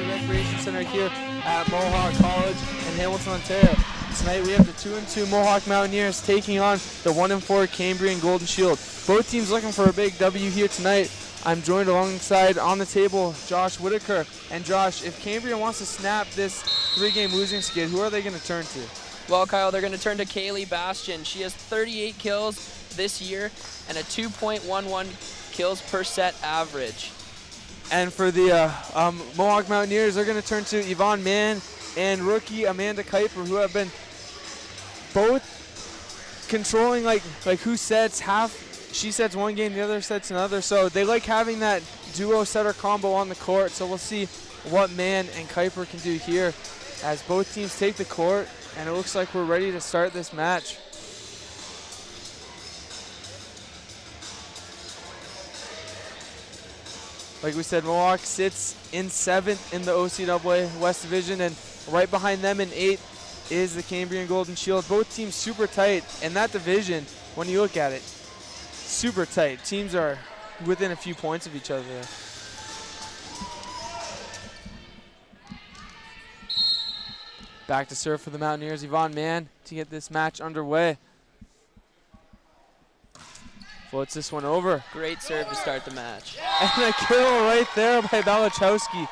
Recreation Center here at Mohawk College in Hamilton, Ontario. Tonight we have the 2-2 Mohawk Mountaineers taking on the 1-4 Cambrian Golden Shield. Both teams looking for a big W here tonight. I'm joined alongside on the table Josh Whitaker. And Josh, if Cambrian wants to snap this 3-game losing skid, who are they going to turn to? Well, Kyle, they're going to turn to Kaylee Bastian. She has 38 kills this year and a 2.11 kills per set average. And for the Mohawk Mountaineers, they're going to turn to Yvonne Mann and rookie Amanda Kuiper, who have been both controlling like who sets half. She sets one game, the other sets another. So they like having that duo setter combo on the court. So we'll see what Mann and Kuiper can do here as both teams take the court. And it looks like we're ready to start this match. Like we said, Mohawk sits in 7th in the OCAA West Division, and right behind them in 8th is the Cambrian Golden Shield. Both teams super tight, and that division, when you look at it, super tight. Teams are within a few points of each other there. Back to serve for the Mountaineers, Yvonne Mann to get this match underway. Floats this one over. Great serve to start the match. And a kill right there by Balachowski.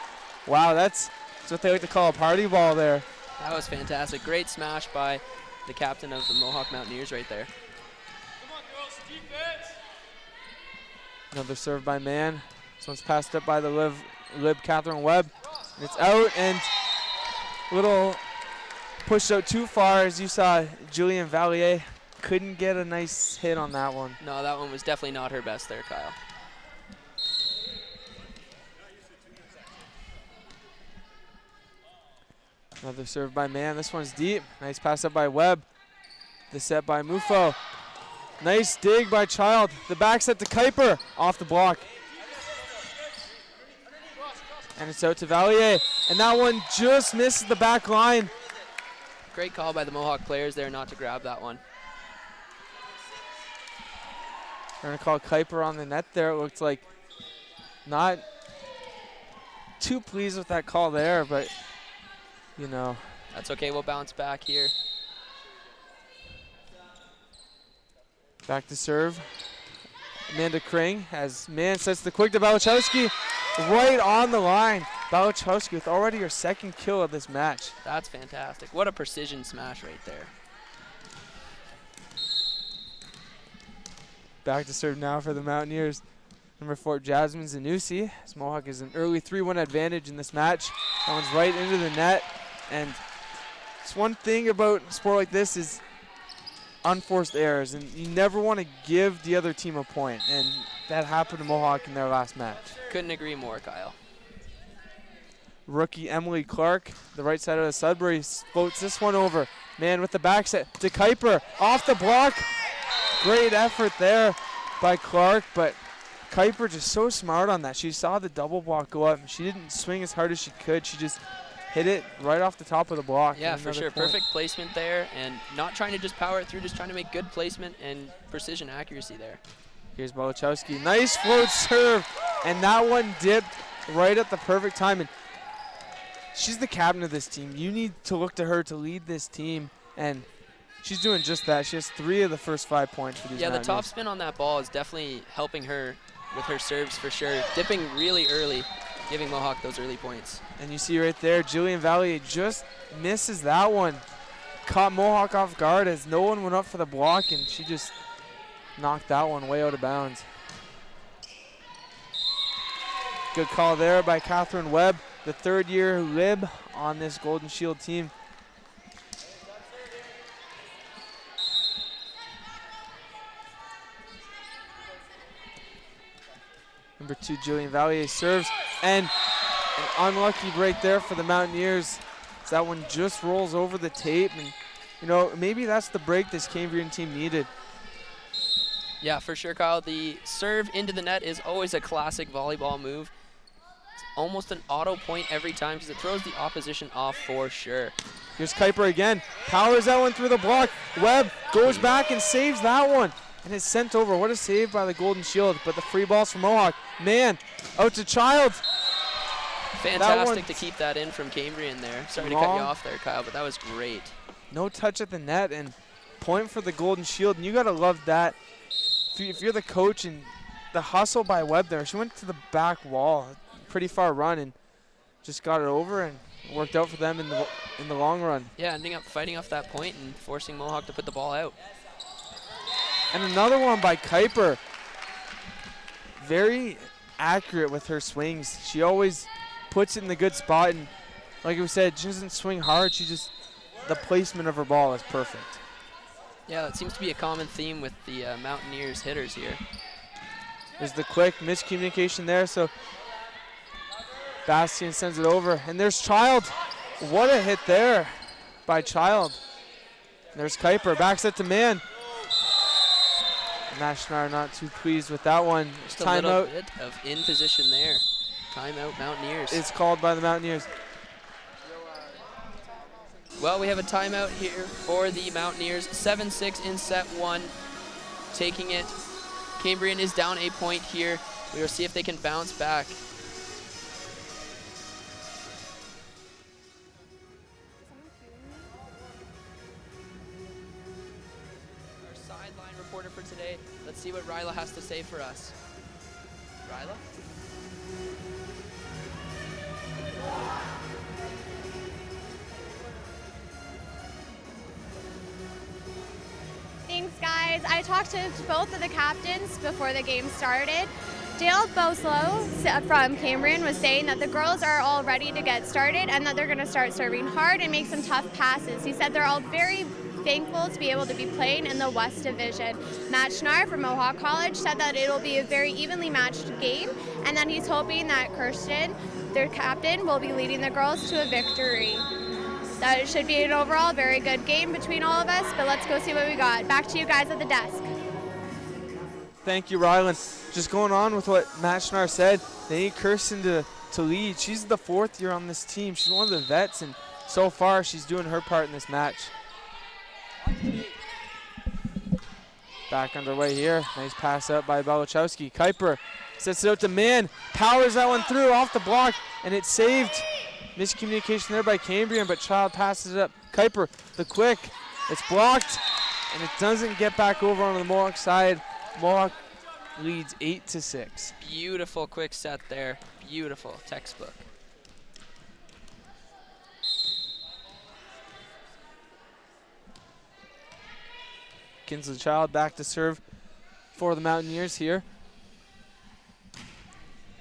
Wow, that's what they like to call a party ball there. That was fantastic. Great smash by the captain of the Mohawk Mountaineers right there. Come on, girls, defense. Another serve by Mann. This one's passed up by the lib Catherine Webb. And it's out, and little pushed out too far, as you saw Julian Vallier couldn't get a nice hit on that one. No, that one was definitely not her best there, Kyle. Another serve by Mann. This one's deep. Nice pass up by Webb. The set by Mufo. Nice dig by Child. The back set to Kuiper. Off the block. And it's out to Vallier. And that one just misses the back line. Great call by the Mohawk players there not to grab that one. They're going to call Kuiper on the net there. It looked like not too pleased with that call there, but, you know. That's okay. We'll bounce back here. Back to serve. Amanda Kring as Mann sets the quick to Balachowski. Right on the line. Balachowski with already her 2nd kill of this match. That's fantastic. What a precision smash right there. Back to serve now for the Mountaineers. Number 4, Jasmine Zanussi. As Mohawk is an early 3-1 advantage in this match. That one's right into the net. And it's one thing about a sport like this is unforced errors. And you never want to give the other team a point. And that happened to Mohawk in their last match. Couldn't agree more, Kyle. Rookie Emily Clark, the right side of the Sudbury, floats this one over. Mann with the back set to Kuiper. Off the block. Great effort there by Clark, but Kuiper just so smart on that. She saw the double block go up. She didn't swing as hard as she could. She just hit it right off the top of the block. Yeah, for sure. Point. Perfect placement there, and not trying to just power it through, just trying to make good placement and precision accuracy there. Here's Balachowski. Nice float serve, and that one dipped right at the perfect time. And she's the captain of this team. You need to look to her to lead this team, and she's doing just that. She has 3 of the first 5 points for these Mountaineers. The top spin on that ball is definitely helping her with her serves for sure. Dipping really early, giving Mohawk those early points. And you see right there, Jillian Vallier just misses that one. Caught Mohawk off guard as no one went up for the block, and she just knocked that one way out of bounds. Good call there by Catherine Webb, the 3rd-year lib on this Golden Shield team. Number 2, Jillian Vallier serves, and an unlucky break there for the Mountaineers. So that one just rolls over the tape, and you know, maybe that's the break this Cambrian team needed. Yeah, for sure, Kyle. The serve into the net is always a classic volleyball move. almost an auto point every time because it throws the opposition off for sure. Here's Kuiper again. Powers that one through the block. Webb goes back and saves that one. And is sent over. What a save by the Golden Shield. But the free balls from Mohawk. Man, out to Child. Fantastic to keep that in from Cambrian there. Sorry to cut you off there, Kyle, but that was great. No touch at the net and point for the Golden Shield. And you got to love that. If you're the coach, and the hustle by Webb there. She went to the back wall. Pretty far run and just got it over and worked out for them in the long run. Yeah, ending up fighting off that point and forcing Mohawk to put the ball out. And another one by Kuiper. Very accurate with her swings. She always puts it in the good spot, and like we said, she doesn't swing hard. The placement of her ball is perfect. Yeah, that seems to be a common theme with the Mountaineers hitters here. There's the quick miscommunication there, so Bastian sends it over, and there's Child. What a hit there by Child. And there's Kuiper, backs it to man. Mashnar not too pleased with that one. Just a little bit of in position there. Timeout Mountaineers. It's called by the Mountaineers. Well, we have a timeout here for the Mountaineers. 7-6 in set one. Taking it. Cambrian is down a point here. We will see if they can bounce back. Reporter for today. Let's see what Ryla has to say for us. Ryla? Thanks, guys. I talked to both of the captains before the game started. Dale Boslow from Cambrian was saying that the girls are all ready to get started and that they're going to start serving hard and make some tough passes. He said they're all very thankful to be able to be playing in the West Division. Matt Schnarr from Mohawk College said that it'll be a very evenly matched game, and then he's hoping that Kirsten, their captain, will be leading the girls to a victory. That it should be an overall very good game between all of us, but let's go see what we got. Back to you guys at the desk. Thank you, Rylan. Just going on with what Matt Schnarr said, they need Kirsten to lead. She's the fourth year on this team. She's one of the vets, and so far she's doing her part in this match. Back underway here. Nice pass up by Belichowski. Kuiper sets it out to man. Powers that one through off the block, and it's saved. Miscommunication there by Cambrian, but Child passes it up. Kuiper, the quick. It's blocked, and it doesn't get back over on the Mohawk side. Mohawk leads 8-6. Beautiful quick set there. Beautiful. Textbook. Kinsley Child back to serve for the Mountaineers here.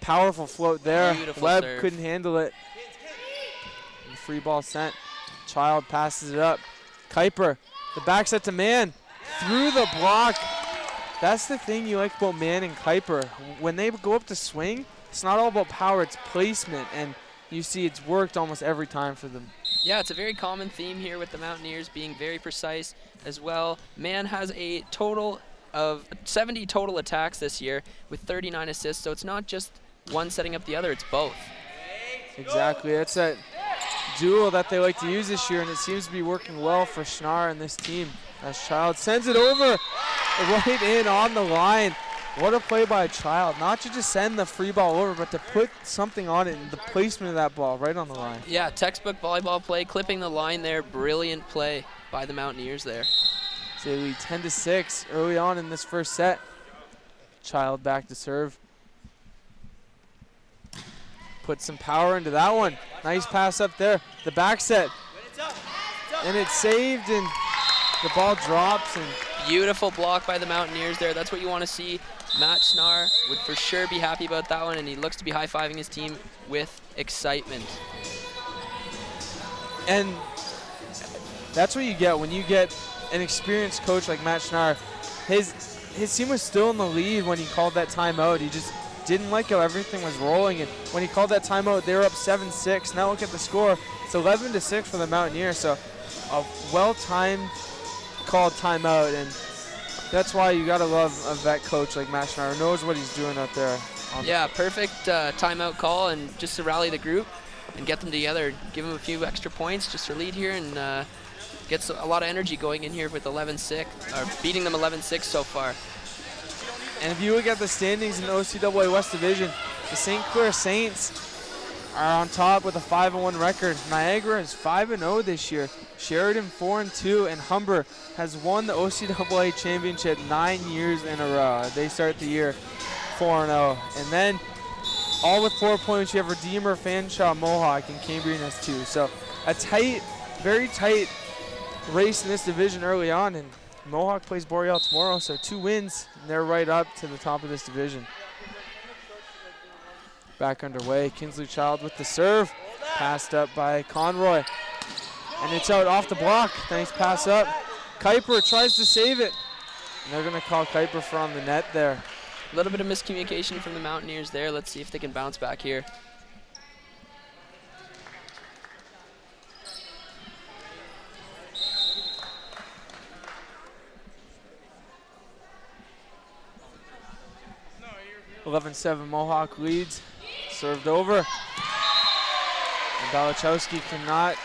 Powerful float there. Beautiful Webb serve. couldn't handle it. The free ball sent. Child passes it up. Kuiper, the back set to man. Through the block. That's the thing you like about Man and Kuiper. When they go up to swing, it's not all about power, it's placement. And you see it's worked almost every time for them. Yeah, it's a very common theme here with the Mountaineers being very precise as well. Man has a total of 70 total attacks this year with 39 assists, so it's not just one setting up the other, it's both. Exactly, that's that duo that they like to use this year, and it seems to be working well for Schnarr and this team. As Child sends it over, right in on the line. What a play by Child, not to just send the free ball over, but to put something on it and the placement of that ball right on the line. Yeah, textbook volleyball play, clipping the line there. Brilliant play by the Mountaineers there. So they lead 10-6 early on in this first set. Child back to serve. Put some power into that one. Nice pass up there. The back set. And it's saved, and the ball drops. And beautiful block by the Mountaineers there. That's what you want to see. Matt Schnarr would for sure be happy about that one, and he looks to be high-fiving his team with excitement. And that's what you get when you get an experienced coach like Matt Schnarr. His team was still in the lead when he called that timeout. He just didn't like how everything was rolling, and when he called that timeout, they were up 7-6. Now look at the score. It's 11-6 for the Mountaineers, so a well-timed called timeout, and that's why you gotta love a vet coach like Matt Schnarr, who knows what he's doing out there Yeah, perfect timeout call, and just to rally the group and get them together, give them a few extra points just to lead here, and gets a lot of energy going in here with 11-6, or beating them 11-6 so far. And if you look at the standings in the OCAA West Division, the St. Clair Saints are on top with a 5-1 record. Niagara is 5-0 this year. Sheridan 4-2, and Humber has won the OCAA championship 9 years in a row. They start the year 4-0. And then all with 4 points, you have Redeemer, Fanshawe, Mohawk, and Cambrian has 2. So a tight, very tight race in this division early on, and Mohawk plays Boreal tomorrow, so 2 wins, and they're right up to the top of this division. Back underway, Kinsley Child with the serve, passed up by Conroy, and it's out off the block. Nice pass up. Kuiper tries to save it, and they're going to call Kuiper for on the net there. A little bit of miscommunication from the Mountaineers there. Let's see if they can bounce back here. No, 11-7 Mohawk leads. Served over. And Balachowski cannot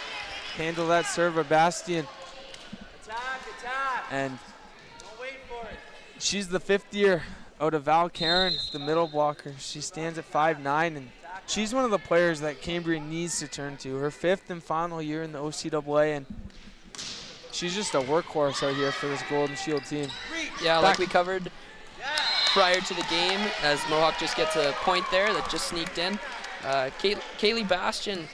handle that serve of Bastian. Attack! And Don't wait for it. she's the 5th year out of Val Karen, the middle blocker. She stands at 5'9", and she's one of the players that Cambrian needs to turn to. Her 5th and final year in the OCAA, and she's just a workhorse out here for this Golden Shield team. Yeah, like we covered prior to the game, as Mohawk just gets a point there that just sneaked in. Kaylee Bastian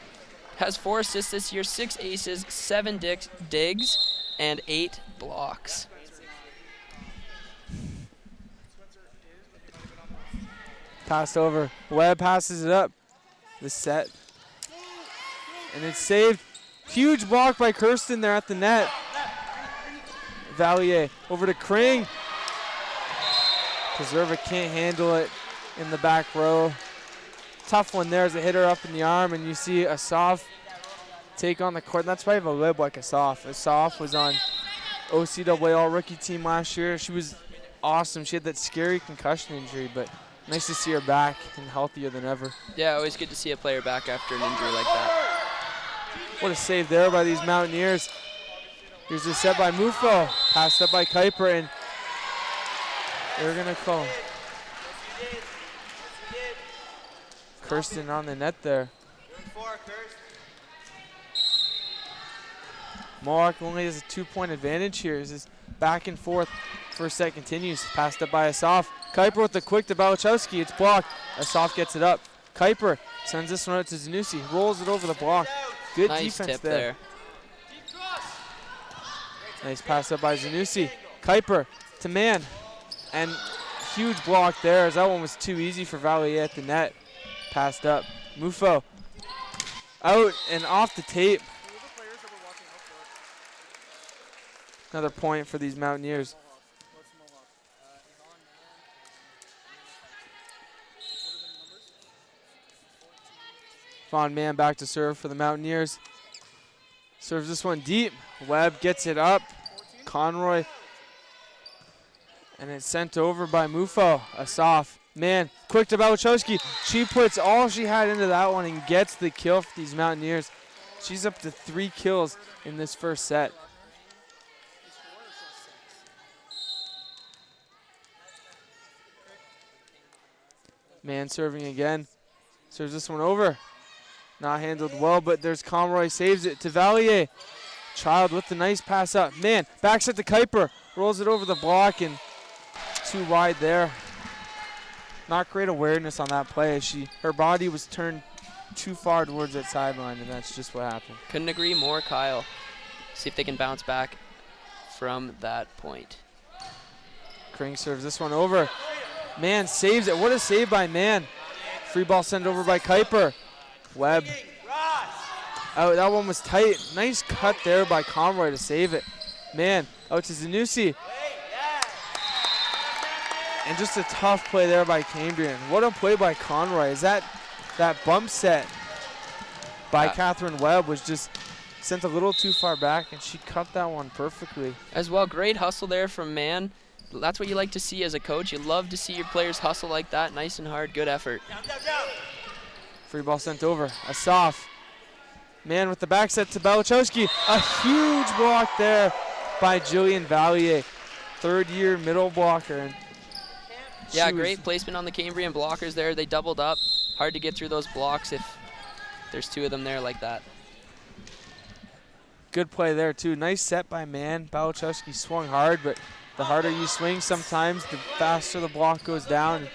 has 4 assists this year, 6 aces, 7 digs, and 8 blocks. Passed over. Webb passes it up. The set. And it's saved. Huge block by Kirsten there at the net. Valier over to Kring. Preserva can't handle it in the back row. Tough one there as a hitter up in the arm, and you see Asaf take on the court. And that's why I have a lib like Asaf. Asaf was on OCAA All-Rookie team last year. She was awesome. She had that scary concussion injury, but nice to see her back and healthier than ever. Yeah, always good to see a player back after an injury like that. What a save there by these Mountaineers. Here's a set by Mufo. Passed up by Kuiper, and they're going to call Kirsten on the net there. Mohawk only has a 2-point advantage here. This is back and forth. First set continues. Passed up by Asaf. Kuiper with the quick to Balachowski. It's blocked. Asaf gets it up. Kuiper sends this one out to Zanussi. Rolls it over the block. Good Nice defense tip there. Nice pass up by Zanussi. Kuiper to man. And huge block there as that one was too easy for Valier at the net. Passed up. Mufo out and off the tape. Another point for these Mountaineers. Von Mann back to serve for the Mountaineers. Serves this one deep. Webb gets it up. Conroy. And it's sent over by Mufo. Asaf. Man, quick to Balachowski. She puts all she had into that one and gets the kill for these Mountaineers. She's up to 3 kills in this first set. Man serving again. Serves this one over. Not handled well, but there's Conroy, saves it to Valier. Child with the nice pass up. Man, backs it to Kuiper. Rolls it over the block and too wide there. Not great awareness on that play. Her body was turned too far towards that sideline, and that's just what happened. Couldn't agree more, Kyle. See if they can bounce back from that point. Kring serves this one over. Man saves it. What a save by Man. Free ball sent over by Kuiper. Webb. Oh, that one was tight. Nice cut there by Conroy to save it. Man, out to Zanussi. And just a tough play there by Cambrian. What a play by Conroy. Is that bump set by Catherine Webb was just sent a little too far back, and she cut that one perfectly. As well, great hustle there from Man. That's what you like to see as a coach. You love to see your players hustle like that, nice and hard, good effort. Free ball sent over. Asaf. Man with the back set to Belichowski. A huge block there by Jillian Valier. Third-year middle blocker. And yeah, great placement on the Cambrian blockers there. They doubled up. Hard to get through those blocks if there's two of them there like that. Good play there, too. Nice set by Man. Belichowski swung hard, but the harder you swing sometimes, the faster the block goes down.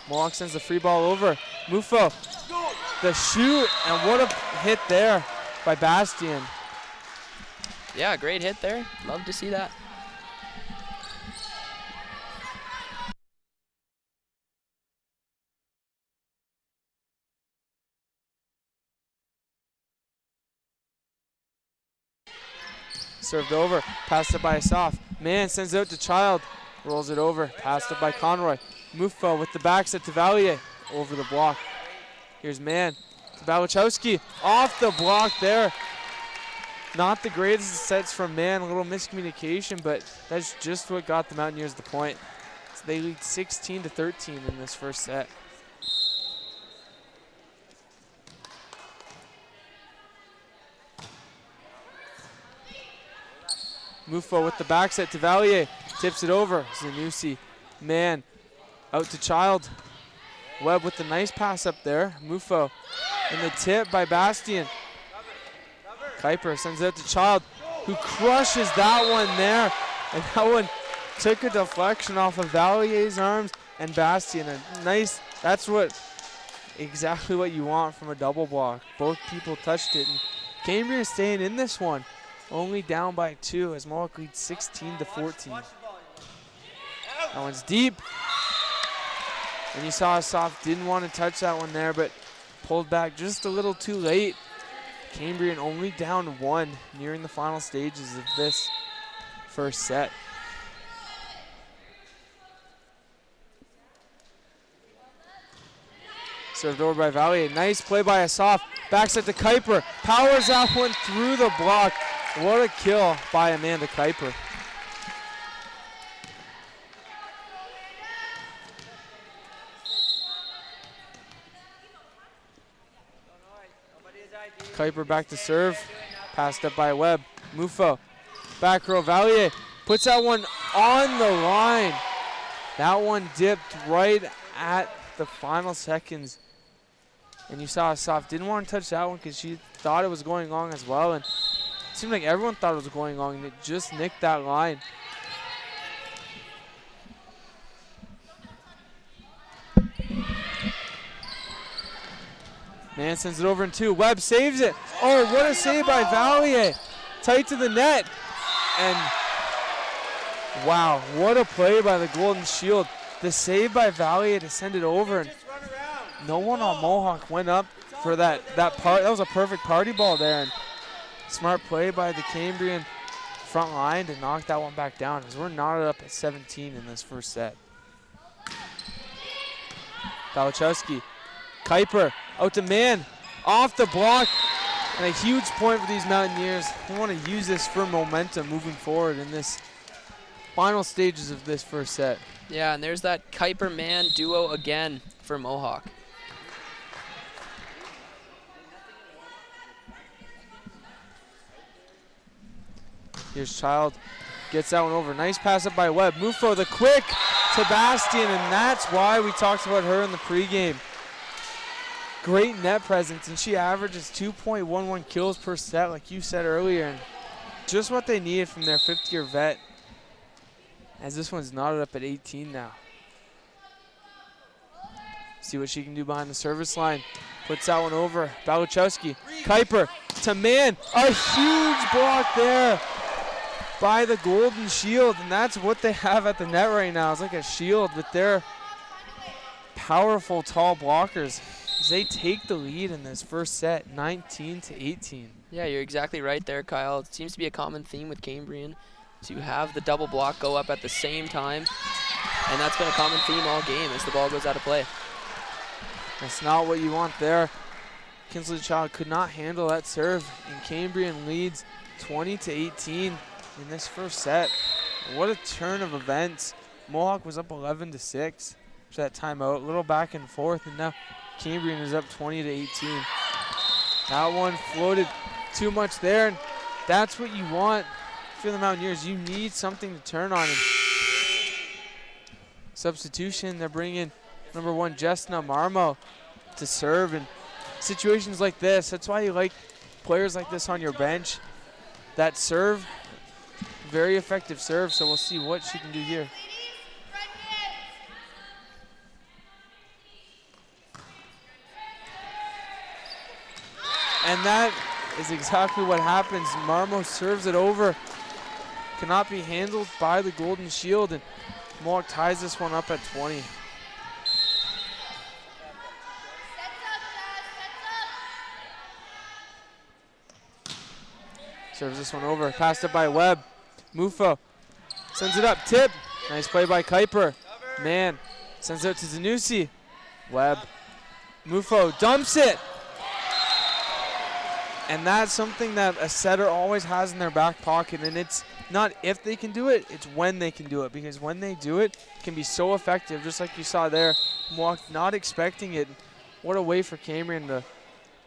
Mohawk sends the free ball over. Mufo, the shoot, and what a hit there by Bastian. Yeah, great hit there. Love to see that. Served over, passed it by Asaf. Man sends it out to Child, rolls it over, passed it by Conroy. Mufo with the back set to Valier, over the block. Here's Man to Belichowski, off the block there. Not the greatest sets from Man, a little miscommunication, but that's just what got the Mountaineers the point. So they lead 16-13 in this first set. Mufo with the back set to Valier, tips it over. Zanussi, Man, out to Child. Webb with the nice pass up there. Mufo, and the tip by Bastian. Kuiper sends it out to Child, who crushes that one there. And that one took a deflection off of Valier's arms and Bastian. A nice, that's exactly what you want from a double block. Both people touched it. And Cambrian staying in this one. Only down by 2 as Mohawk leads 16-14. That one's deep. And you saw Asaf didn't want to touch that one there, but pulled back just a little too late. Cambrian only down 1 nearing the final stages of this first set. Served over by Valier. Nice play by Asaf. Back set to Kuiper. Powers that one through the block. What a kill by Amanda Kuiper. Kuiper back to serve. Passed up by Webb. Mufo. Back row. Valier puts that one on the line. That one dipped right at the final seconds. And you saw Asaf didn't want to touch that one because she thought it was going long as well. And it seemed like everyone thought it was going long, and it just nicked that line. Man sends it over in 2. Webb saves it. Oh, what a save by Valier. Tight to the net. And wow, what a play by the Golden Shield. The save by Valier to send it over. And no one on Mohawk went up for that part. That was a perfect party ball there. And smart play by the Cambrian front line to knock that one back down as we're knotted up at 17 in this first set. Belichowski. Kuiper out to Man, off the block, and a huge point for these Mountaineers. They want to use this for momentum moving forward in this final stages of this first set. Yeah, and there's that Kuiper-Man duo again for Mohawk. Here's Child, gets that one over. Nice pass up by Webb. Mufo, the quick to Bastian, and that's why we talked about her in the pregame. Great net presence, and she averages 2.11 kills per set, like you said earlier. And just what they needed from their 5th-year vet, as this one's knotted up at 18 now. See what she can do behind the service line. Puts that one over. Belichowski. Kuiper to Man. A huge block there by the Golden Shield, and that's what they have at the net right now. It's like a shield with their powerful, tall blockers. They take the lead in this first set, 19-18. Yeah, you're exactly right there, Kyle. It seems to be a common theme with Cambrian to have the double block go up at the same time, and that's been a common theme all game as the ball goes out of play. That's not what you want there. Kinsley Child could not handle that serve, and Cambrian leads 20-18 in this first set. What a turn of events. Mohawk was up 11-6 for that timeout. A little back and forth, and now Cambrian is up 20-18. That one floated too much there, and that's what you want for the Mountaineers. You need something to turn on. And substitution, they're bringing number 1 Jessna Marmo to serve. And situations like this, that's why you like players like this on your bench. That serve, very effective serve, so we'll see what she can do here. And that is exactly what happens. Marmo serves it over. Cannot be handled by the Golden Shield, and Mohawk ties this one up at 20. Serves this one over, passed up by Webb. Mufo sends it up, tip. Nice play by Kuiper. Man, sends it out to Zanussi. Webb. Mufo dumps it. And that's something that a setter always has in their back pocket, and it's not if they can do it, it's when they can do it, because when they do it, it can be so effective, just like you saw there. Mohawk not expecting it. What a way for Cambrian to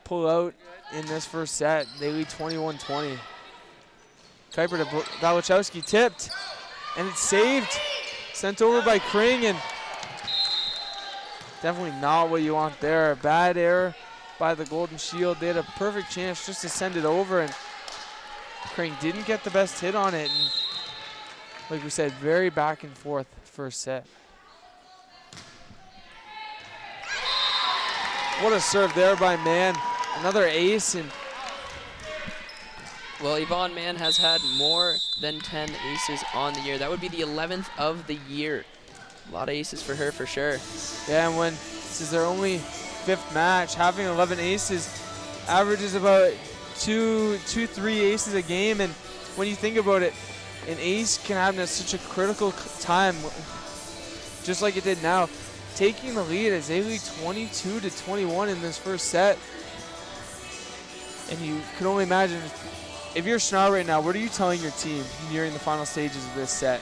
pull out in this first set. They lead 21-20. Kuiper to Balachowski, tipped, and it's saved. Sent over by Kring, and definitely not what you want there. A bad error by the Golden Shield. They had a perfect chance just to send it over, and Kring didn't get the best hit on it. And like we said, very back and forth first set. What a serve there by Mann. Another ace. And well, Yvonne Mann has had more than 10 aces on the year. That would be the 11th of the year. A lot of aces for her, for sure. Yeah, and when this is their only 5th match, having 11 aces averages about 3 aces a game. And when you think about it, an ace can happen at such a critical time, just like it did now. Taking the lead as they lead 22-21 in this first set. And you can only imagine, if you're Schnarr right now, what are you telling your team nearing the final stages of this set?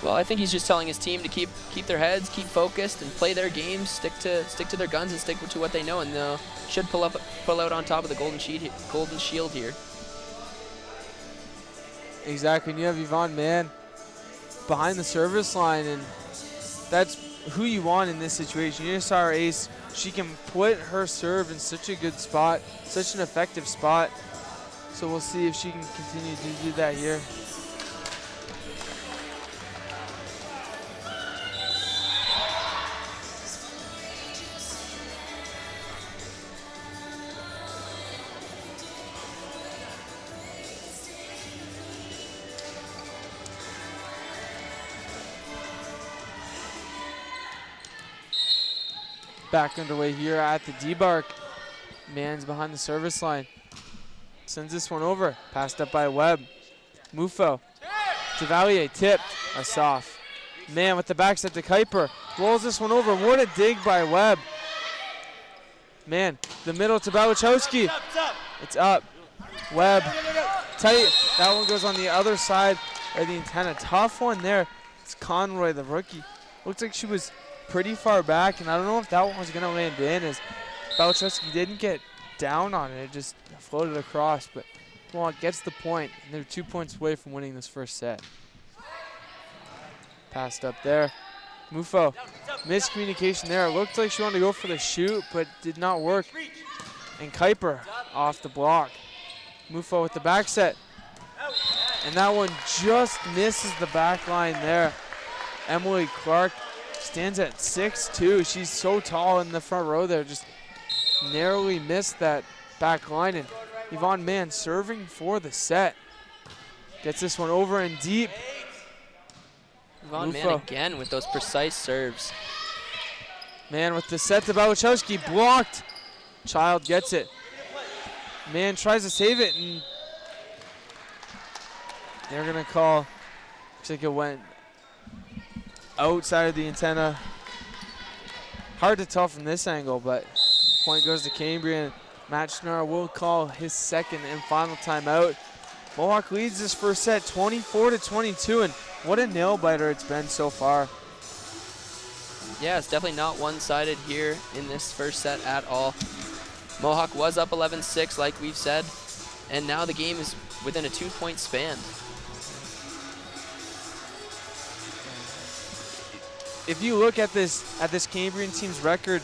Well, I think he's just telling his team to keep their heads, keep focused, and play their games, stick to their guns, and stick to what they know, and they should pull out on top of the Golden Shield here. Exactly, and you have Yvonne Mann behind the service line, and that's who you want in this situation. You just saw her ace. She can put her serve in such a good spot, such an effective spot. So we'll see if she can continue to do that here. Back underway here at the D-Bark. Mann's behind the service line. Sends this one over. Passed up by Webb. Mufo. Chevalier tipped. A soft. Mann with the back set to Kuiper. Rolls this one over. What a dig by Webb. Mann, the middle to Balachowski. It's up. Webb. Tight. That one goes on the other side of the antenna. Tough one there. It's Conroy, the rookie. Looks like she was pretty far back, and I don't know if that one was going to land in, as Balachowski didn't get down on it. It just floated across, but Mohawk gets the point, and they're 2 points away from winning this first set. Passed up there. Mufo, miscommunication there. It looked like she wanted to go for the shoot, but did not work. And Kuiper off the block. Mufo with the back set. And that one just misses the back line there. Emily Clark stands at 6'2". She's so tall in the front row there. Just narrowly missed that back line. And Yvonne Mann serving for the set. Gets this one over and deep. Yvonne Mann again with those precise serves. Mann with the set to Balachowski. Blocked. Child gets it. Mann tries to save it, and they're going to call. Looks like it went outside of the antenna. Hard to tell from this angle, but point goes to Cambrian. Matt Schnarr will call his second and final timeout. Mohawk leads this first set 24-22, and what a nail-biter it's been so far. Yeah, it's definitely not one-sided here in this first set at all. Mohawk was up 11-6, like we've said, and now the game is within a 2-point span. If you look at this Cambrian team's record,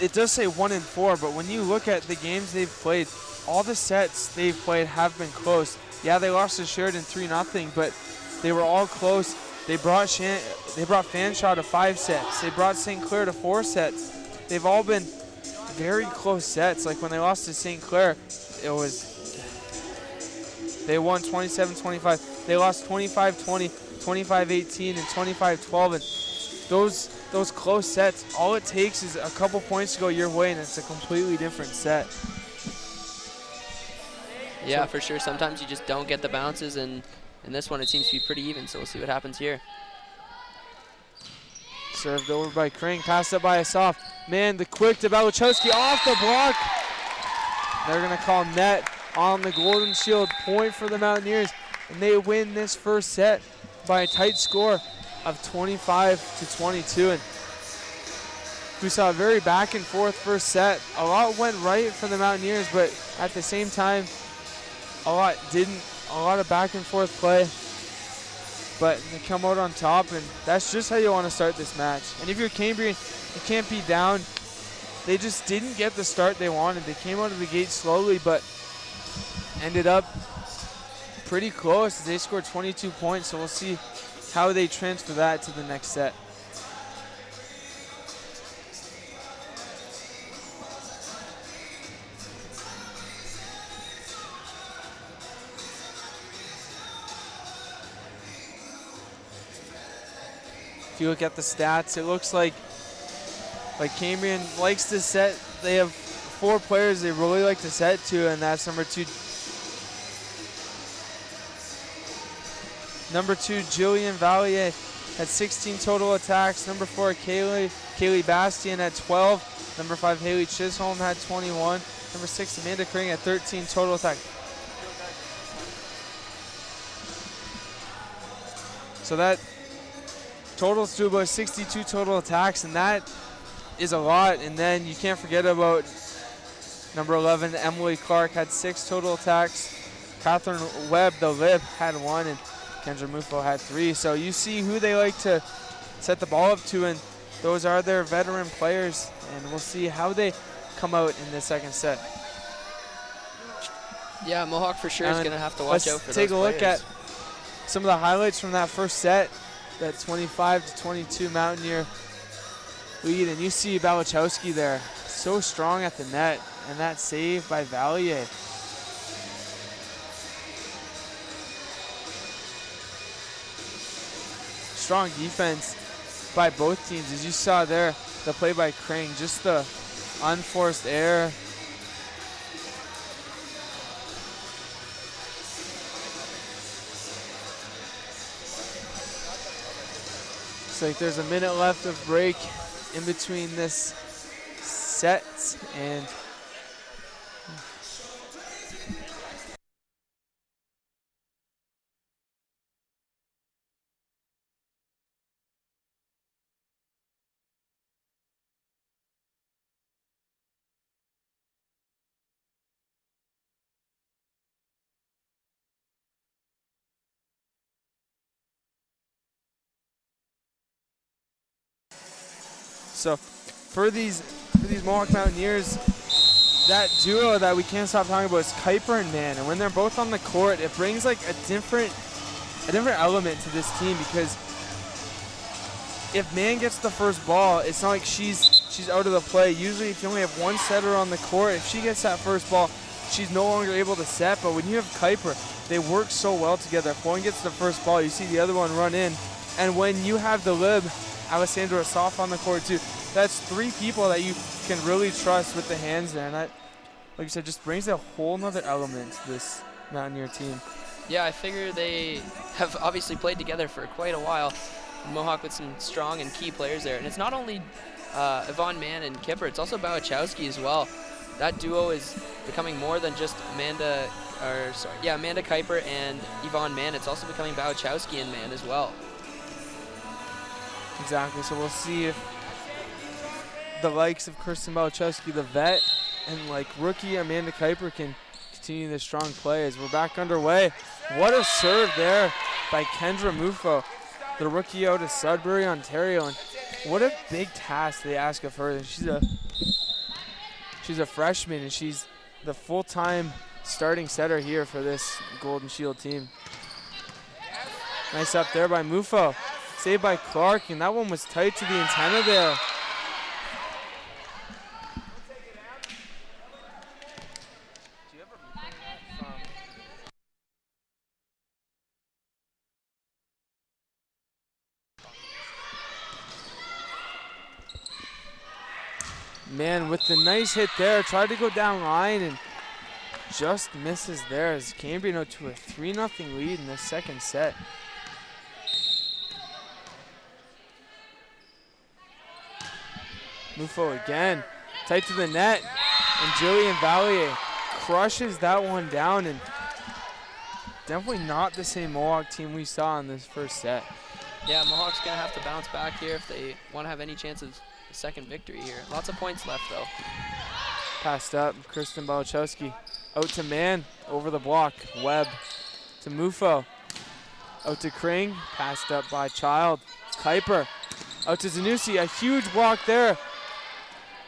it does say 1-4, but when you look at the games they've played, all the sets they've played have been close. Yeah, they lost to Sheridan 3-0, but they were all close. They brought Fanshawe to 5 sets. They brought St. Clair to 4 sets. They've all been very close sets. Like when they lost to St. Clair, they won 27-25. They lost 25-20, 25-18, and 25-12. And those close sets, all it takes is a couple points to go your way, and it's a completely different set. Yeah, for sure. Sometimes you just don't get the bounces, and in this one it seems to be pretty even, so we'll see what happens here. Served over by Kring, passed up by Asaf. Man, the quick to Belichowski off the block. They're going to call net on the Golden Shield. Point for the Mountaineers, and they win this first set by a tight score of 25-22. And we saw a very back and forth first set. A lot went right for the Mountaineers, but at the same time, a lot didn't. A lot of back and forth play, but they come out on top, and that's just how you want to start this match. And if you're Cambrian, you can't be down. They just didn't get the start they wanted. They came out of the gate slowly, but ended up pretty close. They scored 22 points, so we'll see how they transfer that to the next set. If you look at the stats, it looks like Cambrian likes to set. They have 4 players they really like to set to, and that's number 2, Jillian Valier had 16 total attacks. Number 4, Kaylee Bastian had 12. Number 5, Haley Chisholm had 21. Number 6, Amanda Kring had 13 total attacks. So that totals to about 62 total attacks, and that is a lot. And then you can't forget about number 11, Emily Clark, had 6 total attacks. Catherine Webb, the lib, had 1, and Kendra Mufo had 3. So you see who they like to set the ball up to, and those are their veteran players, and we'll see how they come out in the second set. Yeah, Mohawk for sure is going to have to watch out for those players. Let's take a look at some of the highlights from that first set. That 25-22 Mountaineer lead, and you see Belichowski there, so strong at the net, and that save by Valier. Strong defense by both teams, as you saw there, the play by Kring, just the unforced error. Like there's a minute left of break in between this set, and so for these Mohawk Mountaineers, that duo that we can't stop talking about is Kuiper and Mann. And when they're both on the court, it brings like a different element to this team, because if Mann gets the first ball, it's not like she's out of the play. Usually if you only have one setter on the court, if she gets that first ball, she's no longer able to set. But when you have Kuiper, they work so well together. If one gets the first ball, you see the other one run in. And when you have the lib, Alessandro Asaf on the court too, that's 3 people that you can really trust with the hands there. And that, like you said, just brings a whole nother element to this Mountaineer team. Yeah, I figure they have obviously played together for quite a while. Mohawk with some strong and key players there. And it's not only Yvonne Mann and Kipper, it's also Belichowski as well. That duo is becoming more than just Amanda Amanda Kuiper and Yvonne Mann. It's also becoming Bałachowski and Mann as well. Exactly. So we'll see if the likes of Kirsten Bałachowski, the vet, and like rookie Amanda Kuiper can continue this strong play as we're back underway. What a serve there by Kendra Mufo, the rookie out of Sudbury, Ontario, and what a big task they ask of her. She's a freshman, and she's the full-time starting setter here for this Golden Shield team. Nice up there by Mufo, saved by Clark, and that one was tight to the antenna there. Man, with the nice hit there, tried to go down line and just misses there as Cambrian out to a 3-0 lead in the second set. Mufo again, tight to the net, and Jillian Valier crushes that one down, and definitely not the same Mohawk team we saw in this first set. Yeah, Mohawk's gonna have to bounce back here if they want to have any chance of a second victory here. Lots of points left though. Passed up, Kirsten Bałachowski. Out to Mann, over the block. Webb to Mufo. Out to Kring, passed up by Child. Kuiper, out to Zanussi, a huge block there.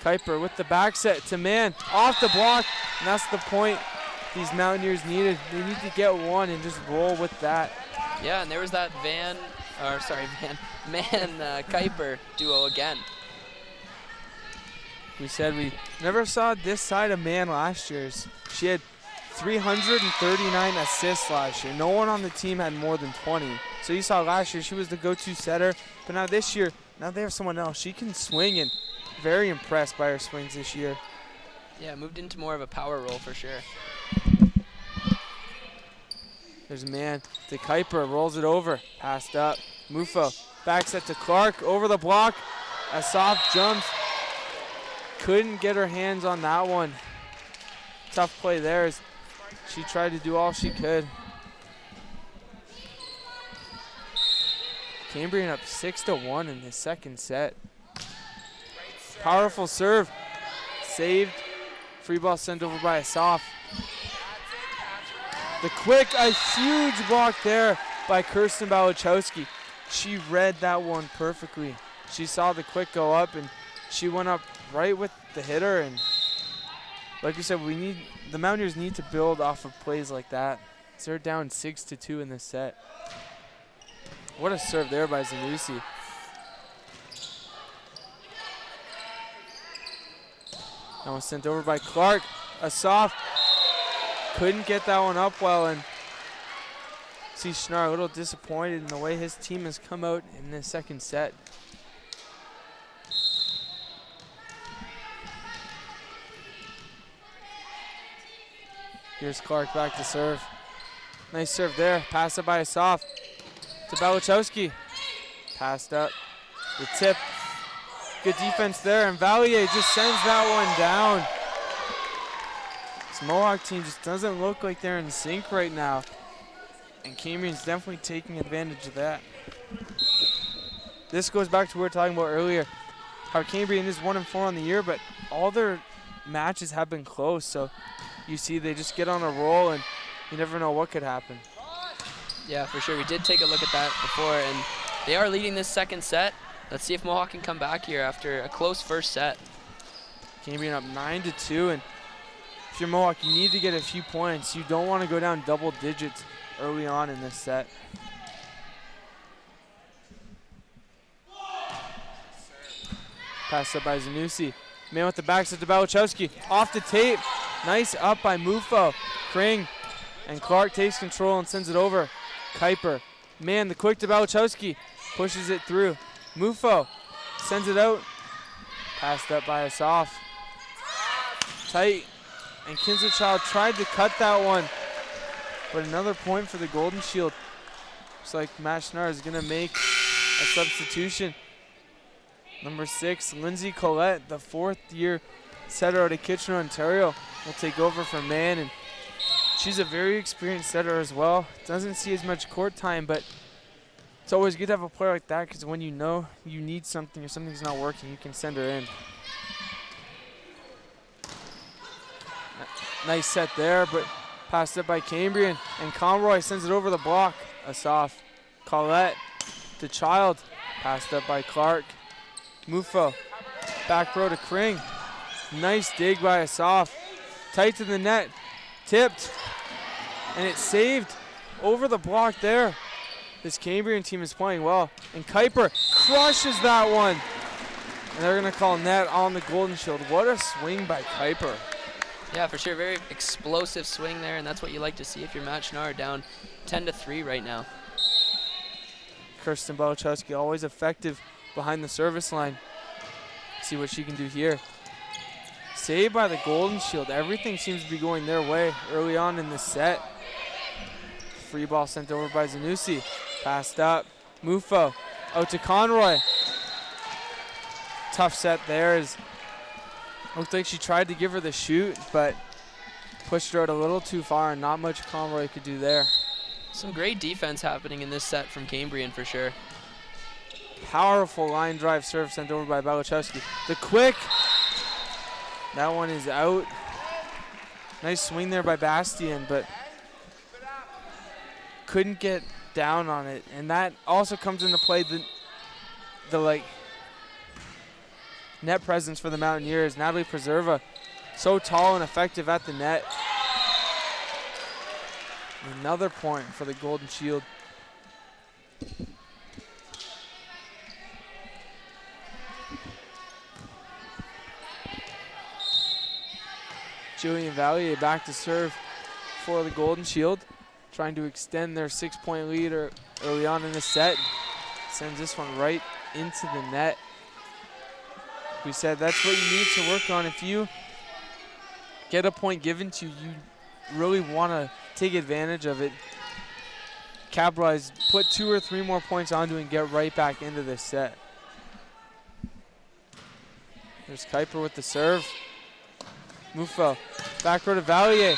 Kuiper with the back set to Mann, off the block, and that's the point these Mountaineers needed. They need to get one and just roll with that. Yeah, and there was that Mann Kuiper duo again. We said we never saw this side of Mann last year. She had 339 assists last year. No one on the team had more than 20. So you saw last year she was the go-to setter, but now this year, now they have someone else. She can swing, and very impressed by her swings this year. Yeah, moved into more of a power role for sure. There's a man to Kuiper, rolls it over, passed up. Mufo, back set to Clark, over the block, a soft jumps. Couldn't get her hands on that one. Tough play there as she tried to do all she could. Cambrian up 6-1 in the second set. Powerful serve, saved. Free ball sent over by Asaf. The quick, a huge block there by Kirsten Bałachowski. She read that one perfectly. She saw the quick go up, and she went up right with the hitter. And like we said, the Mountaineers need to build off of plays like that. So they're down 6-2 in this set. What a serve there by Zanussi. That was sent over by Clark. Asaf couldn't get that one up well, and see Schnarr a little disappointed in the way his team has come out in the second set. Here's Clark back to serve. Nice serve there. Pass it by Asaf to Bałachowski. Passed up. The tip. Good defense there, and Valier just sends that one down. This Mohawk team just doesn't look like they're in sync right now, and Cambrian's definitely taking advantage of that. This goes back to what we were talking about earlier, how Cambrian is 1-4 on the year, but all their matches have been close, so you see they just get on a roll, and you never know what could happen. Yeah, for sure. We did take a look at that before, and they are leading this second set. Let's see if Mohawk can come back here after a close first set. Cambrian up 9-2, and if you're Mohawk, you need to get a few points. You don't want to go down double digits early on in this set. Passed up by Zanussi. Man with the backset to Bałachowski. Off the tape. Nice up by Mufo. Kring and Clark takes control and sends it over. Kuiper. Man, the quick to Bałachowski. Pushes it through. Mufo sends it out. Passed up by Asaf. Tight. And Kinzelchild tried to cut that one. But another point for the Golden Shield. Looks like Matt Schnarr is going to make a substitution. Number 6, Lindsay Collette, the fourth-year setter out of Kitchener, Ontario, will take over for Mann. And She's a very experienced setter as well. Doesn't see as much court time, but it's always good to have a player like that because when you know you need something or something's not working, you can send her in. Nice set there, but passed up by Cambrian. And Conroy sends it over the block. Asaf. Colette to Child. Passed up by Clark. Mufo. Back row to Kring. Nice dig by Asaf. Tight to the net. Tipped. And it's saved over the block there. This Cambrian team is playing well. And Kuiper crushes that one. And they're going to call net on the Golden Shield. What a swing by Kuiper. Yeah, for sure. Very explosive swing there, and that's what you like to see if your match now are down 10-3 right now. Kirsten Belichowski always effective behind the service line. See what she can do here. Saved by the Golden Shield. Everything seems to be going their way early on in this set. Free ball sent over by Zanussi. Passed up. Mufo out to Conroy. Tough set there. Looked like she tried to give her the shoot, but pushed her out a little too far, and not much Conroy could do there. Some great defense happening in this set from Cambrian for sure. Powerful line drive serve sent over by Belichowski. The quick. That one is out. Nice swing there by Bastien, but couldn't get down on it. And that also comes into play the like net presence for the Mountaineers. Natalie Preserva, so tall and effective at the net. Another point for the Golden Shield. Jillian Valier back to serve for the Golden Shield, trying to extend their 6-point lead early on in the set. Sends this one right into the net. We said that's what you need to work on. If you get a point given to you, you really want to take advantage of it. Capitalize, put 2 or 3 more points onto it and get right back into this set. There's Kuiper with the serve. Mufo, back row to Valier,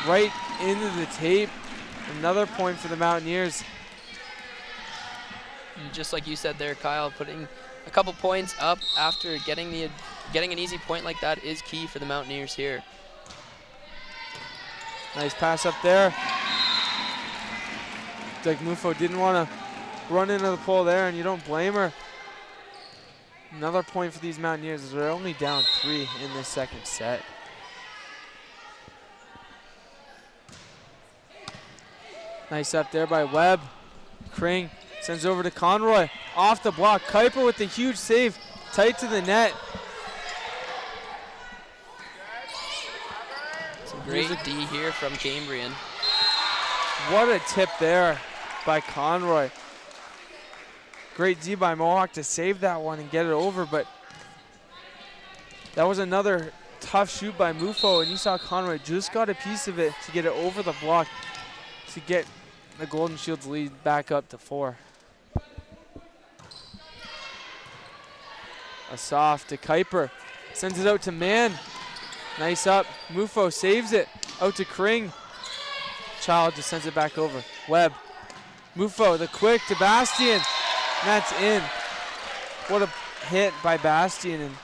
right into the tape. Another point for the Mountaineers. And just like you said there, Kyle, putting a couple points up after getting an easy point like that is key for the Mountaineers here. Nice pass up there. Like Mufo didn't want to run into the pole there, and you don't blame her. Another point for these Mountaineers as they're only down 3 in this second set. Nice up there by Webb. Kring sends over to Conroy. Off the block. Kuiper with the huge save. Tight to the net. Some great D here from Cambrian. What a tip there by Conroy. Great D by Mohawk to save that one and get it over, but that was another tough shoot by Mufo, and you saw Conroy just got a piece of it to get it over the block to get the Golden Shield's lead back up to 4. Asaf to Kuiper. Sends it out to Mann. Nice up. Mufo saves it. Out to Kring. Child just sends it back over. Webb. Mufo, the quick to Bastien. And that's in. What a hit by Bastien. And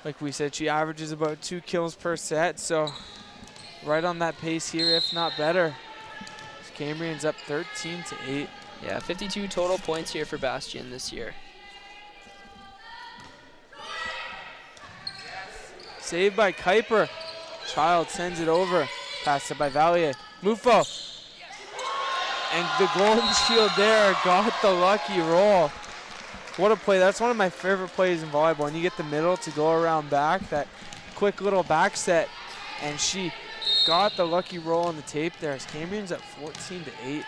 like we said, she averages about 2 kills per set. So right on that pace here, if not better. Cambrian's up 13-8. Yeah, 52 total points here for Bastien this year. Saved by Kuiper. Child sends it over. Passed it by Valier. Mufo. And the Golden Shield there got the lucky roll. What a play. That's one of my favorite plays in volleyball. When you get the middle to go around back, that quick little back set, and she got the lucky roll on the tape there as Cambrian's up 14-8.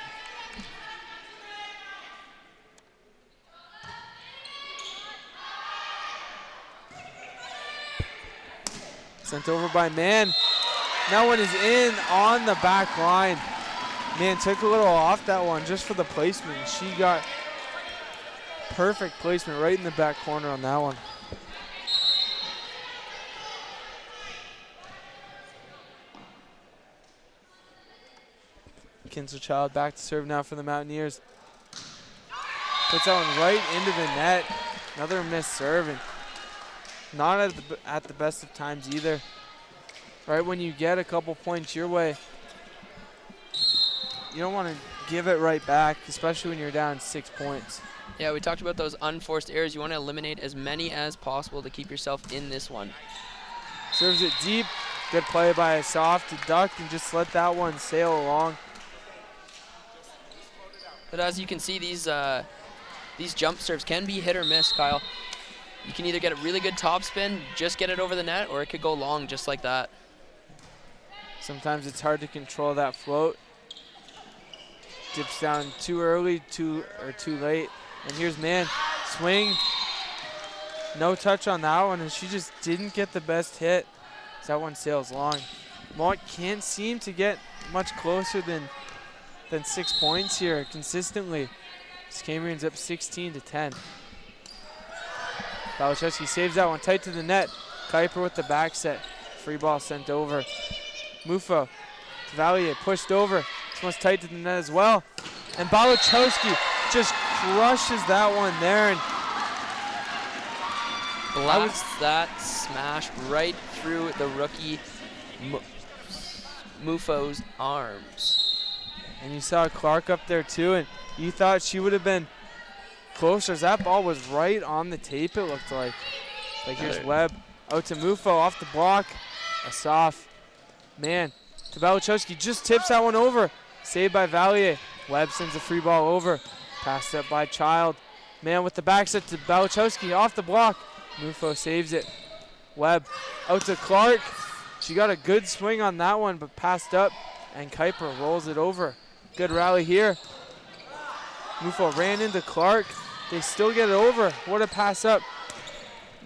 Sent over by Mann. That one is in on the back line. Mann took a little off that one just for the placement. She got perfect placement right in the back corner on that one. Kinselchild back to serve now for the Mountaineers. Puts that one right into the net. Another missed serve, and not at the best of times either. Right when you get a couple points your way, you don't want to give it right back, especially when you're down 6 points. Yeah, we talked about those unforced errors. You want to eliminate as many as possible to keep yourself in this one. Serves it deep. Good play by a soft to duck and just let that one sail along. But as you can see, these jump serves can be hit or miss, Kyle. You can either get a really good topspin, just get it over the net, or it could go long just like that. Sometimes it's hard to control that float. Dips down too early, too late. And here's Man, swing. No touch on that one, and she just didn't get the best hit. That one sails long. Mohawk can't seem to get much closer than 6 points here consistently. Cambrian's up 16-10. Balachowski saves that one tight to the net. Kuiper with the back set. Free ball sent over. Mufo to Valier, pushed over. This one's tight to the net as well. And Balachowski just crushes that one there. And blasts that smash right through the rookie Mufo's arms. And you saw Clark up there too, and you thought she would have been closer. That ball was right on the tape, it looked like. Here's Webb out to Mufo off the block. A soft Man to Balachowski, just tips that one over. Saved by Valier. Webb sends a free ball over. Passed up by Child. Man with the back set to Balachowski off the block. Mufo saves it. Webb out to Clark. She got a good swing on that one, but passed up, and Kuiper rolls it over. Good rally here. Mufo ran into Clark. They still get it over. What a pass up.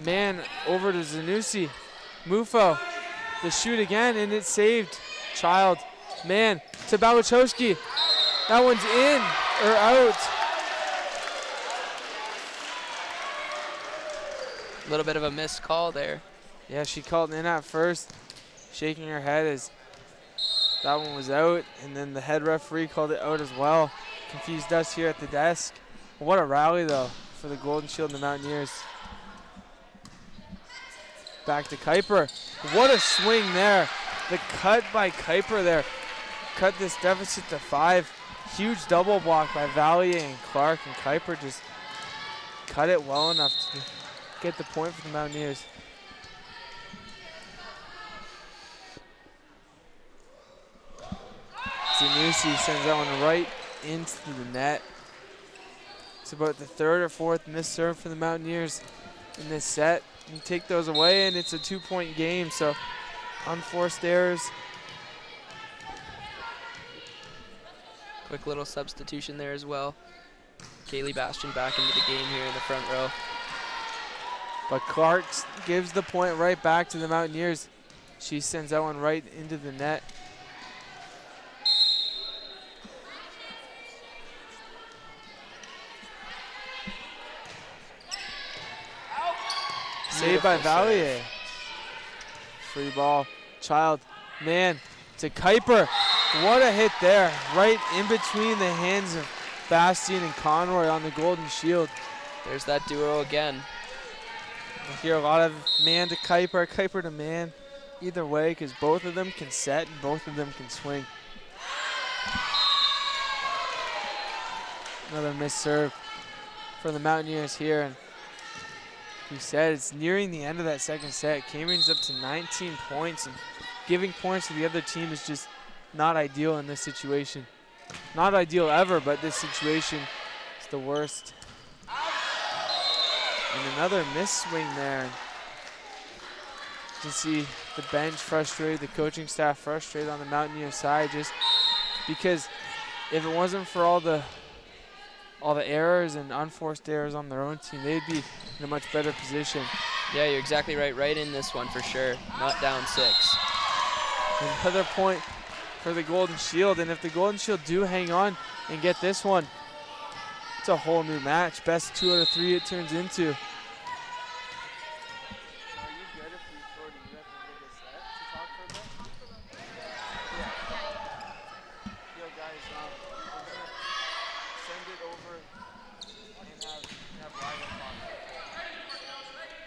Man over to Zanussi. Mufo, the shoot again, and it's saved. Child, Man to Balachowski. That one's in or out. A little bit of a missed call there. Yeah, she called in at first, shaking her head as that one was out, and then the head referee called it out as well. Confused us here at the desk. What a rally, though, for the Golden Shield and the Mountaineers. Back to Kuiper. What a swing there. The cut by Kuiper there cut this deficit to 5. Huge double block by Valier and Clark, and Kuiper just cut it well enough to get the point for the Mountaineers. Zanussi sends that one right into the net. It's about the third or fourth missed serve for the Mountaineers in this set. You take those away and it's a 2-point game, so unforced errors. Quick little substitution there as well. Kaylee Bastian back into the game here in the front row. But Clark gives the point right back to the Mountaineers. She sends that one right into the net. Saved by Valier. Free ball. Child. Man to Kuiper. What a hit there. Right in between the hands of Bastian and Conroy on the Golden Shield. There's that duo again. I hear a lot of Man to Kuiper, Kuiper to Man. Either way, because both of them can set and both of them can swing. Another missed serve for the Mountaineers here. And you said it's nearing the end of that second set. Cambrian's up to 19 points, and giving points to the other team is just not ideal in this situation. Not ideal ever, but this situation is the worst. And another missed swing there. You can see the bench frustrated, the coaching staff frustrated on the Mountaineer side, just because if it wasn't for all the errors and unforced errors on their own team, they'd be in a much better position. Yeah, you're exactly right. Right in this one for sure. Not down 6. Another point for the Golden Shield, and if the Golden Shield do hang on and get this one, it's a whole new match. Best 2 out of 3 it turns into.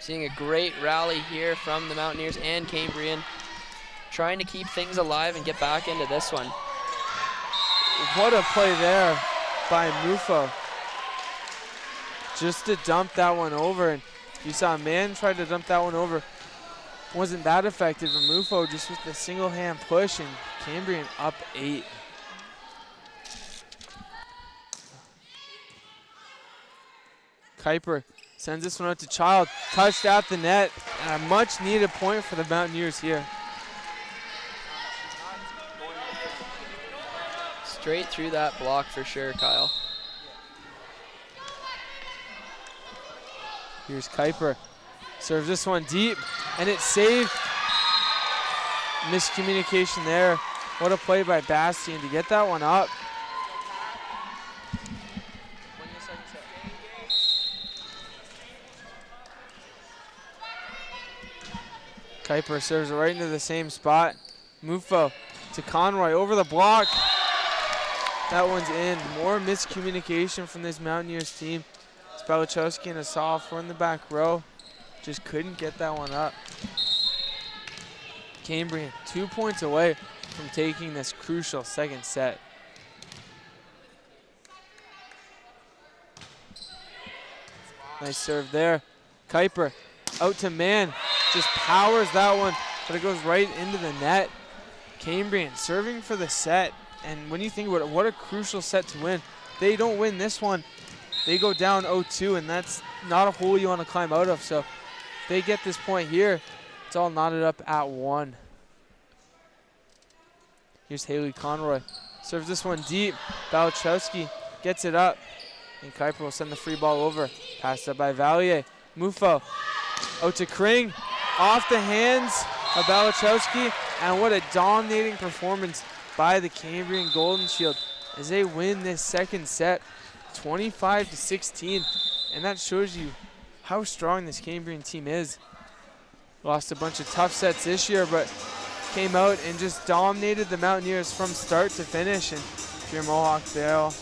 Seeing a great rally here from the Mountaineers and Cambrian, trying to keep things alive and get back into this one. What a play there by Mufo. Just to dump that one over. And you saw a man try to dump that one over. Wasn't that effective. And Mufo just with the single hand push, and Cambrian up 8. Kuiper sends this one out to Child. Touched at the net. And a much needed point for the Mountaineers here. Straight through that block for sure, Kyle. Here's Kuiper. Serves this one deep, and it's saved. Miscommunication there. What a play by Bastian to get that one up. Kuiper serves it right into the same spot. Mufo to Conroy over the block. That one's in. More miscommunication from this Mountaineers team. Spalachowski and a sophomore in the back row just couldn't get that one up. Cambrian 2 points away from taking this crucial second set. Nice serve there. Kuiper out to man. Just powers that one, but it goes right into the net. Cambrian serving for the set. And when you think about it, what a crucial set to win. They don't win this one, they go down 0-2, and that's not a hole you want to climb out of. So if they get this point here, it's all knotted up at 1. Here's Haley Conroy. Serves this one deep. Balachowski gets it up, and Kuiper will send the free ball over. Passed up by Valier. Mufo out to Kring. Off the hands of Balachowski, and what a dominating performance by the Cambrian Golden Shield as they win this second set 25-16, and that shows you how strong this Cambrian team is. Lost a bunch of tough sets this year, but came out and just dominated the Mountaineers from start to finish. And if you're Mohawk, they're all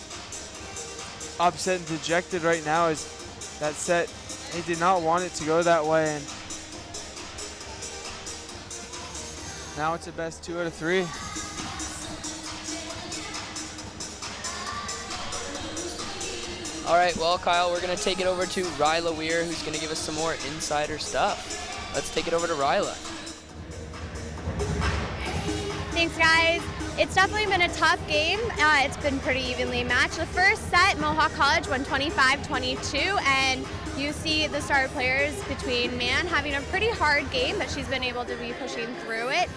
upset and dejected right now as that set, they did not want it to go that way, and now it's a best 2 out of 3. All right, well, Kyle, we're going to take it over to Ryla Weir, who's going to give us some more insider stuff. Let's take it over to Ryla. Thanks, guys. It's definitely been a tough game. It's been pretty evenly matched. The first set, Mohawk College won 25-22, and you see the star players between Man having a pretty hard game, but she's been able to be pushing through it.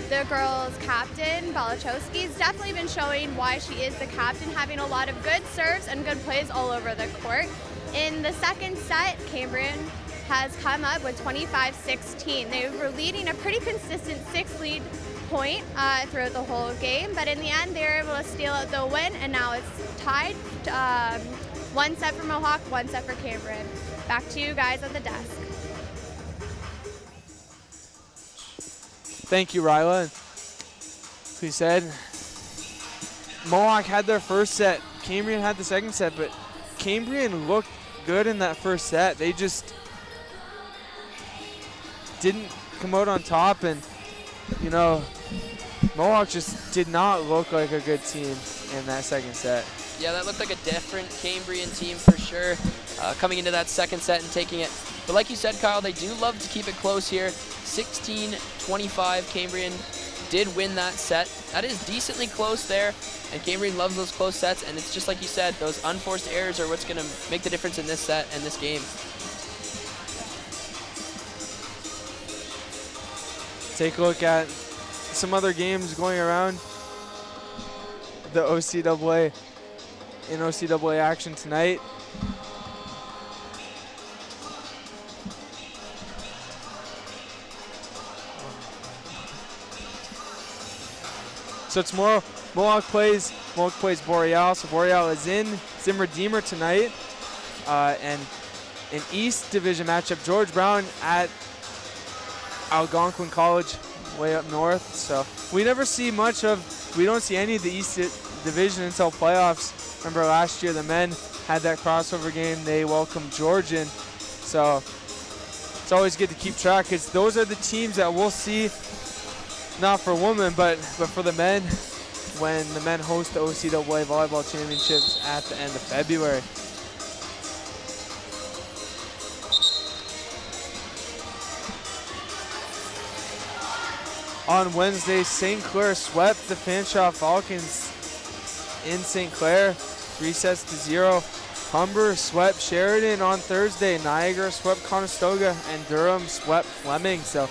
The girls' captain, Balachowski, has definitely been showing why she is the captain, having a lot of good serves and good plays all over the court. In the second set, Cambrian has come up with 25-16. They were leading a pretty consistent 6 lead point throughout the whole game, but in the end they were able to steal out the win, and now it's tied. 1 set for Mohawk, 1 set for Cambrian. Back to you guys at the desk. Thank you, Ryla. As we said, Mohawk had their first set, Cambrian had the second set, but Cambrian looked good in that first set. They just didn't come out on top, and you know, Mohawk just did not look like a good team in that second set. Yeah, that looked like a different Cambrian team for sure, coming into that second set and taking it. But like you said, Kyle, they do love to keep it close here. 16-25, Cambrian did win that set. That is decently close there, and Cambrian loves those close sets, and it's just like you said, those unforced errors are what's going to make the difference in this set and this game. Take a look at some other games going around the OCAA. In OCAA action tonight. So tomorrow, Mohawk plays Boreal. So Boreal is in Zimmer Deemer tonight. And an East Division matchup, George Brown at Algonquin College, way up north. So we never see much of, we don't see any of the East Division until playoffs. Remember last year the men had that crossover game. They welcomed George in. So it's always good to keep track because those are the teams that we'll see, not for women, but for the men, when the men host the OCAA Volleyball Championships at the end of February. On Wednesday, St. Clair swept the Fanshawe Falcons in St. Clair, 3-0. Humber swept Sheridan on Thursday. Niagara swept Conestoga, and Durham swept Fleming. So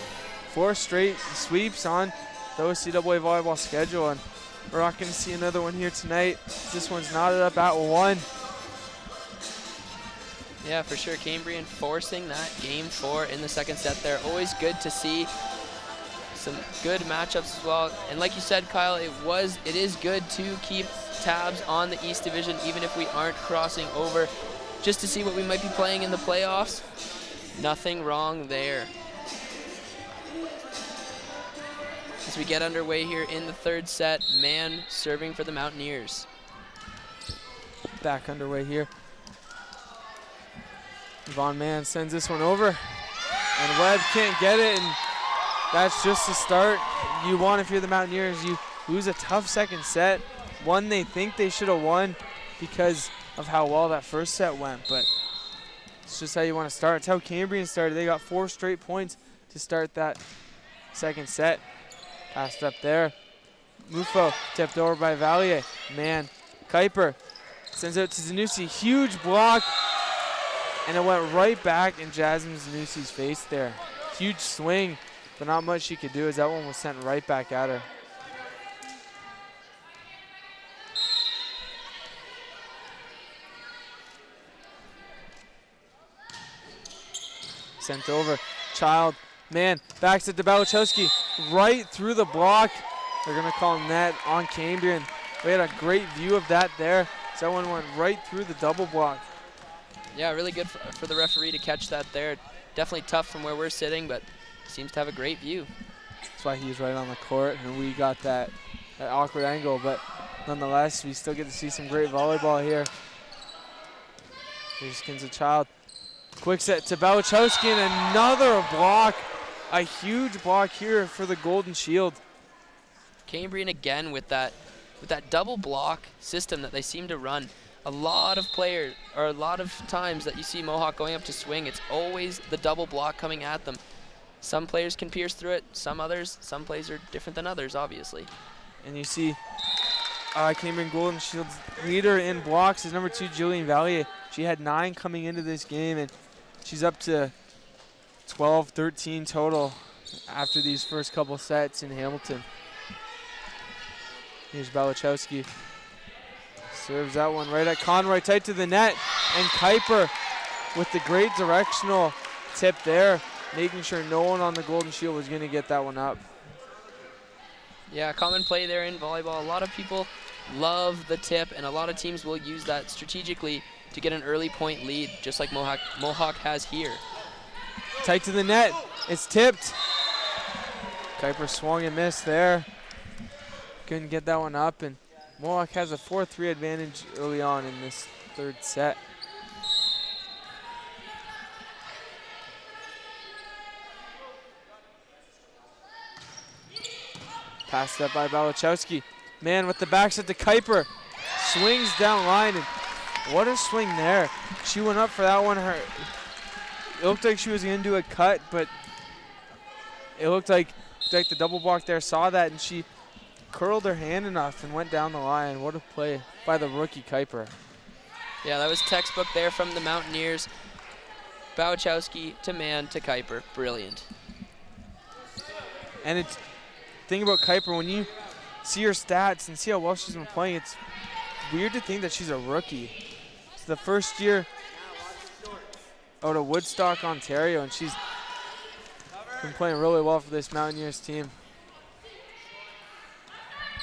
4 straight sweeps on the OCAA volleyball schedule, and we're not going to see another one here tonight. This one's knotted up at 1. Yeah, for sure. Cambrian forcing that game 4 in the second set there. Always good to see. Some good matchups as well. And like you said, Kyle, it is good to keep tabs on the East Division, even if we aren't crossing over, just to see what we might be playing in the playoffs. Nothing wrong there. As we get underway here in the third set, Mann serving for the Mountaineers. Back underway here. Yvonne Mann sends this one over, and Webb can't get it, and that's just the start you want if you're the Mountaineers. You lose a tough second set, one they think they should have won because of how well that first set went, but it's just how you want to start. It's how Cambrian started. They got 4 straight points to start that second set. Passed up there. Mufo tipped over by Valier. Man, Kuiper sends out to Zanussi. Huge block, and it went right back in Jasmine Zanussi's face there. Huge swing, but not much she could do as that one was sent right back at her. Sent over. Child, man, backs it to Balichowski. Right through the block. They're going to call net on Cambrian. We had a great view of that there. So that one went right through the double block. Yeah, really good for the referee to catch that there. Definitely tough from where we're sitting, but seems to have a great view. That's why he's right on the court, and we got that awkward angle, but nonetheless, we still get to see some great volleyball here. Here's Kinza Child. Quick set to Balichowski, and another block. A huge block here for the Golden Shield. Cambrian again with that double block system that they seem to run. A lot of players, or a lot of times that you see Mohawk going up to swing, it's always the double block coming at them. Some players can pierce through it, some plays are different than others, obviously. And you see Cambrian Golden Shield's leader in blocks is number 2, Jillian Valier. She had 9 coming into this game, and she's up to 12, 13 total after these first couple sets in Hamilton. Here's Balichowski. Serves that one right at Conroy, tight to the net, and Kuiper with the great directional tip there, making sure no one on the Golden Shield was going to get that one up. Yeah, common play there in volleyball. A lot of people love the tip, and a lot of teams will use that strategically to get an early point lead, just like Mohawk has here. Tight to the net. It's tipped. Kuiper swung and missed there. Couldn't get that one up, and Mohawk has a 4-3 advantage early on in this third set. Passed up by Balichowski. Man with the backset to Kuiper. Swings down line, and what a swing there. She went up for that one. It looked like she was going to do a cut, but it looked like the double block there saw that, and she curled her hand enough and went down the line. What a play by the rookie Kuiper. Yeah, that was textbook there from the Mountaineers. Balichowski to Mann to Kuiper. Brilliant. And it's thing about Kuiper, when you see her stats and see how well she's been playing, it's weird to think that she's a rookie. It's the first year out of Woodstock, Ontario, and she's been playing really well for this Mountaineers team.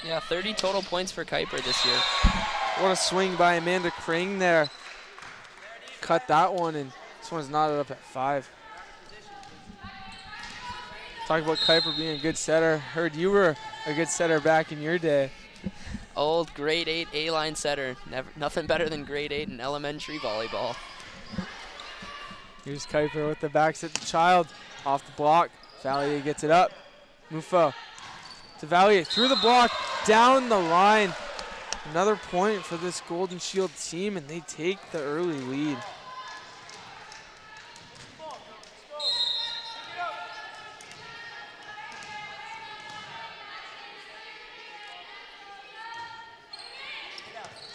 Yeah, 30 total points for Kuiper this year. What a swing by Amanda Kring there. Cut that one, and this one's knotted up at 5. Talk about Kuiper being a good setter. Heard you were a good setter back in your day. Old grade 8 A-line setter. Nothing better than grade 8 in elementary volleyball. Here's Kuiper with the back set to Child. Off the block. Valier gets it up. Mufo to Valier. Through the block. Down the line. Another point for this Golden Shield team, and they take the early lead.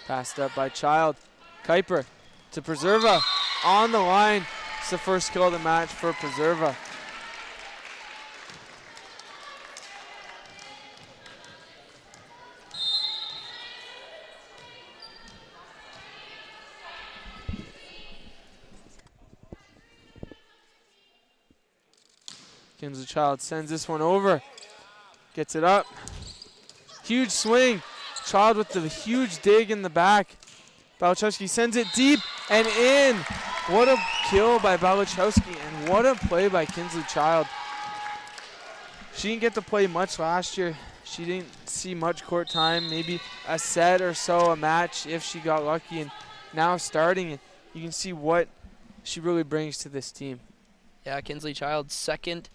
Passed up by Child. Kuiper to Preserva. On the line. It's the first kill of the match for Preserva. Kinsley Child sends this one over. Gets it up. Huge swing. Child with the huge dig in the back. Balachowski sends it deep and in. What a kill by Balachowski, and what a play by Kinsley Child. She didn't get to play much last year. She didn't see much court time, maybe a set or so a match if she got lucky, and now starting, and you can see what she really brings to this team. Yeah, Kinsley Child, second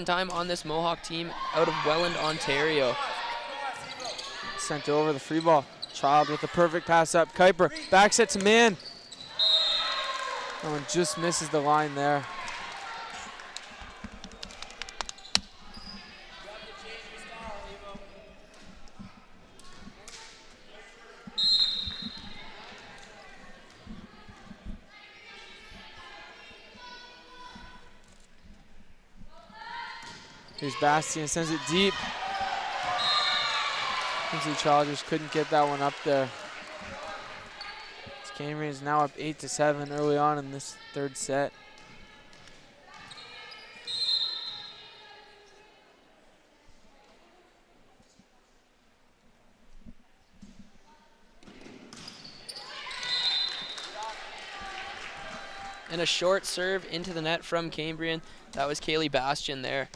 time on this Mohawk team out of Welland, Ontario. Sent over the free ball. Child with the perfect pass up. Kuiper, back set to man. That one just misses the line there. Here's Bastian, sends it deep. Kinsley Child just couldn't get that one up there. Cambrian is now up 8-7 early on in this third set. And a short serve into the net from Cambrian. That was Kaylee Bastian there.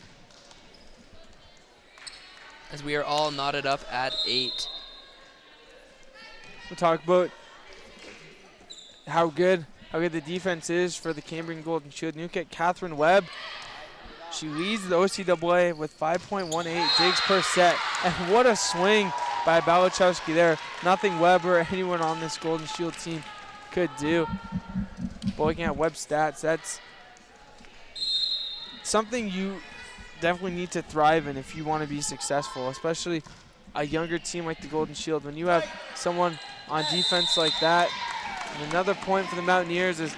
As we are all knotted up at 8. We'll talk about how good the defense is for the Cambrian Golden Shield. Look at Catherine Webb. She leads the OCAA with 5.18 digs per set. And what a swing by Balachowski there. Nothing Webb or anyone on this Golden Shield team could do. But looking at Webb's stats, that's something you definitely need to thrive in if you want to be successful, especially a younger team like the Golden Shield. When you have someone on defense like that. And another point for the Mountaineers as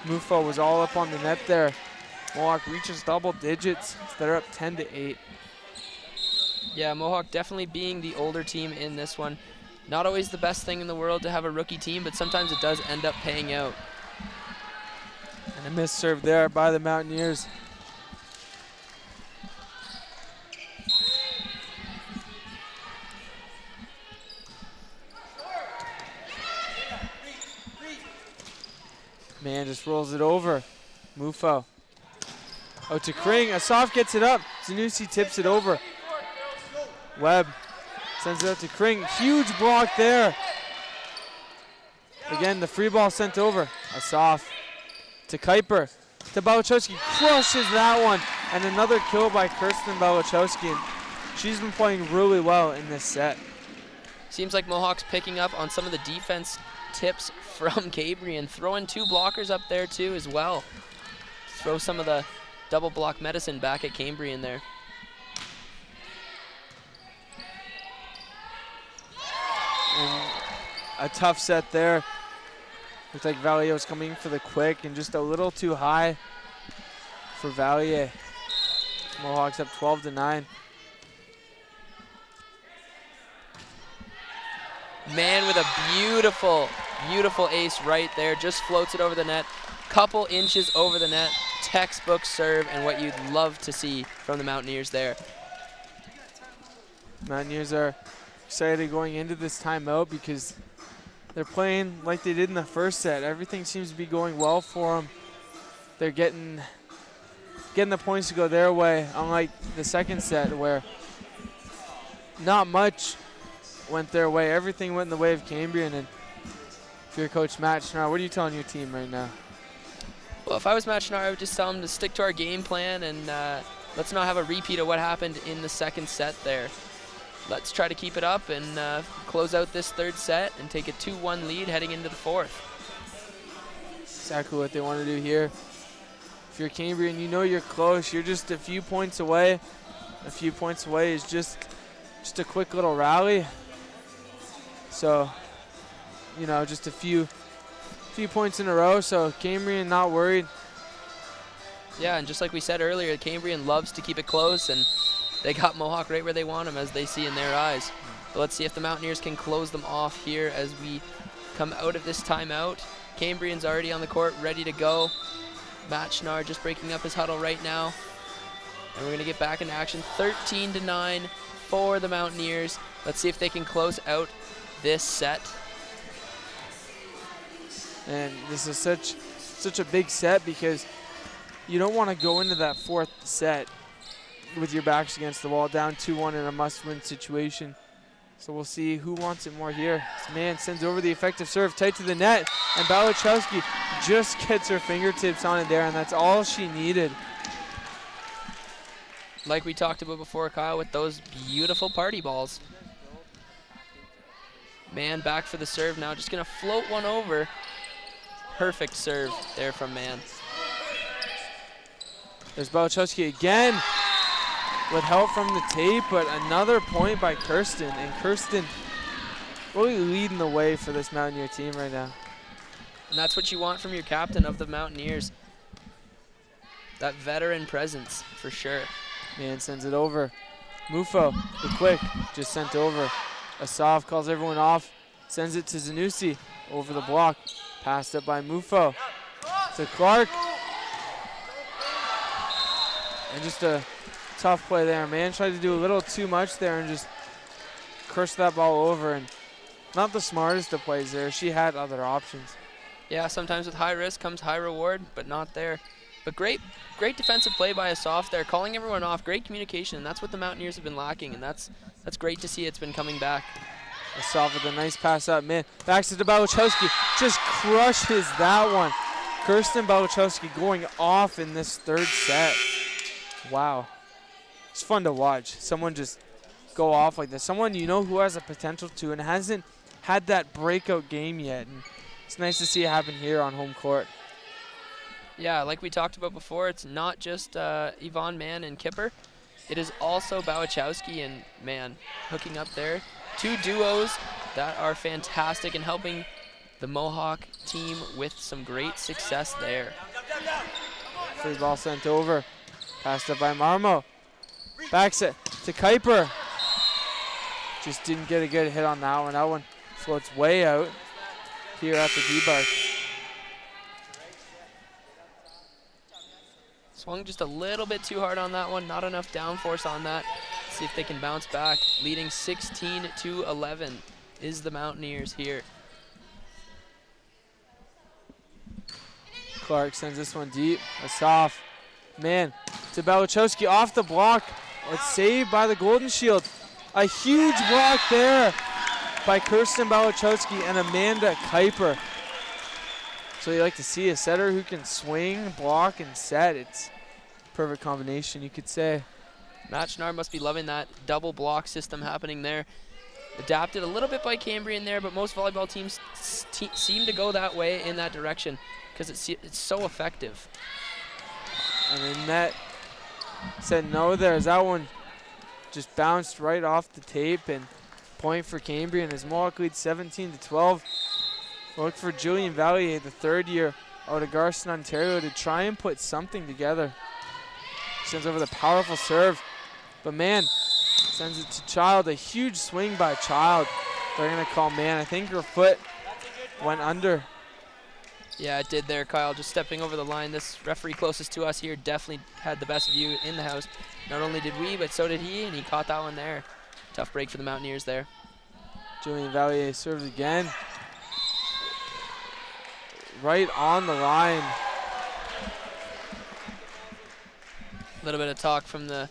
Mufo was all up on the net there. Mohawk reaches double digits. They're up 10-8. Yeah, Mohawk definitely being the older team in this one. Not always the best thing in the world to have a rookie team, but sometimes it does end up paying out. And a missed serve there by the Mountaineers. Man just rolls it over. Mufo. Oh, to Kring. Asaf gets it up. Zanussi tips it over. Webb sends it out to Kring. Huge block there. Again, the free ball sent over. Asaf to Kuiper. To Balachowski. Crushes that one. And another kill by Kirsten Balachowski. And she's been playing really well in this set. Seems like Mohawk's picking up on some of the defense tips from Cambrian. Throwing 2 blockers up there too as well. Throw some of the double block medicine back at Cambrian there. And a tough set there. Looks like Valier was coming for the quick and just a little too high for Valier. Mohawks up 12-9. Man with a beautiful, beautiful ace right there. Just floats it over the net. Couple inches over the net. Textbook serve and what you'd love to see from the Mountaineers there. Mountaineers are excited going into this timeout because they're playing like they did in the first set. Everything seems to be going well for them. They're getting the points to go their way, unlike the second set where not much went their way. Everything went in the way of Cambrian. And if you're Coach Matt Schnarr, what are you telling your team right now? Well, if I was Matt Schnarr, I would just tell him to stick to our game plan and let's not have a repeat of what happened in the second set there. Let's try to keep it up and close out this third set and take a 2-1 lead heading into the fourth. Exactly what they want to do here. If you're Cambrian, you know you're close. You're just a few points away. A few points away is just a quick little rally. So, you know, just a few points in a row. So Cambrian not worried. Yeah, and just like we said earlier, Cambrian loves to keep it close, and they got Mohawk right where they want them, as they see in their eyes. But let's see if the Mountaineers can close them off here as we come out of this timeout. Cambrian's already on the court, ready to go. Matt Schnarr just breaking up his huddle right now. And we're going to get back into action. 13-9 for the Mountaineers. Let's see if they can close out this set. And this is such a big set because you don't want to go into that fourth set with your backs against the wall, down 2-1 in a must-win situation. So we'll see who wants it more here. This man sends over the effective serve tight to the net, and Balachowski just gets her fingertips on it there, and that's all she needed. Like we talked about before, Kyle, with those beautiful party balls. Man back for the serve now, just going to float one over. Perfect serve there from Man. There's Balachowski again with help from the tape, but another point by Kirsten, and Kirsten really leading the way for this Mountaineer team right now. And that's what you want from your captain of the Mountaineers. That veteran presence, for sure. Man sends it over. Mufo, the quick, just sent over. Asaf calls everyone off, sends it to Zanussi over the block. Passed up by Mufo to Clark. And just a tough play there. Man tried to do a little too much there and just cursed that ball over. And not the smartest of plays there. She had other options. Yeah, sometimes with high risk comes high reward, but not there. But great defensive play by Asaf there, calling everyone off. Great communication, and that's what the Mountaineers have been lacking, and that's great to see. It's been coming back. Asaf with a nice pass up, man. Backs it to Balachowski. Just crushes that one. Kirsten Balachowski going off in this third set. Wow. It's fun to watch. Someone just go off like this. Someone you know who has a potential to and hasn't had that breakout game yet. And it's nice to see it happen here on home court. Yeah, like we talked about before, it's not just Yvonne Mann and Kipper. It is also Balachowski and Mann hooking up there. Two duos that are fantastic and helping the Mohawk team with some great success there. Free ball sent over. Passed up by Marmo. Backs it to Kuiper. Just didn't get a good hit on that one. That one floats way out here at the D-bar. Swung just a little bit too hard on that one. Not enough downforce on that. Let's see if they can bounce back. Leading 16-11 is the Mountaineers here. Clark sends this one deep. Asaf. Man, to Balachowski off the block. It's saved by the Golden Shield. A huge block there by Kirsten Balachowski and Amanda Kuiper. So you like to see a setter who can swing, block, and set. It's a perfect combination, you could say. Matt Schnarr must be loving that double block system happening there. Adapted a little bit by Cambrian there, but most volleyball teams seem to go that way in that direction because it's so effective. And then net said no there as that one just bounced right off the tape, and point for Cambrian as Mohawk leads 17-12. We'll look for Julian Valier, the third year out of Garson, Ontario, to try and put something together. Sends over the powerful serve, but man, sends it to Child. A huge swing by Child. They're gonna call man. I think her foot went under. Yeah, it did there, Kyle. Just stepping over the line. This referee closest to us here definitely had the best view in the house. Not only did we, but so did he, and he caught that one there. Tough break for the Mountaineers there. Julian Valier serves again. Right on the line. A little bit of talk from the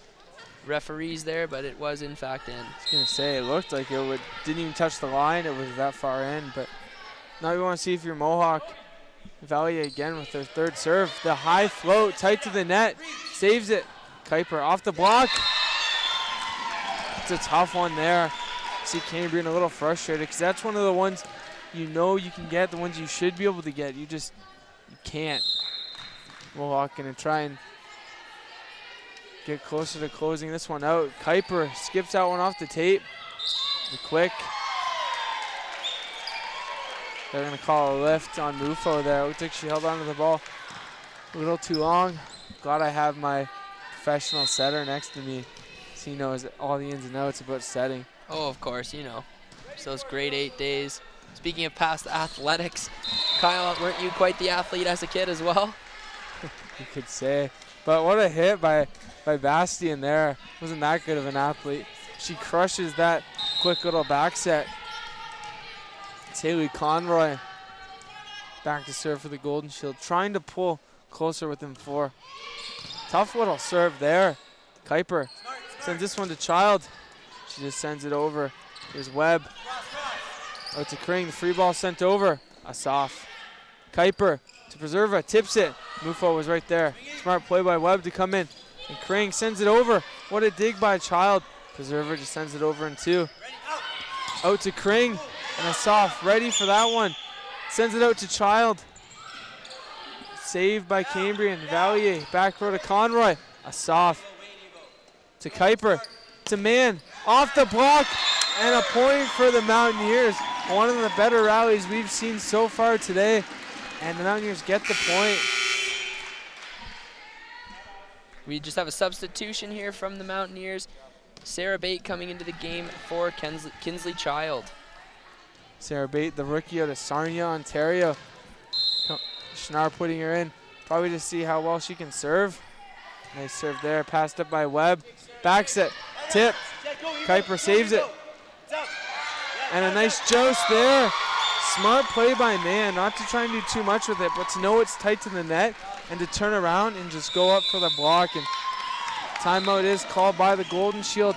referees there, but it was in fact in. I was gonna say it looked like it didn't even touch the line. It was that far in, but now we want to see if you're Mohawk. Valier again with their third serve. The high float, tight to the net, saves it. Kuiper off the block. It's a tough one there. See Cambrian a little frustrated because that's one of the ones you know you can get, the ones you should be able to get. You can't. Mohawk gonna try and get closer to closing this one out. Kuiper skips that one off the tape. The quick. They're gonna call a lift on Mufo there. Looks like she held onto the ball a little too long. Glad I have my professional setter next to me, so he knows all the ins and outs about setting. Oh, of course, you know. It's those grade 8 days. Speaking of past athletics, Kyle, weren't you quite the athlete as a kid as well? You could say. But what a hit by Bastian there. Wasn't that good of an athlete. She crushes that quick little back set. It's Haley Conroy back to serve for the Golden Shield, trying to pull closer within 4. Tough little serve there. Kuiper sends this one to Child. She just sends it over. Here's Webb. Out to Kring. The free ball sent over. Asaf. Kuiper to Preserva. Tips it. Mufo was right there. Smart play by Webb to come in. And Kring sends it over. What a dig by Child. Preserva just sends it over in 2. Out to Kring. And Asaf ready for that one. Sends it out to Child. Saved by Cambrian. Valier. Back row to Conroy. Asaf. To Kuiper. To Mann. Off the block. And a point for the Mountaineers. One of the better rallies we've seen so far today. And the Mountaineers get the point. We just have a substitution here from the Mountaineers. Sarah Bate coming into the game for Kinsley Child. Sarah Bate, the rookie out of Sarnia, Ontario. Schnarr putting her in, probably to see how well she can serve. Nice serve there, passed up by Webb. Back set, tip. Kuiper saves it. And a nice joust there. Smart play by Mann, not to try and do too much with it, but to know it's tight to the net and to turn around and just go up for the block. And timeout is called by the Golden Shield.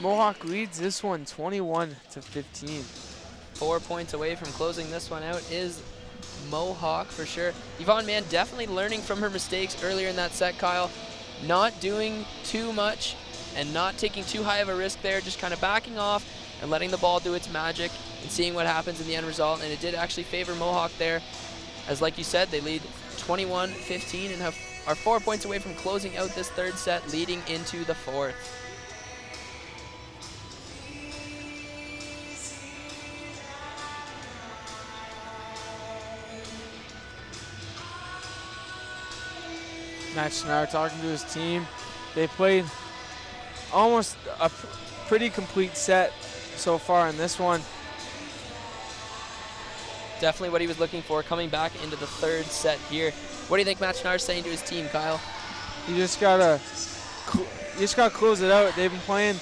Mohawk leads this one 21-15. 4 points away from closing this one out is Mohawk for sure. Yvonne Mann definitely learning from her mistakes earlier in that set, Kyle. Not doing too much and not taking too high of a risk there, just kind of backing off and letting the ball do its magic and seeing what happens in the end result. And it did actually favor Mohawk there. As like you said, they lead 21-15 and are 4 points away from closing out this third set, leading into the fourth. Matt Schnarr talking to his team. They played almost a pretty complete set so far in this one. Definitely what he was looking for, coming back into the third set here. What do you think Matt Schnarr's saying to his team, Kyle? You just gotta close it out. They've been playing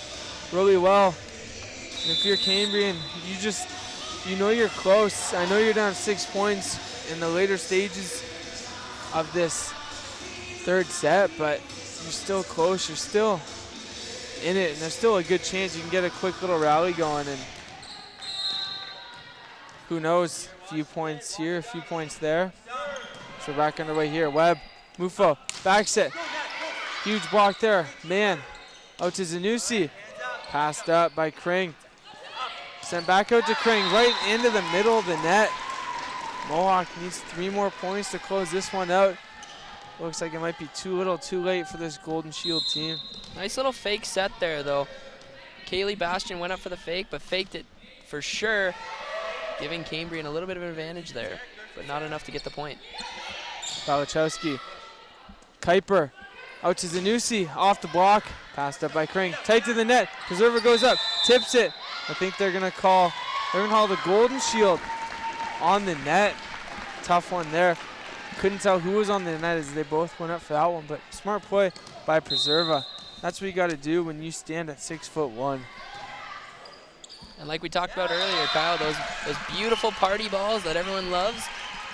really well. And if you're Cambrian, you know you're close. I know you're down 6 points in the later stages of this third set, but you're still close. You're still in it, and there's still a good chance you can get a quick little rally going. And who knows? A few points here, a few points there. So back underway here. Webb, Mufo, back set. Huge block there. Mann out to Zanussi. Passed up by Kring. Sent back out to Kring, right into the middle of the net. Mohawk needs 3 more points to close this one out. Looks like it might be too little, too late for this Golden Shield team. Nice little fake set there, though. Kaylee Bastian went up for the fake, but faked it for sure, giving Cambrian a little bit of an advantage there, but not enough to get the point. Palachowski. Kuiper out to Zanussi, off the block, passed up by Kring. Tight to the net, Preserver goes up, tips it. I think they're gonna call the Golden Shield on the net. Tough one there. Couldn't tell who was on the net as they both went up for that one, but smart play by Preserva. That's what you got to do when you stand at 6'1". And like we talked about earlier, Kyle, those beautiful party balls that everyone loves,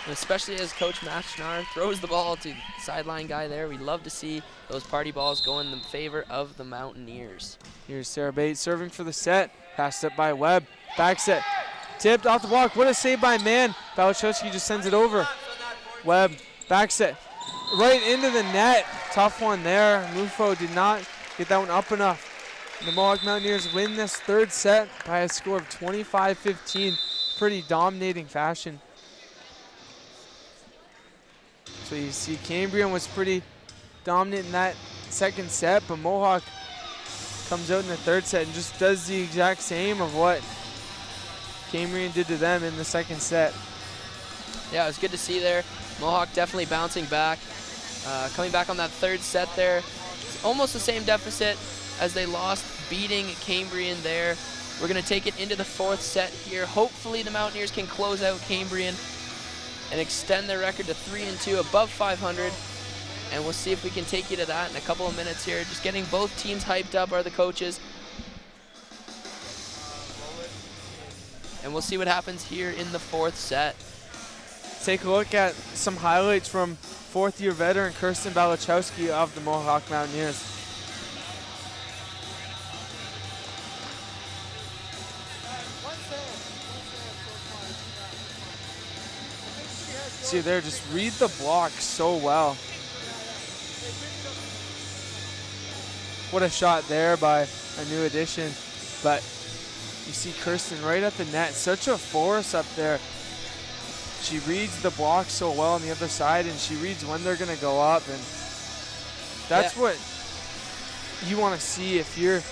and especially as Coach Matt Schnarr throws the ball to the sideline guy there, we love to see those party balls go in the favor of the Mountaineers. Here's Sarah Bates serving for the set, passed up by Webb, back set, tipped off the block. What a save by Mann. Palachowski just sends it over. Webb, back set, right into the net. Tough one there. Mufo did not get that one up enough. The Mohawk Mountaineers win this third set by a score of 25-15. Pretty dominating fashion. So you see Cambrian was pretty dominant in that second set, but Mohawk comes out in the third set and just does the exact same of what Cambrian did to them in the second set. Yeah, it was good to see there. Mohawk definitely bouncing back. Coming back on that third set there. It's almost the same deficit as they lost, beating Cambrian there. We're going to take it into the fourth set here. Hopefully the Mountaineers can close out Cambrian and extend their record to 3-2, above 500. And we'll see if we can take you to that in a couple of minutes here. Just getting both teams hyped up are the coaches. And we'll see what happens here in the fourth set. Take a look at some highlights from fourth-year veteran Kirsten Balachowski of the Mohawk Mountaineers. See there, just read the block so well. What a shot there by a new addition. But you see Kirsten right at the net, such a force up there. She reads the block so well on the other side, and she reads when they're going to go up, and that's what you want to see if you're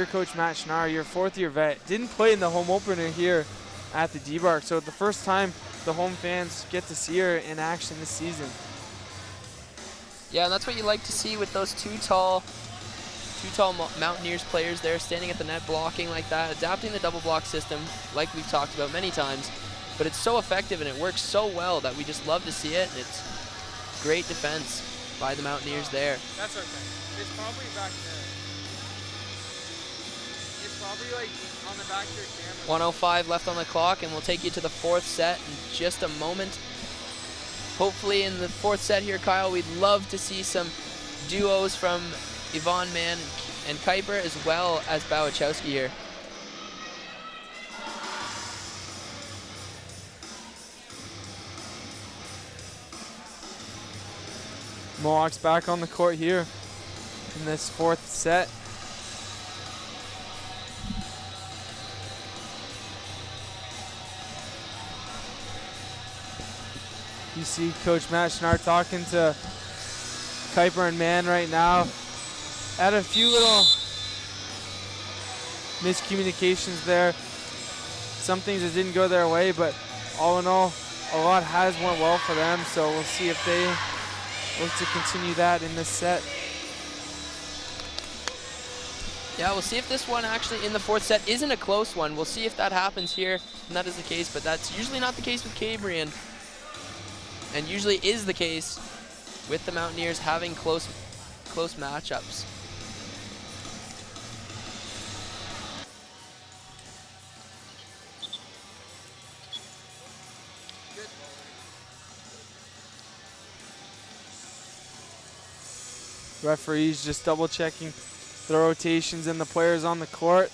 Coach Matt Schnarr, your fourth-year vet. Didn't play in the home opener here at the D-Bark, so the first time the home fans get to see her in action this season. Yeah, and that's what you like to see with those two tall Mountaineers players there standing at the net blocking like that, adapting the double block system like we've talked about many times. But it's so effective and it works so well that we just love to see it. And it's great defense by the Mountaineers there. That's okay. It's probably back there. It's probably like on the back of your camera. 1:05 left on the clock, and we'll take you to the fourth set in just a moment. Hopefully in the fourth set here, Kyle, we'd love to see some duos from Yvonne Mann and Kuiper, as well as Bałachowski here. Mohawk's back on the court here in this fourth set. You see Coach Matt Schnarr talking to Kuiper and Mann right now. Had a few little miscommunications there. Some things that didn't go their way, but all in all, a lot has went well for them, so we'll see if they look to continue that in this set. Yeah, we'll see if this one actually in the fourth set isn't a close one. We'll see if that happens here, and that is the case, but that's usually not the case with Cambrian, and usually is the case with the Mountaineers having close matchups. Referees just double checking the rotations and the players on the court.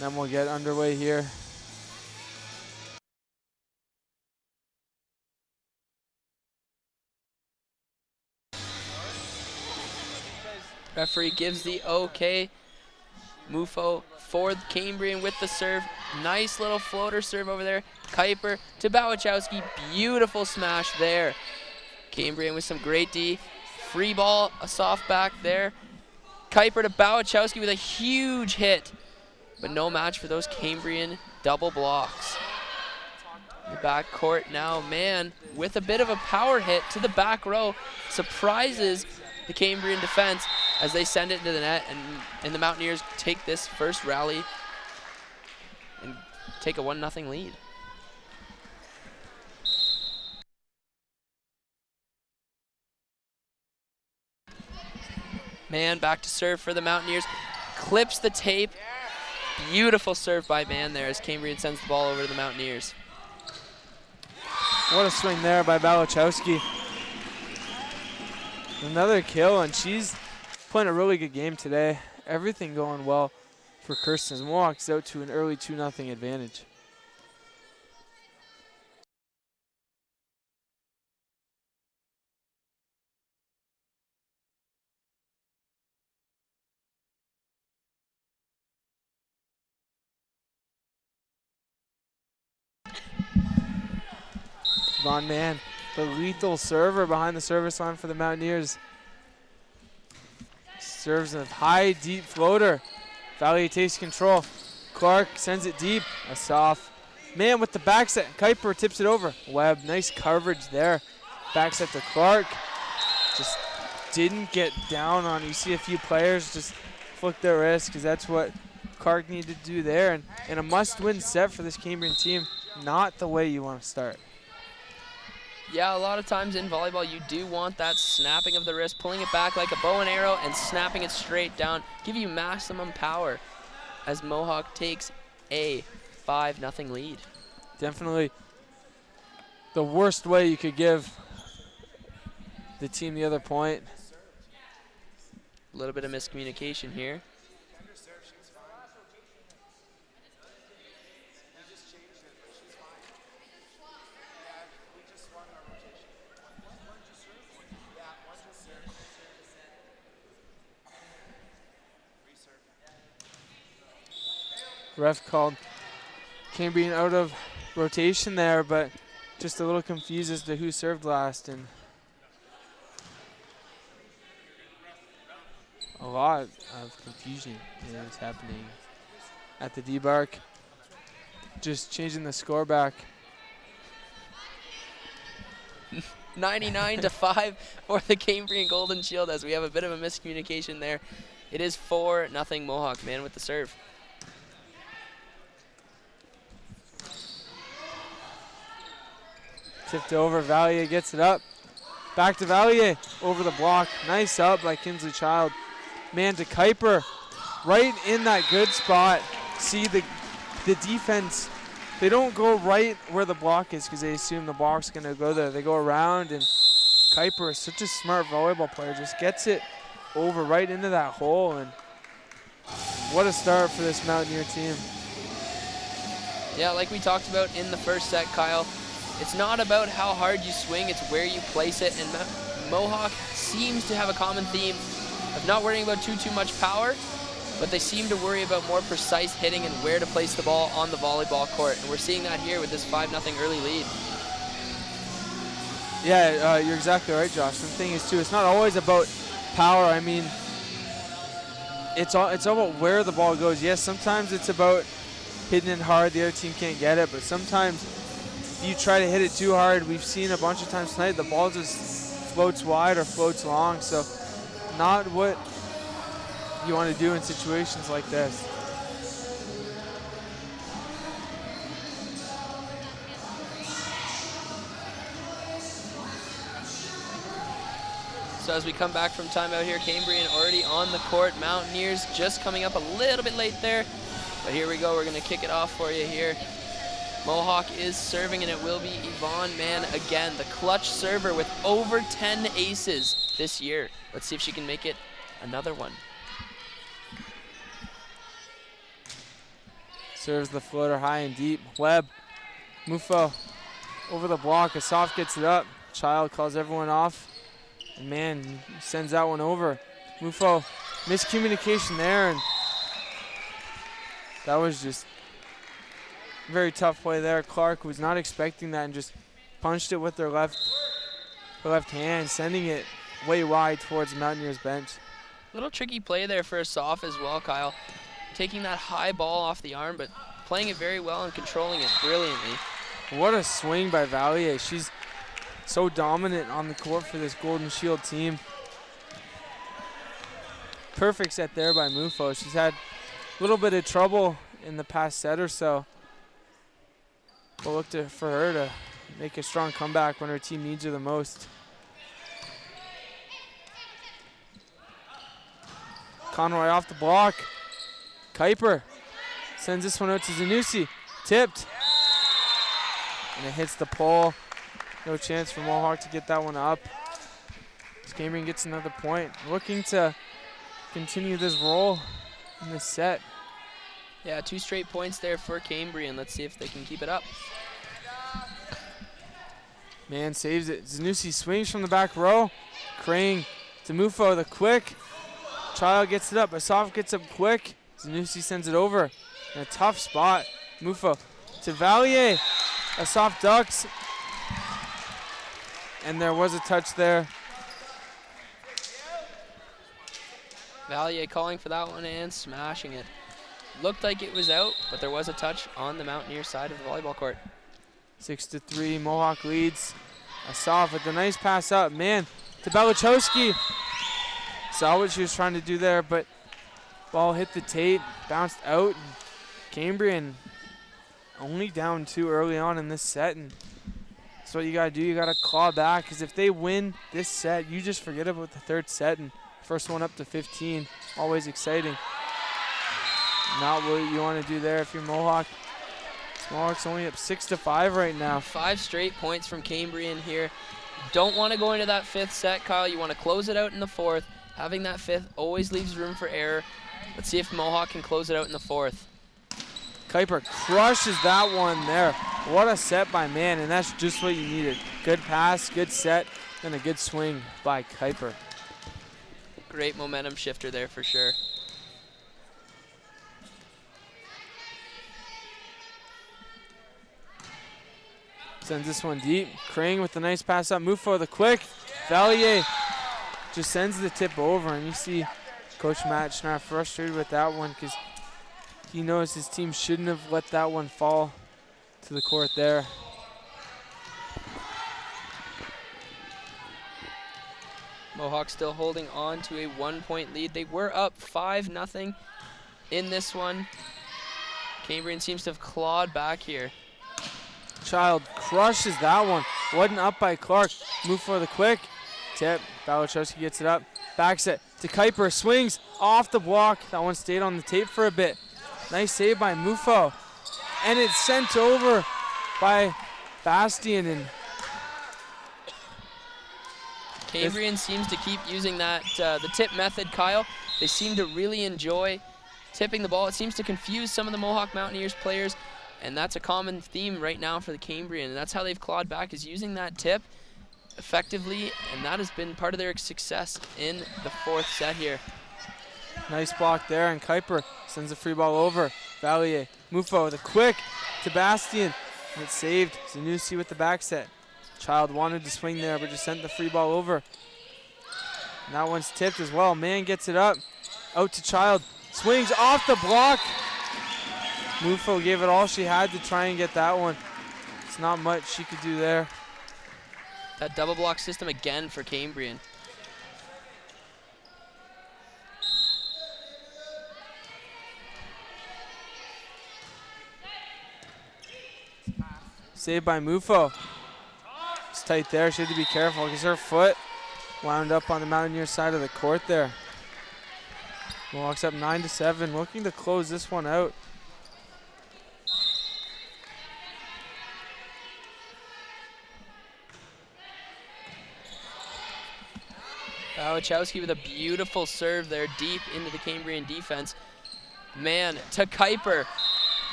Then we'll get underway here. Referee gives the okay. Mufo for Cambrian with the serve. Nice little floater serve over there. Kuiper to Bałachowski. Beautiful smash there. Cambrian with some great D. Free ball, a soft back there. Kuiper to Bałachowski with a huge hit, but no match for those Cambrian double blocks. The back court now, Mann with a bit of a power hit to the back row, surprises the Cambrian defense as they send it into the net, and the Mountaineers take this first rally and take a 1-0 lead. Mann back to serve for the Mountaineers. Clips the tape. Beautiful serve by Mann there as Cambrian sends the ball over to the Mountaineers. What a swing there by Bałachowski. Another kill, and she's playing a really good game today. Everything going well for Kirsten. Mohawk's out to an early 2-0 advantage. Yvonne Mann, the lethal server behind the service line for the Mountaineers. Serves a high, deep floater. Valier takes control. Clark sends it deep. A soft man with the back set. Kuiper tips it over. Webb, nice coverage there. Back set to Clark. Just didn't get down on. You see a few players just flick their wrist because that's what Clark needed to do there. And a must-win set for this Cambrian team. Not the way you want to start. Yeah, a lot of times in volleyball, you do want that snapping of the wrist, pulling it back like a bow and arrow and snapping it straight down. Give you maximum power as Mohawk takes a 5-0 lead. Definitely the worst way you could give the team the other point. A little bit of miscommunication here. Ref called Cambrian out of rotation there, but just a little confused as to who served last. And a lot of confusion is happening at the D-Bark. Just changing the score back. 99-5 for the Cambrian Golden Shield as we have a bit of a miscommunication there. It is 4-0 Mohawk. Man with the serve. Tipped over, Valier gets it up. Back to Valier, over the block. Nice up by Kinsley Child. Man to Kuiper, right in that good spot. See the defense, they don't go right where the block is because they assume the block's gonna go there. They go around, and Kuiper is such a smart volleyball player, just gets it over right into that hole. And what a start for this Mountaineer team. Yeah, like we talked about in the first set, Kyle, it's not about how hard you swing, it's where you place it. And Mohawk seems to have a common theme of not worrying about too much power, but they seem to worry about more precise hitting and where to place the ball on the volleyball court. And we're seeing that here with this 5-0 early lead. Yeah, you're exactly right, Josh. The thing is, too, it's not always about power. I mean, it's all about where the ball goes. Yes, sometimes it's about hitting it hard, the other team can't get it, but sometimes if you try to hit it too hard, we've seen a bunch of times tonight, the ball just floats wide or floats long. So not what you want to do in situations like this. So as we come back from timeout here, Cambrian already on the court. Mountaineers just coming up a little bit late there. But here we go, we're gonna kick it off for you here. Mohawk is serving, and it will be Yvonne Mann again, the clutch server with over 10 aces this year. Let's see if she can make it another one. Serves the floater high and deep. Webb, Mufo over the block. Asaf gets it up. Child calls everyone off. And man, sends that one over. Mufo, miscommunication there, and that was just very tough play there. Clark was not expecting that and just punched it with her left hand, sending it way wide towards Mountaineers bench. Little tricky play there for Asaf as well, Kyle. Taking that high ball off the arm, but playing it very well and controlling it brilliantly. What a swing by Valier. She's so dominant on the court for this Golden Shield team. Perfect set there by Mufo. She's had a little bit of trouble in the past set or so. We'll look for her to make a strong comeback when her team needs her the most. Conroy off the block. Kuiper sends this one out to Zanussi. Tipped. And it hits the pole. No chance for Mohawk to get that one up. Cambrian gets another point. Looking to continue this roll in this set. Yeah, 2 straight points there for Cambrian. Let's see if they can keep it up. Man saves it. Zanussi swings from the back row. Crane to Mufo, the quick. Child gets it up. Asaf gets up quick. Zanussi sends it over in a tough spot. Mufo to Valier. Asaf ducks. and there was a touch there. Valier calling for that one and smashing it. Looked like it was out, but there was a touch on the Mountaineer side of the volleyball court. 6-3, Mohawk leads. Asaf with a nice pass up, man, to Belichowski. Saw what she was trying to do there, but ball hit the tape, bounced out. Cambrian only down 2 early on in this set, and that's what you gotta do. You gotta claw back, because if they win this set, you just forget about the third set, and first one up to 15, always exciting. Not what you want to do there if you're Mohawk. Mohawk's only up 6-5 right now. 5 straight points from Cambrian here. Don't want to go into that 5th set, Kyle. You want to close it out in the 4th. Having that 5th always leaves room for error. Let's see if Mohawk can close it out in the 4th. Kuiper crushes that one there. What a set by Man, and that's just what you needed. Good pass, good set, and a good swing by Kuiper. Great momentum shifter there for sure. Sends this one deep. Crane with the nice pass up. Move for the quick. Valier just sends the tip over, and you see Coach Matt Schnarr frustrated with that one because he knows his team shouldn't have let that one fall to the court there. Mohawk still holding on to a 1-point lead. They were up 5-0 in this one. Cambrian seems to have clawed back here. Child crushes that one. Wasn't up by Clark. Move for the quick. Tip. Balichowski gets it up. Backs it to Kuiper. Swings off the block. That one stayed on the tape for a bit. Nice save by Mufo. And it's sent over by Bastian. And Cambrian seems to keep using that the tip method, Kyle. They seem to really enjoy tipping the ball. It seems to confuse some of the Mohawk Mountaineers players. And that's a common theme right now for the Cambrian. And that's how they've clawed back, is using that tip effectively. And that has been part of their success in the 4th set here. Nice block there, and Kuiper sends a free ball over. Valier, Mufo, the quick to Bastian. And it's saved. Zanussi with the back set. Child wanted to swing there, but just sent the free ball over. And that one's tipped as well. Man gets it up. Out to Child. Swings off the block. Mufo gave it all she had to try and get that one. It's not much she could do there. That double block system again for Cambrian. Saved by Mufo. It's tight there. She had to be careful because her foot wound up on the Mountaineer side of the court there. Mohawks up 9-7, looking to close this one out. Wachowski with a beautiful serve there deep into the Cambrian defense. Man, to Kuiper.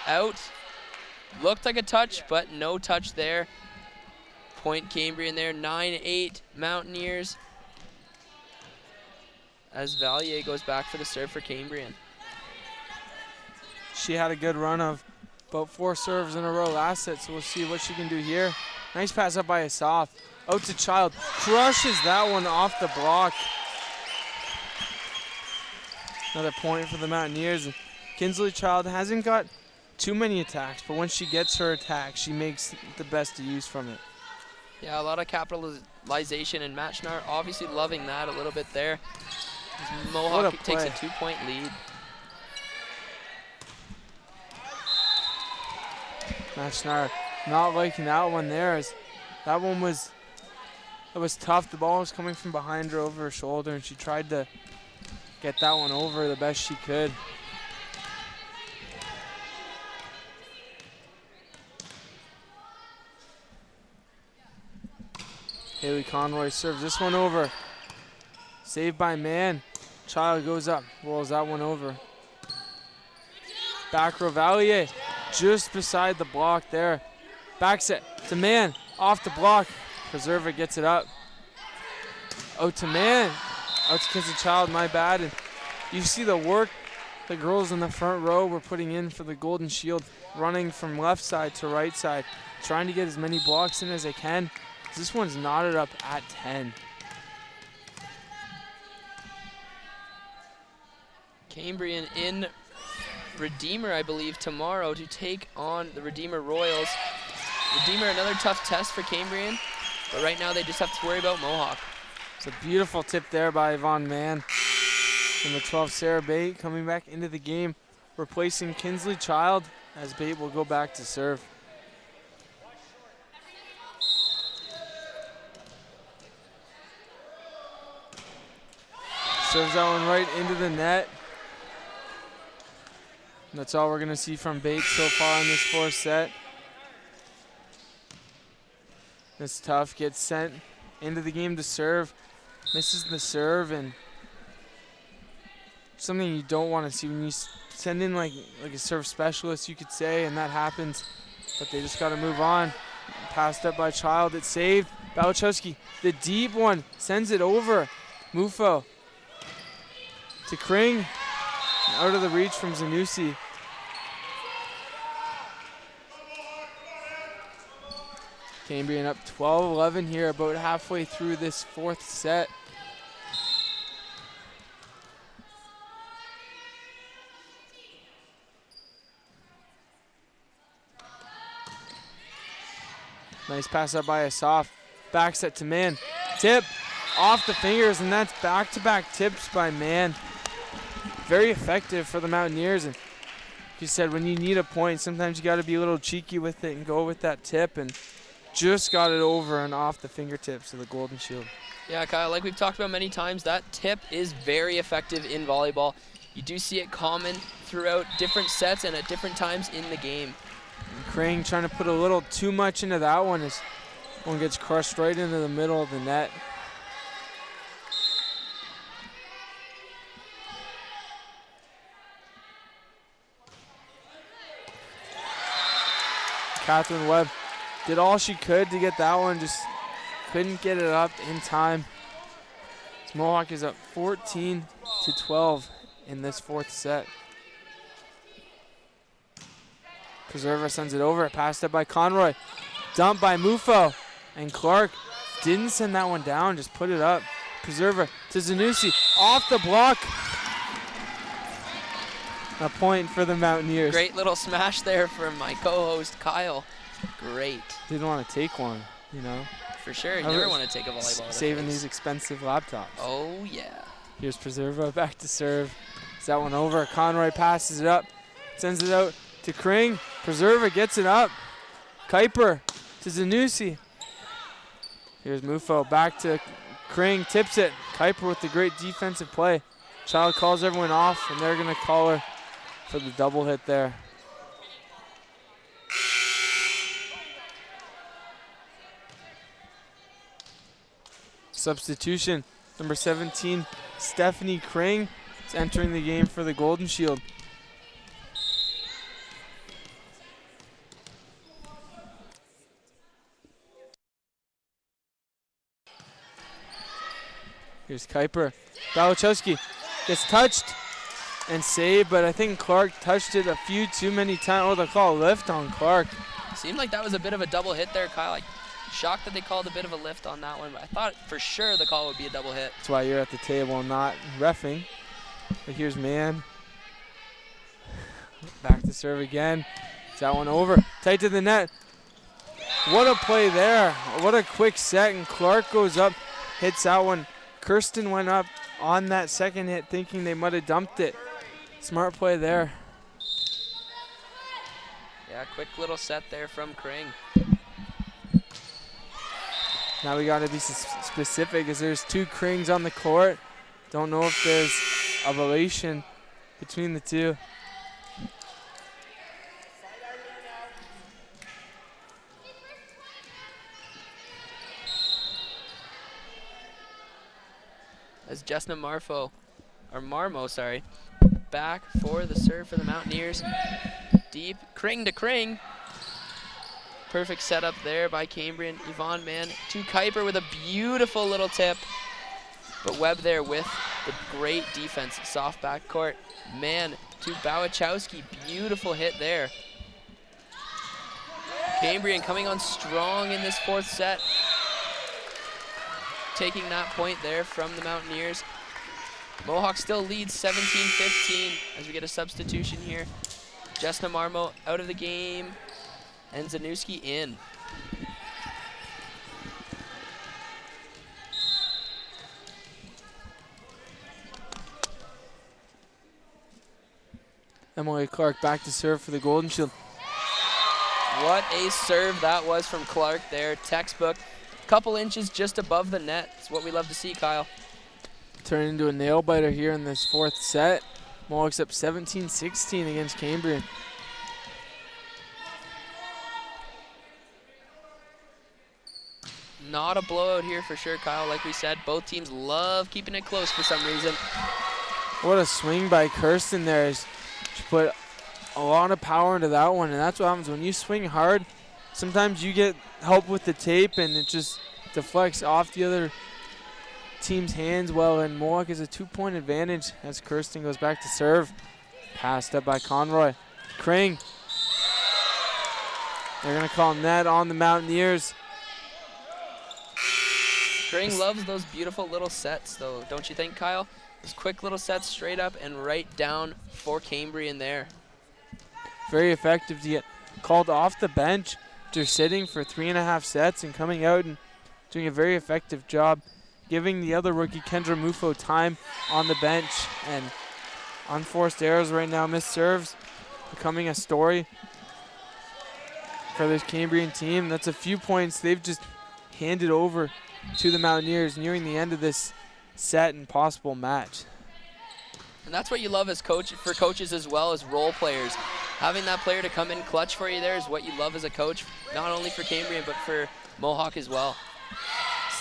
Out. Looked like a touch, but no touch there. Point Cambrian there, 9-8 Mountaineers. As Valier goes back for the serve for Cambrian. She had a good run of about 4 serves in a row last set, so we'll see what she can do here. Nice pass up by Asaf. Out to Child. Crushes that one off the block. Another point for the Mountaineers. Kinsley Child hasn't got too many attacks, but when she gets her attack, she makes the best of use from it. Yeah, a lot of capitalization, and Matt Schnarr obviously loving that a little bit there. As Mohawk takes a 2-point lead. Matt Schnarr not liking that one there. As that one was tough. The ball was coming from behind her over her shoulder, and she tried to get that one over the best she could. Haley Conroy serves this one over. Saved by Man. Child goes up, rolls that one over. Back row Valier, just beside the block there. Back set to Man, off the block. Preserva gets it up. Out to Man. Out to Kinsley Child, my bad. And you see the work the girls in the front row were putting in for the Golden Shield, running from left side to right side, trying to get as many blocks in as they can. This one's knotted up at 10. Cambrian in Redeemer, I believe, tomorrow to take on the Redeemer Royals. Redeemer, another tough test for Cambrian, but right now they just have to worry about Mohawk. It's a beautiful tip there by Yvonne Mann. Number 12, Sarah Bate coming back into the game, replacing Kinsley Child as Bate will go back to serve. Serves that one right into the net. And that's all we're going to see from Bates so far in this fourth set. That's tough. Gets sent into the game to serve. Misses the serve, and something you don't want to see when you send in like a serve specialist, you could say, and that happens. But they just got to move on. Passed up by Child. It's saved. Balachowski, the deep one, sends it over. Mufo to Kring. Out of the reach from Zanussi. Cambrian up 12-11 here, about halfway through this fourth set. Nice pass up by Asaf. Back set to Mann. Tip off the fingers, and that's back-to-back tips by Mann. Very effective for the Mountaineers. And like you said, when you need a point, sometimes you got to be a little cheeky with it and go with that tip. And just got it over and off the fingertips of the Golden Shield. Yeah, Kyle, like we've talked about many times, that tip is very effective in volleyball. You do see it common throughout different sets and at different times in the game. And Kring trying to put a little too much into that one as one gets crushed right into the middle of the net. Catherine Webb did all she could to get that one, just couldn't get it up in time. So Mohawk is up 14-12 in this fourth set. Preserver sends it over, passed up by Conroy. Dumped by Mufo, and Clark didn't send that one down, just put it up. Preserver to Zanussi, off the block. A point for the Mountaineers. Great little smash there from my co-host Kyle. Great. Didn't want to take one, you know. For sure, you never want to take a volleyball. Saving these expensive laptops. Oh, yeah. Here's Preserva back to serve. Is that one over? Conroy passes it up, sends it out to Kring. Preserva gets it up. Kuiper to Zanussi. Here's Mufo back to Kring, tips it. Kuiper with the great defensive play. Child calls everyone off, and they're going to call her for the double hit there. Substitution, number 17, Stephanie Kring is entering the game for the Golden Shield. Here's Kuiper. Balachowski gets touched and saved, but I think Clark touched it a few too many times. Oh, they call a lift on Clark. Seemed like that was a bit of a double hit there, Kyle. Shocked that they called a bit of a lift on that one, but I thought for sure the call would be a double hit. That's why you're at the table and not reffing. But here's Mann. Back to serve again. Is that one over? Tight to the net. What a play there. What a quick set, and Clark goes up, hits that one. Kirsten went up on that second hit thinking they might have dumped it. Smart play there. Yeah, quick little set there from Kring. Now we got to be specific as there's two Krings on the court. Don't know if there's a relation between the two. As Jessna Marmo, back for the serve for the Mountaineers. Deep, Kring to Kring. Perfect setup there by Cambrian. Yvonne Mann to Kuiper with a beautiful little tip. But Webb there with the great defense. Soft backcourt. Mann to Bałachowski. Beautiful hit there. Cambrian coming on strong in this fourth set. taking that point there from the Mountaineers. Mohawk still leads 17-15 as we get a substitution here. Jessna Marmo out of the game and Zanuski in. Emily Clark back to serve for the Golden Shield. What a serve that was from Clark there. Textbook. Couple inches just above the net. It's what we love to see, Kyle. Turn into a nail biter here in this fourth set. Mohawks up 17-16 against Cambrian. Not a blowout here for sure, Kyle. Like we said, both teams love keeping it close for some reason. What a swing by Kirsten there. She put a lot of power into that one, and that's what happens when you swing hard. Sometimes you get help with the tape, and it just deflects off the other team's hands well, and Mohawk is a 2-point advantage as Kirsten goes back to serve. Passed up by Conroy. Kring. They're going to call net on the Mountaineers. Kring loves those beautiful little sets, though, don't you think, Kyle? Those quick little sets straight up and right down for Cambrian there. Very effective to get called off the bench after sitting for 3.5 sets and coming out and doing a very effective job, giving the other rookie, Kendra Mufo, time on the bench. And unforced errors right now, missed serves, becoming a story for this Cambrian team. That's a few points they've just handed over to the Mountaineers nearing the end of this set and possible match. And that's what you love as for coaches as well as role players. Having that player to come in clutch for you there is what you love as a coach, not only for Cambrian but for Mohawk as well.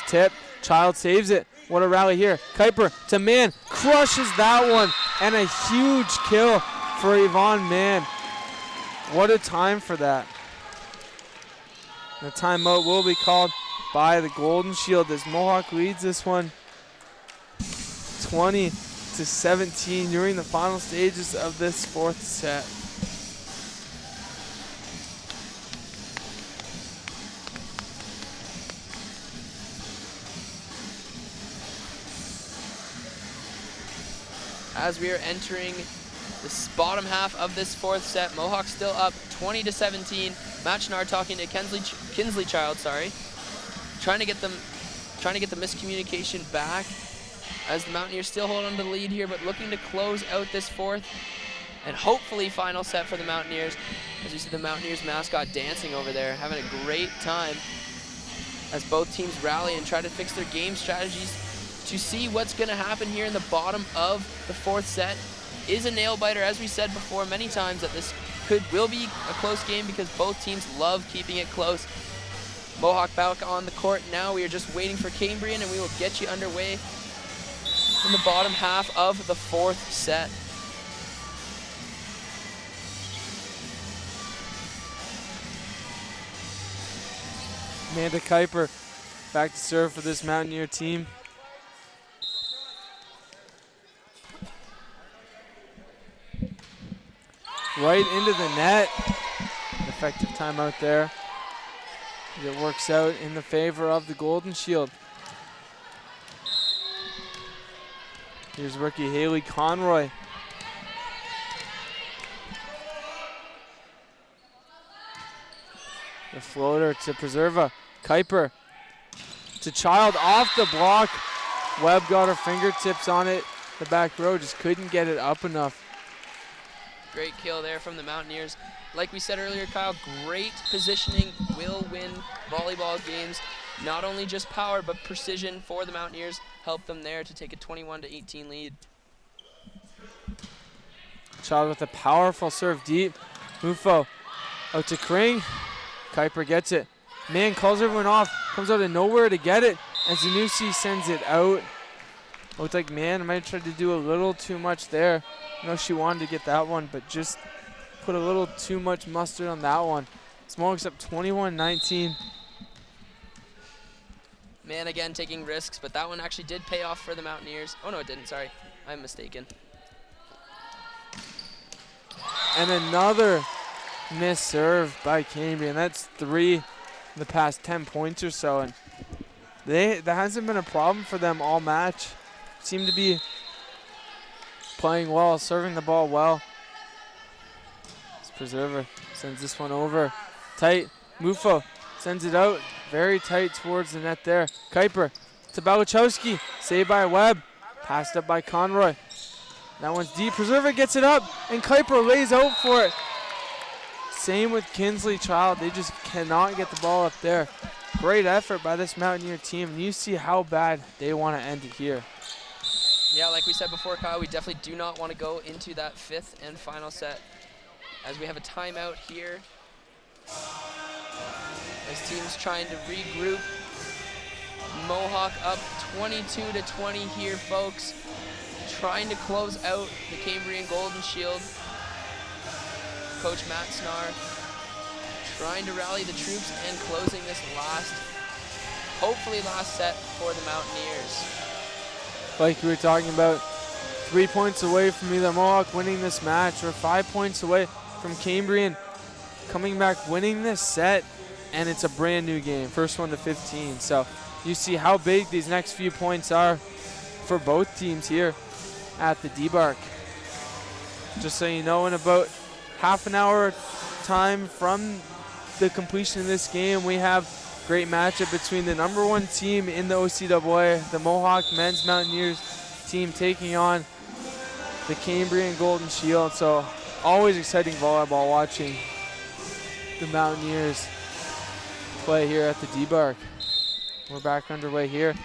Tip, Child saves it. What a rally here. Kuiper to Mann, crushes that one, and a huge kill for Yvonne Mann. What a time for that. The timeout will be called by the Golden Shield as Mohawk leads this one 20-17 during the final stages of this fourth set. As we are entering the bottom half of this fourth set, Mohawk still up 20-17. Matt Schnarr talking to Kinsley Child, trying to get the miscommunication back as the Mountaineers still hold on to the lead here, but looking to close out this fourth and hopefully final set for the Mountaineers. As you see the Mountaineers mascot dancing over there, having a great time as both teams rally and try to fix their game strategies to see what's going to happen here in the bottom of the fourth set. Is a nail biter, as we said before many times, that this will be a close game because both teams love keeping it close. Mohawk back on the court now. We are just waiting for Cambrian, and we will get you underway in the bottom half of the fourth set. Amanda Kuiper back to serve for this Mountaineer team. Right into the net. Effective timeout there. It works out in the favor of the Golden Shield. Here's rookie Haley Conroy. The floater to Preserva. Kuiper to Child off the block. Webb got her fingertips on it. The back row just couldn't get it up enough. Great kill there from the Mountaineers. Like we said earlier, Kyle, great positioning will win volleyball games. Not only just power, but precision for the Mountaineers helped them there to take a 21-18 lead. Child with a powerful serve deep. Mufo out to Kring. Kuiper gets it. Man calls everyone off. Comes out of nowhere to get it. And Zanussi sends it out. Looked like Man might try to do a little too much there. I know she wanted to get that one, but just put a little too much mustard on that one. Smokes up 21-19. Man again taking risks, but that one actually did pay off for the Mountaineers. Oh no, it didn't, sorry. I'm mistaken. And another missed serve by Cambrian. That's 3 in the past 10 points or so. And that hasn't been a problem for them all match. Seem to be playing well, serving the ball well. This preserver sends this one over. Tight. Mufo sends it out. Very tight towards the net there. Kuiper to Balichowski. Saved by Webb. Passed up by Conroy. That one's deep. Preserver gets it up, and Kuiper lays out for it. Same with Kinsley Child. They just cannot get the ball up there. Great effort by this Mountaineer team, and you see how bad they want to end it here. Yeah, like we said before, Kyle, we definitely do not want to go into that 5th and final set as we have a timeout here. This team's trying to regroup. Mohawk up 22-20 here, folks. Trying to close out the Cambrian Golden Shield. Coach Matt Snar trying to rally the troops and closing this hopefully last set for the Mountaineers. Like we were talking about, 3 points away from either Mohawk winning this match or 5 points away from Cambrian coming back winning this set, and it's a brand new game, first one to 15. So you see how big these next few points are for both teams here at the D-Bark. Just so you know, in about half an hour time from the completion of this game, we have a great matchup between the #1 team in the OCAA, the Mohawk Men's Mountaineers team, taking on the Cambrian Golden Shield. So always exciting volleyball watching the Mountaineers play here at the D-Bark. We're back underway here.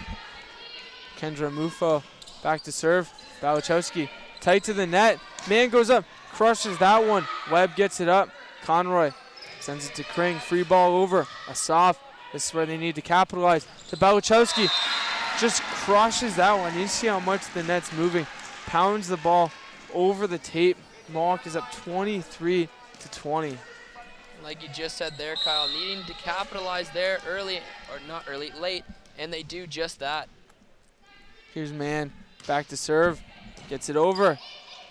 Kendra Mufo back to serve. Balichowski tight to the net. Man goes up, crushes that one. Webb gets it up. Conroy sends it to Kring. Free ball over. Asaf. This is where they need to capitalize. To Balichowski. Just crushes that one. You see how much the net's moving. Pounds the ball over the tape. Mohawk is up 23-20. Like you just said there, Kyle, needing to capitalize there early, or not early, late, and they do just that. Here's Man back to serve. Gets it over.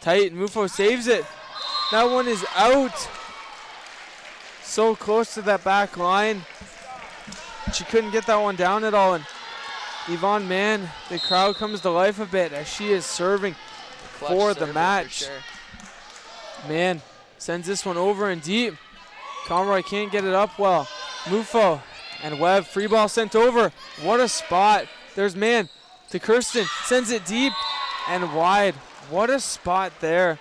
Tight. Mufo saves it. That one is out. So close to that back line. She couldn't get that one down at all. And Yvonne Mann, the crowd comes to life a bit as she is serving Clutch for the server match. for sure. Man sends this one over and deep. Conroy can't get it up well. Mufo and Webb, free ball sent over. What a spot. There's Man to Kirsten, sends it deep and wide. What a spot there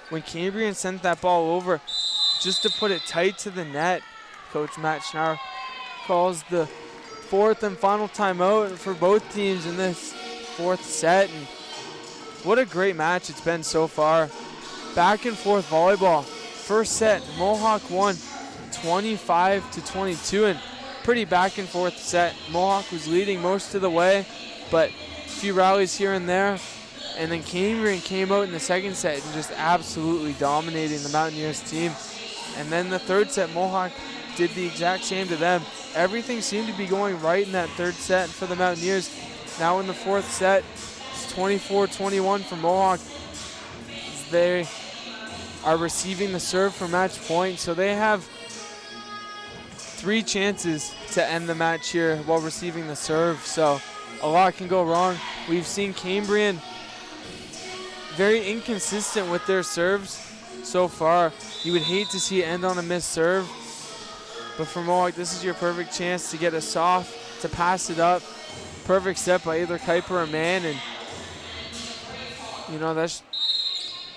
when Cambrian sent that ball over just to put it tight to the net. Coach Matt Schnauer calls the 4th and final timeout for both teams in this 4th set. And what a great match it's been so far. Back and forth volleyball. First set, Mohawk won 25-22, and pretty back and forth set. Mohawk was leading most of the way, but a few rallies here and there. And then Cambrian came out in the second set and just absolutely dominating the Mountaineers team. And then the third set, Mohawk did the exact same to them. Everything seemed to be going right in that third set for the Mountaineers. Now in the 4th set, it's 24-21 for Mohawk. They are receiving the serve for match point, so they have 3 chances to end the match here while receiving the serve. So a lot can go wrong. We've seen Cambrian very inconsistent with their serves so far. You would hate to see it end on a missed serve, but for Mohawk, this is your perfect chance to get a soft, to pass it up. Perfect set by either Kuiper or Man, and you know, that's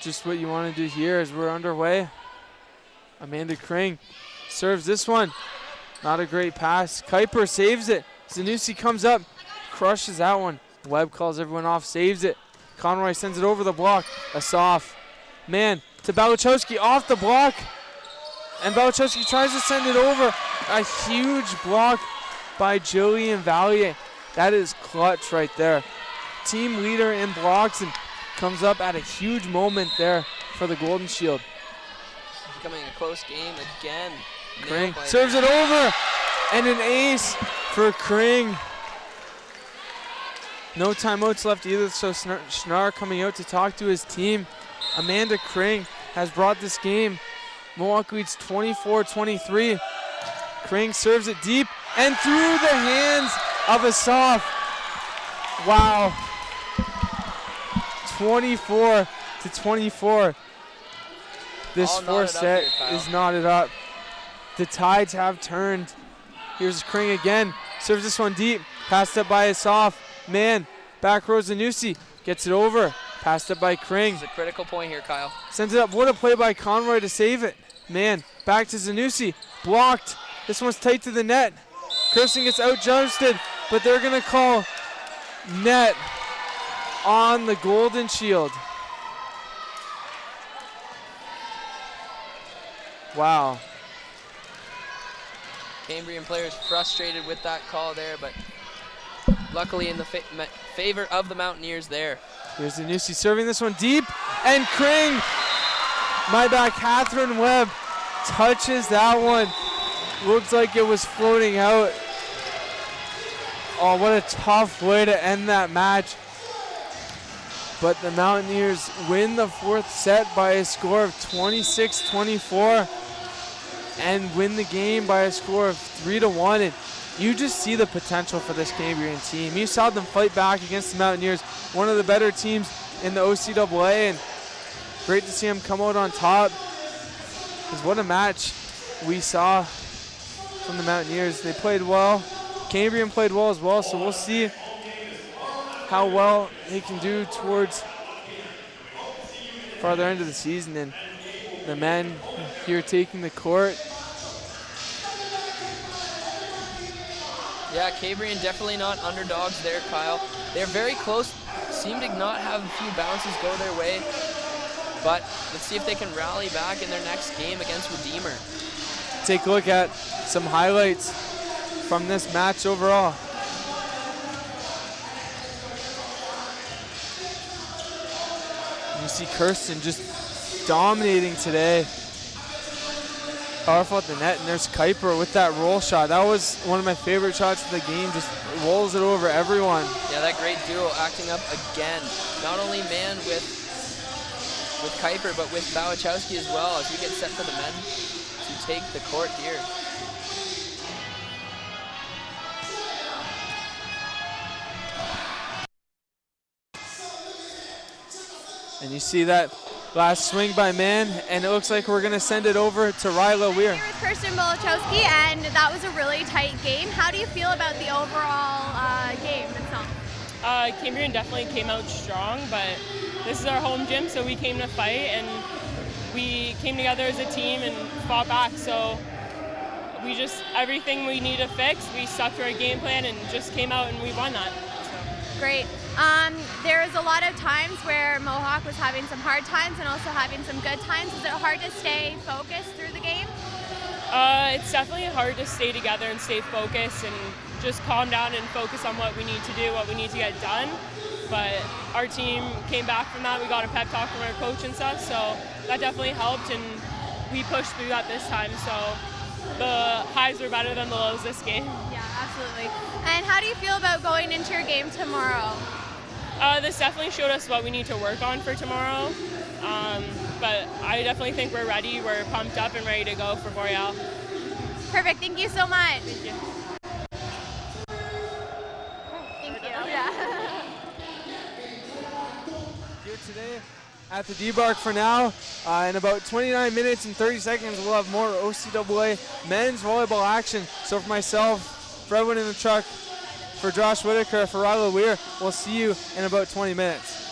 just what you want to do here as we're underway. Amanda Kring serves this one. Not a great pass. Kuiper saves it. Zanussi comes up, crushes that one. Webb calls everyone off, saves it. Conroy sends it over the block. Asaf. Man to Balichowski off the block. And Balichowski tries to send it over. A huge block by Jillian Valier. That is clutch right there. Team leader in blocks and comes up at a huge moment there for the Golden Shield. It's becoming a close game again. Kring serves it over. And an ace for Kring. No timeouts left either, so Schnarr coming out to talk to his team. Amanda Kring has brought this game. Mohawk leads 24-23. Kring serves it deep and through the hands of a soft. Wow. 24-24. This All fourth knotted up set here, Kyle. is knotted up. The tides have turned. Here's Kring again. Serves this one deep. Passed up by Asaf. Man, back row Zanussi. Gets it over. Passed up by Kring. It's a critical point here, Kyle. Sends it up. What a play by Conroy to save it. Man, back to Zanussi. Blocked. This one's tight to the net. Kirsten gets out-jousted, but they're going to call net on the Golden Shield. Wow. Cambrian players frustrated with that call there, but luckily in the favor of the Mountaineers there. Here's Zanussi serving this one deep, and Kring, my bad, Catherine Webb touches that one. Looks like it was floating out. Oh, what a tough way to end that match. But the Mountaineers win the fourth set by a score of 26-24 and win the game by a score of 3-1. And you just see the potential for this Cambrian team. You saw them fight back against the Mountaineers, one of the better teams in the OCAA, and great to see them come out on top. Because what a match we saw from the Mountaineers. They played well. Cambrian played well as well, so we'll see how well they can do towards farther end of the season. And the men here taking the court. Yeah, Cambrian definitely not underdogs there, Kyle. They're very close, seem to not have a few bounces go their way, but let's see if they can rally back in their next game against Redeemer. Take a look at some highlights from this match overall. You see Kirsten just dominating today. Powerful at the net, and there's Kuiper with that roll shot. That was one of my favorite shots of the game. Just rolls it over everyone. Yeah, that great duo acting up again. Not only man with Kuiper, but with Bałachowski as well, as we get set for the men to take the court here. And you see that last swing by Man, and it looks like we're going to send it over to Ryla Weir. Here with Kirsten Bałachowski, and that was a really tight game. How do you feel about the overall game itself? Cambrian definitely came out strong, but this is our home gym, so we came to fight, and we came together as a team and fought back. So we just, everything we need to fix, we stuck to our game plan and just came out and we won that. Great. There was a lot of times where Mohawk was having some hard times and also having some good times. Is it hard to stay focused through the game? It's definitely hard to stay together and stay focused and just calm down and focus on what we need to do, what we need to get done. But our team came back from that. We got a pep talk from our coach and stuff, so that definitely helped, and we pushed through that this time. So the highs were better than the lows this game. Yeah, absolutely. And how do you feel about going into your game tomorrow? This definitely showed us what we need to work on for tomorrow. But I definitely think we're ready. We're pumped up and ready to go for Boreal. Perfect. Thank you so much. Thank you. Thank you. Yeah. Here today at the D-Bark for now. In about 29 minutes and 30 seconds, we'll have more OCAA men's volleyball action. So for myself, for everyone in the truck, for Josh Whitaker, for Ryla Weir, we'll see you in about 20 minutes.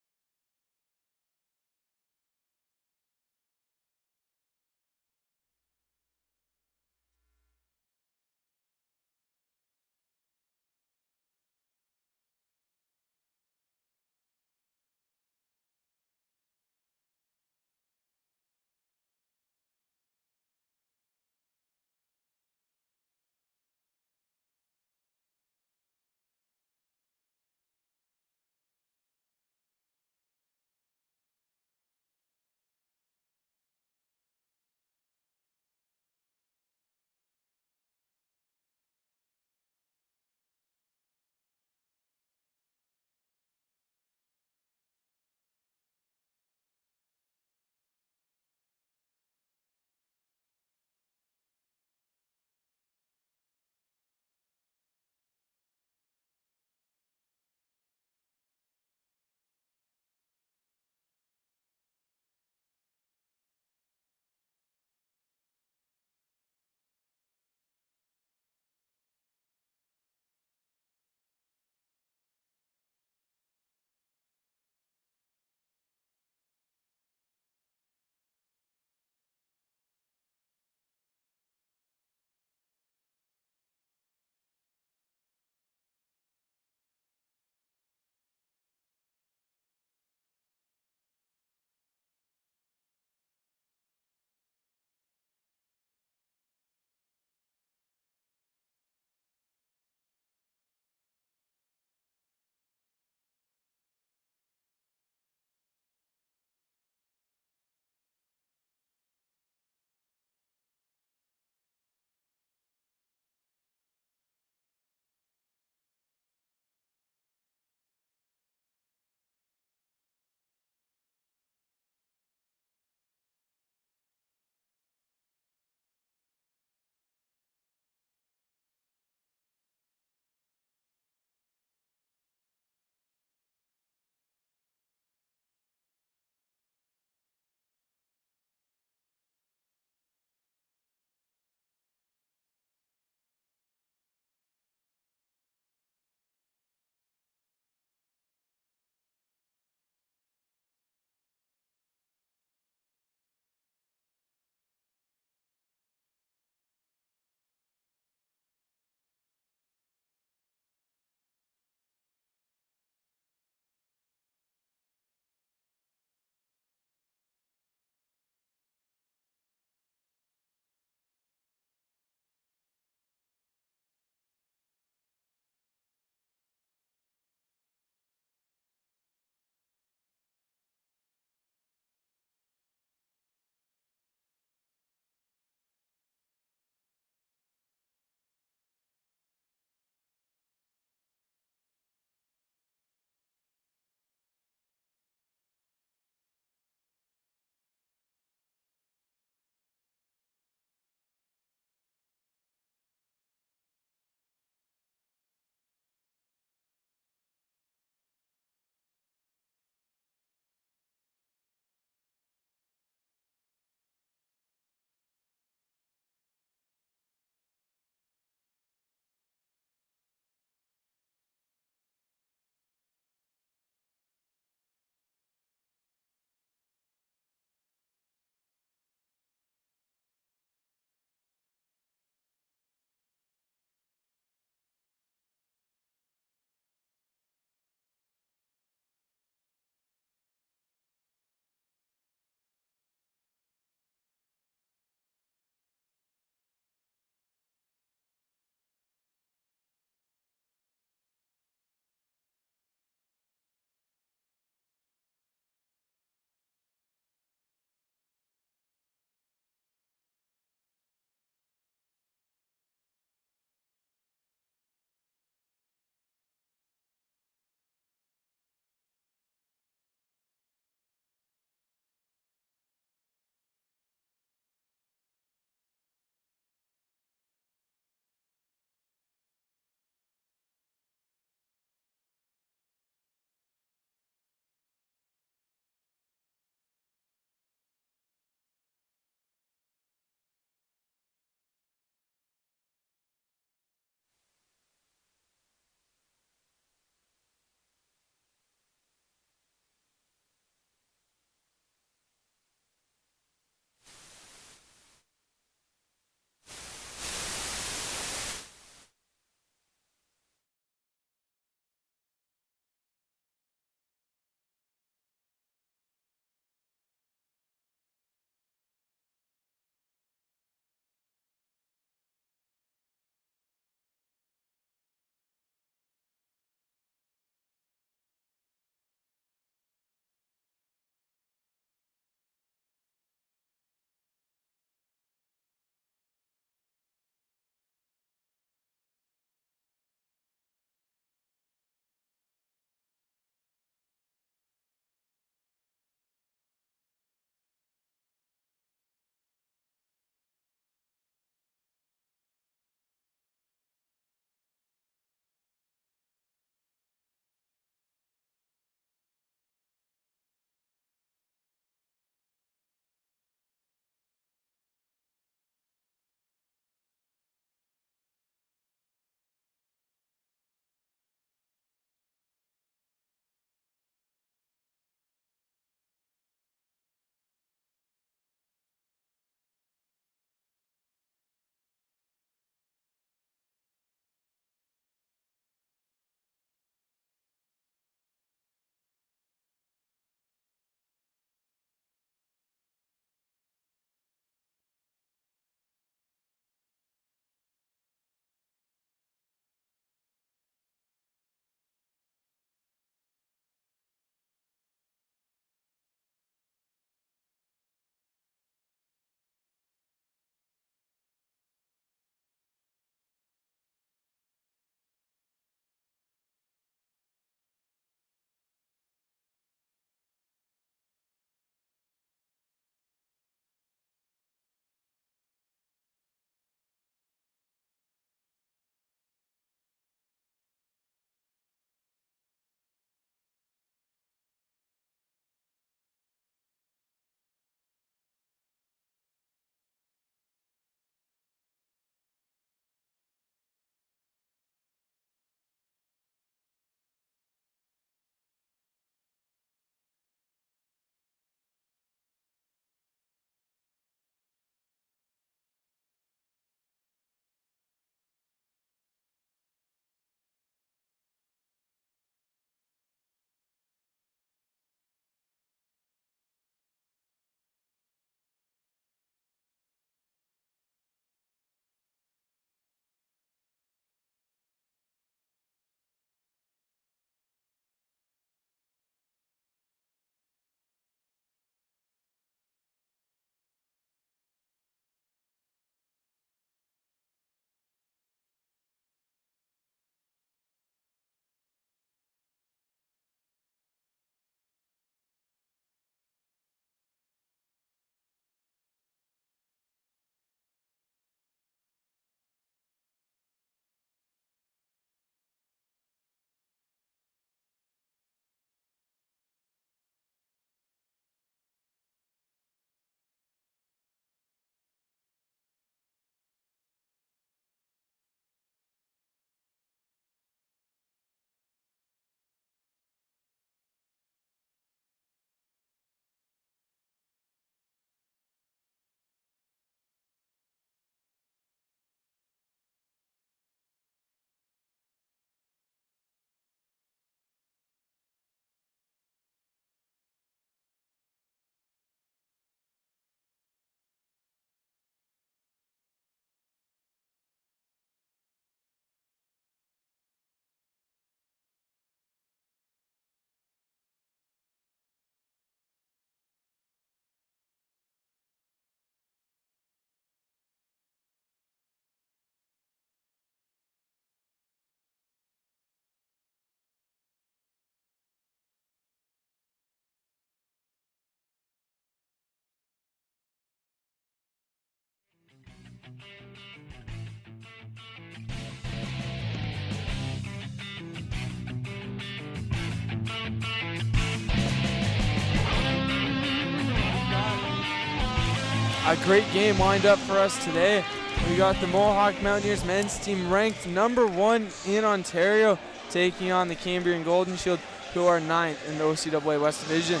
A great game lined up for us today. We got the Mohawk Mountaineers men's team ranked #1 in Ontario, taking on the Cambrian Golden Shield, who are 9th in the OCAA West Division.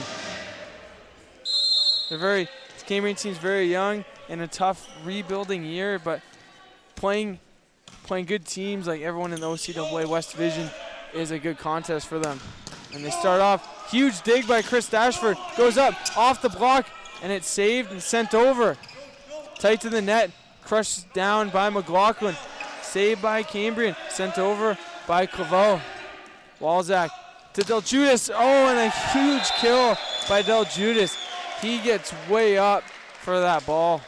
The Cambrian team's very young in a tough rebuilding year, but playing good teams like everyone in the OCAA West Division is a good contest for them. And they start off, huge dig by Chris Dashford, goes up off the block, and it's saved and sent over. Tight to the net, crushed down by McLaughlin. Saved by Cambrian, sent over by Claveau. Walzak to Del Judas. Oh, and a huge kill by Del Judas. He gets way up for that ball.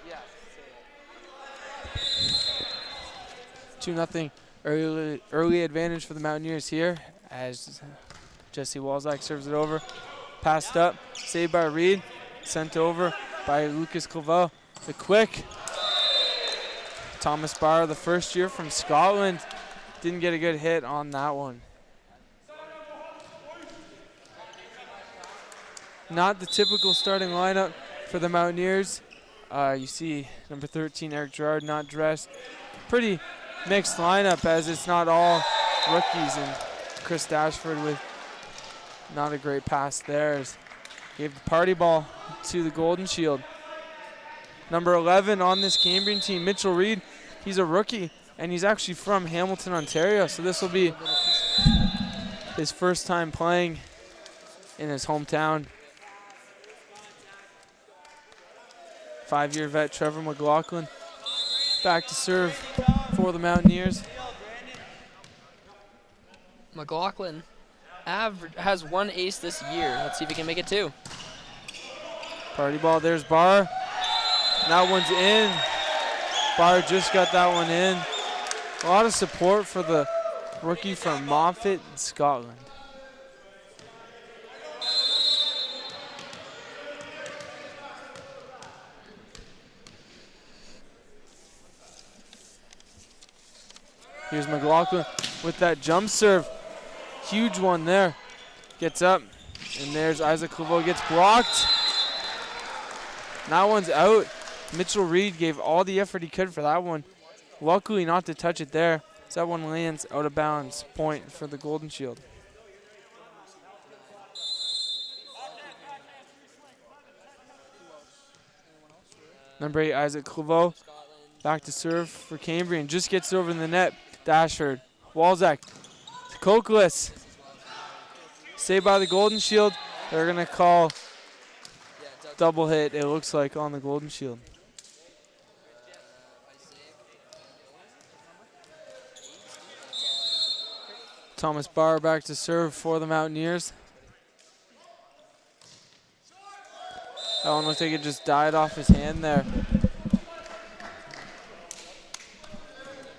Yeah. 2-0 early advantage for the Mountaineers here as Jesse Walzak serves it over. Passed up, saved by Reed, sent over by Lucas Claveau. The quick. Thomas Barr, the first year from Scotland, didn't get a good hit on that one. Not the typical starting lineup for the Mountaineers. You see number 13, Eric Gerard, not dressed. Pretty mixed lineup as it's not all rookies, and Chris Dashford with not a great pass there. Gave the party ball to the Golden Shield. Number 11 on this Cambrian team, Mitchell Reed. He's a rookie, and he's actually from Hamilton, Ontario, so this will be his first time playing in his hometown. 5-year vet Trevor McLaughlin back to serve for the Mountaineers. McLaughlin has 1 ace this year. Let's see if he can make it 2. Party ball, there's Barr. That one's in. Barr just got that one in. A lot of support for the rookie from Moffat in Scotland. Here's McLaughlin with that jump serve. Huge one there. Gets up, and there's Isaac Claveau, gets blocked. That one's out. Mitchell Reed gave all the effort he could for that one. Luckily not to touch it there. So that one lands out of bounds. Point for the Golden Shield. Number 8, Isaac Claveau. Back to serve for Cambrian. Just gets it over in the net. Dashford. Walzak. Kokless. Saved by the Golden Shield. They're going to call double hit, it looks like, on the Golden Shield. Thomas Barr back to serve for the Mountaineers. That one looks like it just died off his hand there.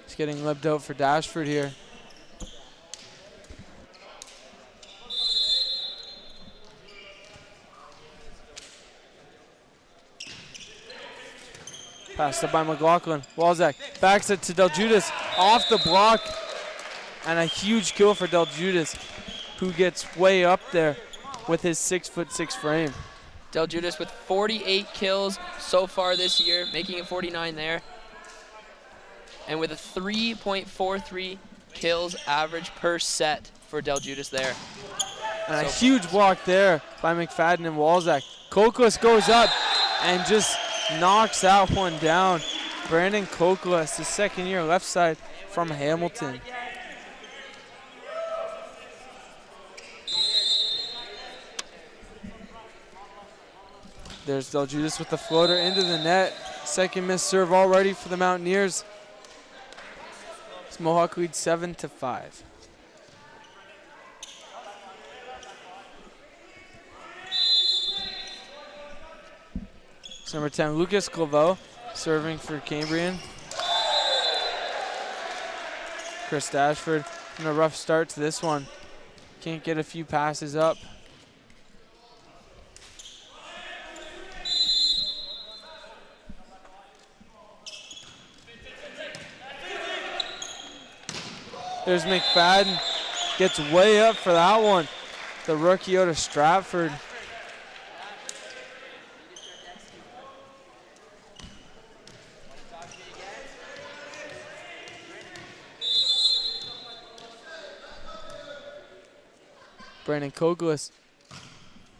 He's getting libbed out for Dashford here. Passed up by McLaughlin. Walzak backs it to Del Judas off the block. And a huge kill for Del Judas, who gets way up there with his 6'6" frame. Del Judas with 48 kills so far this year, making it 49 there. And with a 3.43 kills average per set for Del Judas there. And a huge block there by McFadden and Walzak. Kokless goes up and just knocks that one down. Brandon Kokless, the second year left side from Hamilton. There's Del Judas with the floater into the net. Second missed serve already for the Mountaineers. It's Mohawk leads 7-5. It's number 10, Lucas Claveau, serving for Cambrian. Chris Dashford in a rough start to this one. Can't get a few passes up. There's McFadden, gets way up for that one. The rookie out of Stratford. Brandon Kogelis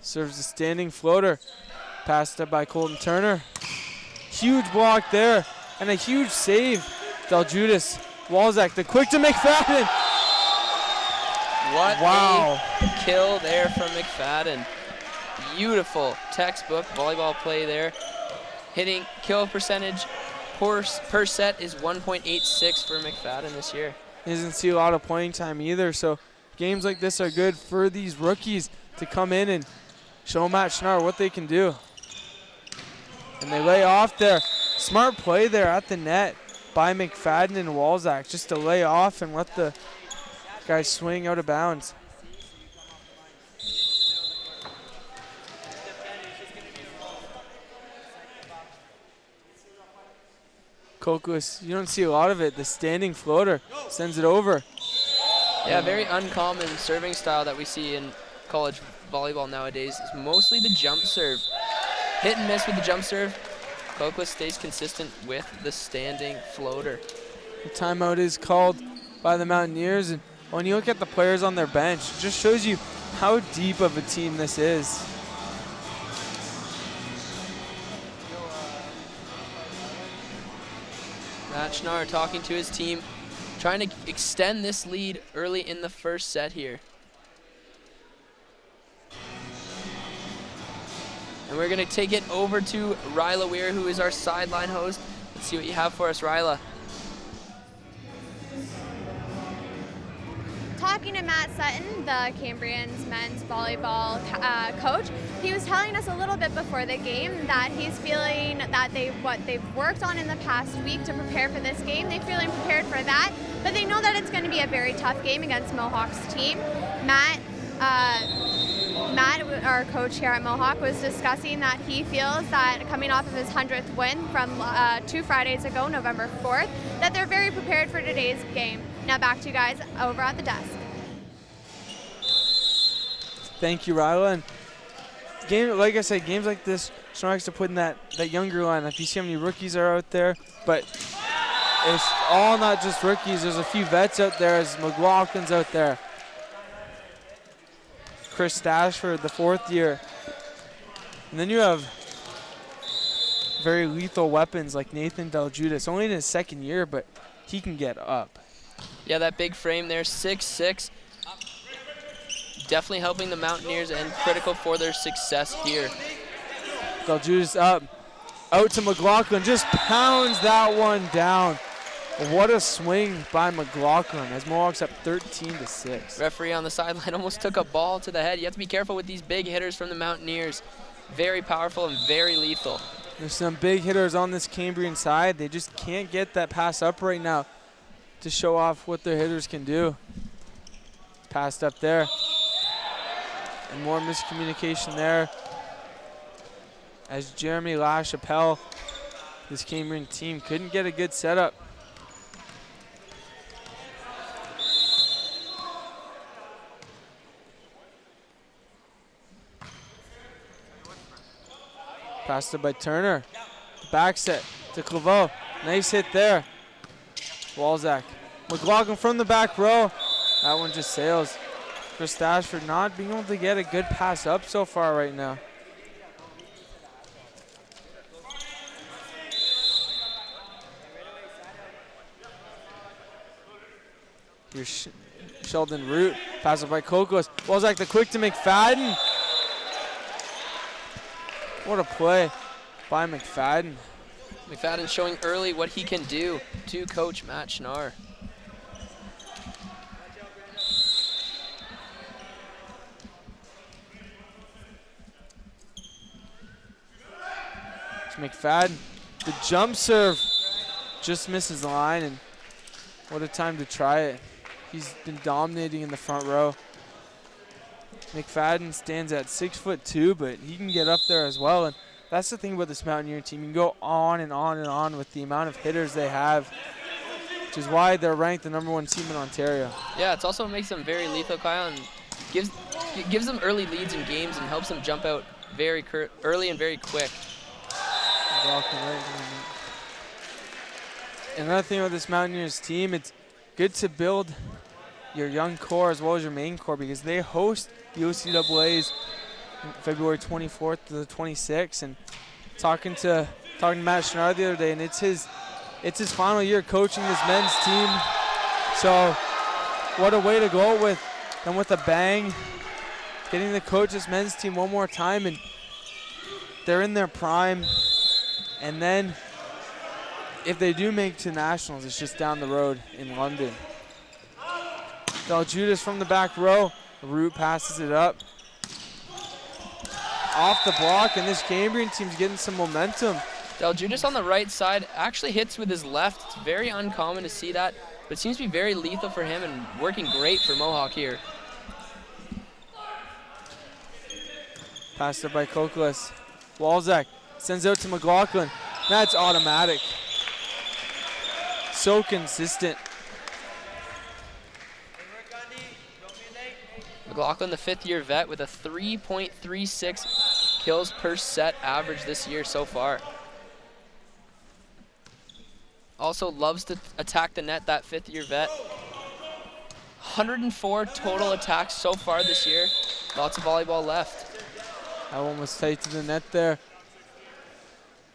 serves a standing floater. Passed up by Colton Turner. Huge block there and a huge save. Daljudas, Walzak, the quick to McFadden. What Wow. a kill there from McFadden. Beautiful textbook volleyball play there. Hitting kill percentage per set is 1.86 for McFadden this year. He doesn't see a lot of playing time either, so games like this are good for these rookies to come in and show Matt Schnarr what they can do. And they lay off there. Smart play there at the net by McFadden and Walzak, just to lay off and let the guys swing out of bounds. Kokus, you don't see a lot of it. The standing floater sends it over. Yeah, very uncommon serving style that we see in college volleyball nowadays. It's mostly the jump serve. Hit and miss with the jump serve. Kokus stays consistent with the standing floater. The timeout is called by the Mountaineers, and when you look at the players on their bench, it just shows you how deep of a team this is. Matt Schnarr talking to his team, trying to extend this lead early in the first set here. And we're going to take it over to Ryla Weir, who is our sideline host. Let's see what you have for us, Ryla. Talking to Matt Sutton, the Cambrian's men's volleyball coach, he was telling us a little bit before the game that he's feeling that what they've worked on in the past week to prepare for this game, they're feeling prepared for that, but they know that it's going to be a very tough game against Mohawk's team. Matt, our coach here at Mohawk, was discussing that he feels that coming off of his 100th win from 2 Fridays ago, November 4th, that they're very prepared for today's game. Now back to you guys over at the desk. Thank you, Ryla. And like I said, games like this, Schnarr likes to put in that younger lineup. You see how many rookies are out there, but it's all not just rookies. There's a few vets out there, as McLaughlin's out there. Chris Dashford, the 4th year. And then you have very lethal weapons like Nathan Daljudas, only in his 2nd year, but he can get up. Yeah, that big frame there, 6'6". Definitely helping the Mountaineers and critical for their success here. Daljudas up, out to McLaughlin, just pounds that one down. What a swing by McLaughlin as Mohawk's up 13-6. Referee on the sideline almost took a ball to the head. You have to be careful with these big hitters from the Mountaineers. Very powerful and very lethal. There's some big hitters on this Cambrian side. They just can't get that pass up right now to show off what their hitters can do. Passed up there. And more miscommunication there as Jeremy LaChapelle, this Cambrian team, couldn't get a good setup. Passed it by Turner. Back set to Claveau. Nice hit there. Walzak. McLaughlin from the back row. That one just sails. Chris Dashford not being able to get a good pass up so far right now. Here's Sheldon Root. Pass it by Kokos. Walzak the quick to McFadden. What a play by McFadden. McFadden showing early what he can do to coach Matt Schnarr. McFadden, the jump serve just misses the line, and what a time to try it. He's been dominating in the front row. McFadden stands at 6'2", but he can get up there as well, and that's the thing about this Mountaineer team. You can go on and on and on with the amount of hitters they have, which is why they're ranked the #1 team in Ontario. Yeah, it also makes them very lethal, Kyle, and gives them early leads in games and helps them jump out very early and very quick. Another thing with this Mountaineers team, it's good to build your young core as well as your main core, because they host the OCAAs February 24th to the 26th. And talking to Matt Schnarr the other day, and it's his final year coaching this men's team. So what a way to go with them with a bang, getting to coach this men's team one more time, and they're in their prime. And then if they do make it to nationals, it's just down the road in London. Deljudas from the back row. Root passes it up. Off the block, and this Cambrian team's getting some momentum. Deljudas on the right side actually hits with his left. It's very uncommon to see that, but it seems to be very lethal for him and working great for Mohawk here. Passed up by Kokolas. Walzak sends out to McLaughlin. That's automatic. So consistent. McLaughlin, the 5th-year vet, with a 3.36 kills per set average this year so far. Also loves to attack the net, that 5th-year vet. 104 total attacks so far this year. Lots of volleyball left. That one was tight to the net there,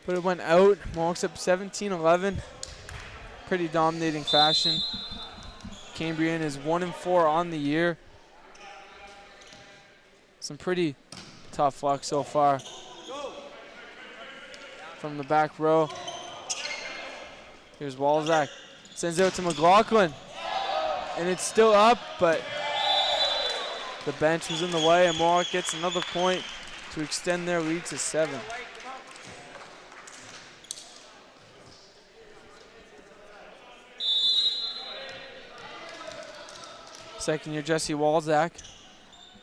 but it went out. Mohawks up 17-11. Pretty dominating fashion. Cambrian is 1-4 on the year. Some pretty tough luck so far. From the back row. Here's Walzak. Sends out to McLaughlin. And it's still up, but the bench was in the way, and Mohawk gets another point to extend their lead to 7. Second year Jesse Walzak.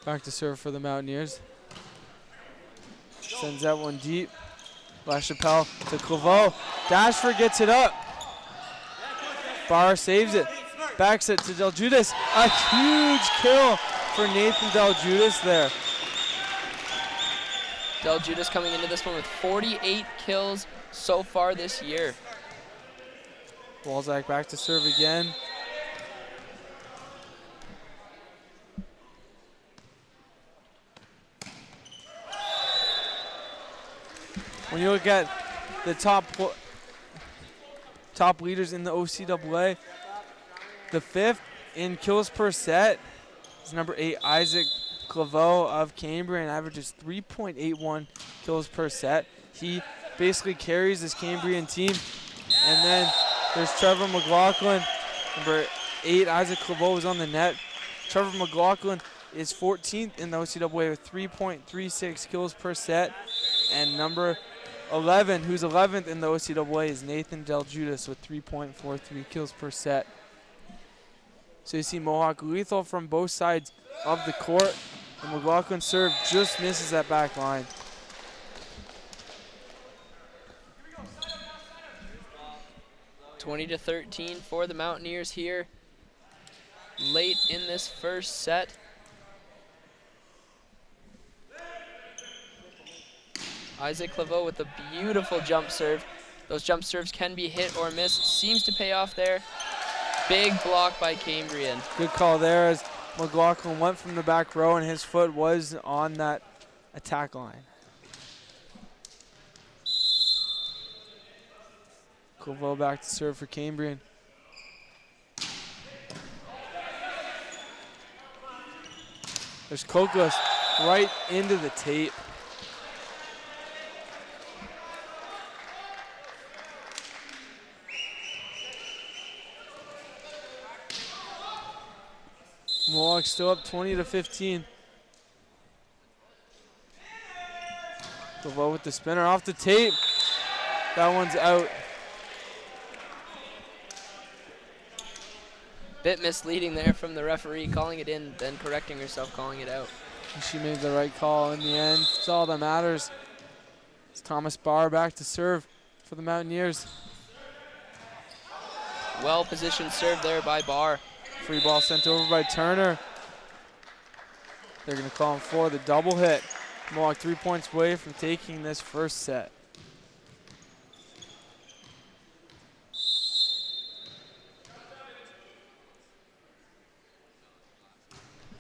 Back to serve for the Mountaineers. Sends that one deep. LaChapelle to Claveau. Dashford gets it up. Barr saves it. Backs it to Deljudas. A huge kill for Nathan Deljudas there. Deljudas coming into this one with 48 kills so far this year. Walzak back to serve again. When you look at the top leaders in the OCAA, the 5th in kills per set is number 8, Isaac Claveau of Cambrian, averages 3.81 kills per set. He basically carries this Cambrian team. And then there's Trevor McLaughlin, number 8, Isaac Claveau is on the net. Trevor McLaughlin is 14th in the OCAA with 3.36 kills per set. And number 11, who's 11th in the OCAA, is Nathan Deljudas with 3.43 kills per set. So you see Mohawk lethal from both sides of the court, and McLaughlin serve just misses that back line. (20-13) for the Mountaineers here late in this first set. Isaac Claveau with a beautiful jump serve. Those jump serves can be hit or miss. Seems to pay off there. Big block by Cambrian. Good call there as McLaughlin went from the back row and his foot was on that attack line. Claveau back to serve for Cambrian. There's Kokos right into the tape. Mohawk still up 20-15. Cleveau with the spinner off the tape. That one's out. Bit misleading there from the referee, calling it in, then correcting herself, calling it out. And she made the right call in the end. It's all that matters. It's Thomas Barr back to serve for the Mountaineers. Well-positioned serve there by Barr. Free ball sent over by Turner. They're going to call him for the double hit. Mohawk 3 points away from taking this first set.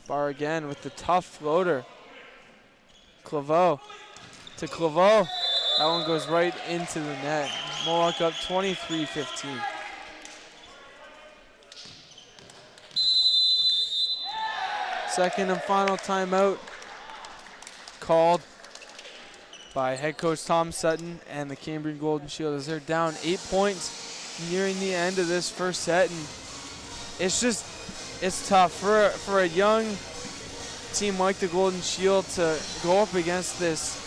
Barr again with the tough floater. Cleveau to Cleveau. That one goes right into the net. Mohawk up 23-15. Second and final timeout called by head coach Tom Sutton and the Cambrian Golden Shield as they're down 8 points nearing the end of this first set. And it's tough for a young team like the Golden Shield to go up against this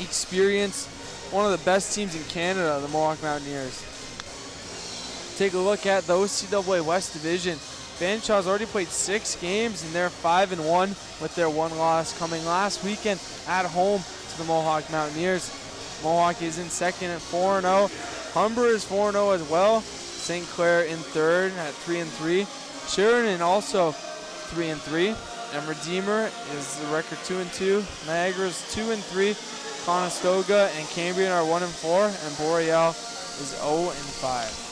experienced, one of the best teams in Canada, the Mohawk Mountaineers. Take a look at the OCAA West Division. Fanshawe's already played 6 games and they're 5-1 with their one loss coming last weekend at home to the Mohawk Mountaineers. Mohawk is in second at 4-0. Humber is 4-0 as well. St. Clair in third at 3-3. Sheridan also 3-3. And Redeemer is the record 2-2. Niagara's 2-3. Conestoga and Cambrian are 1-4. And Boreal is 0-5.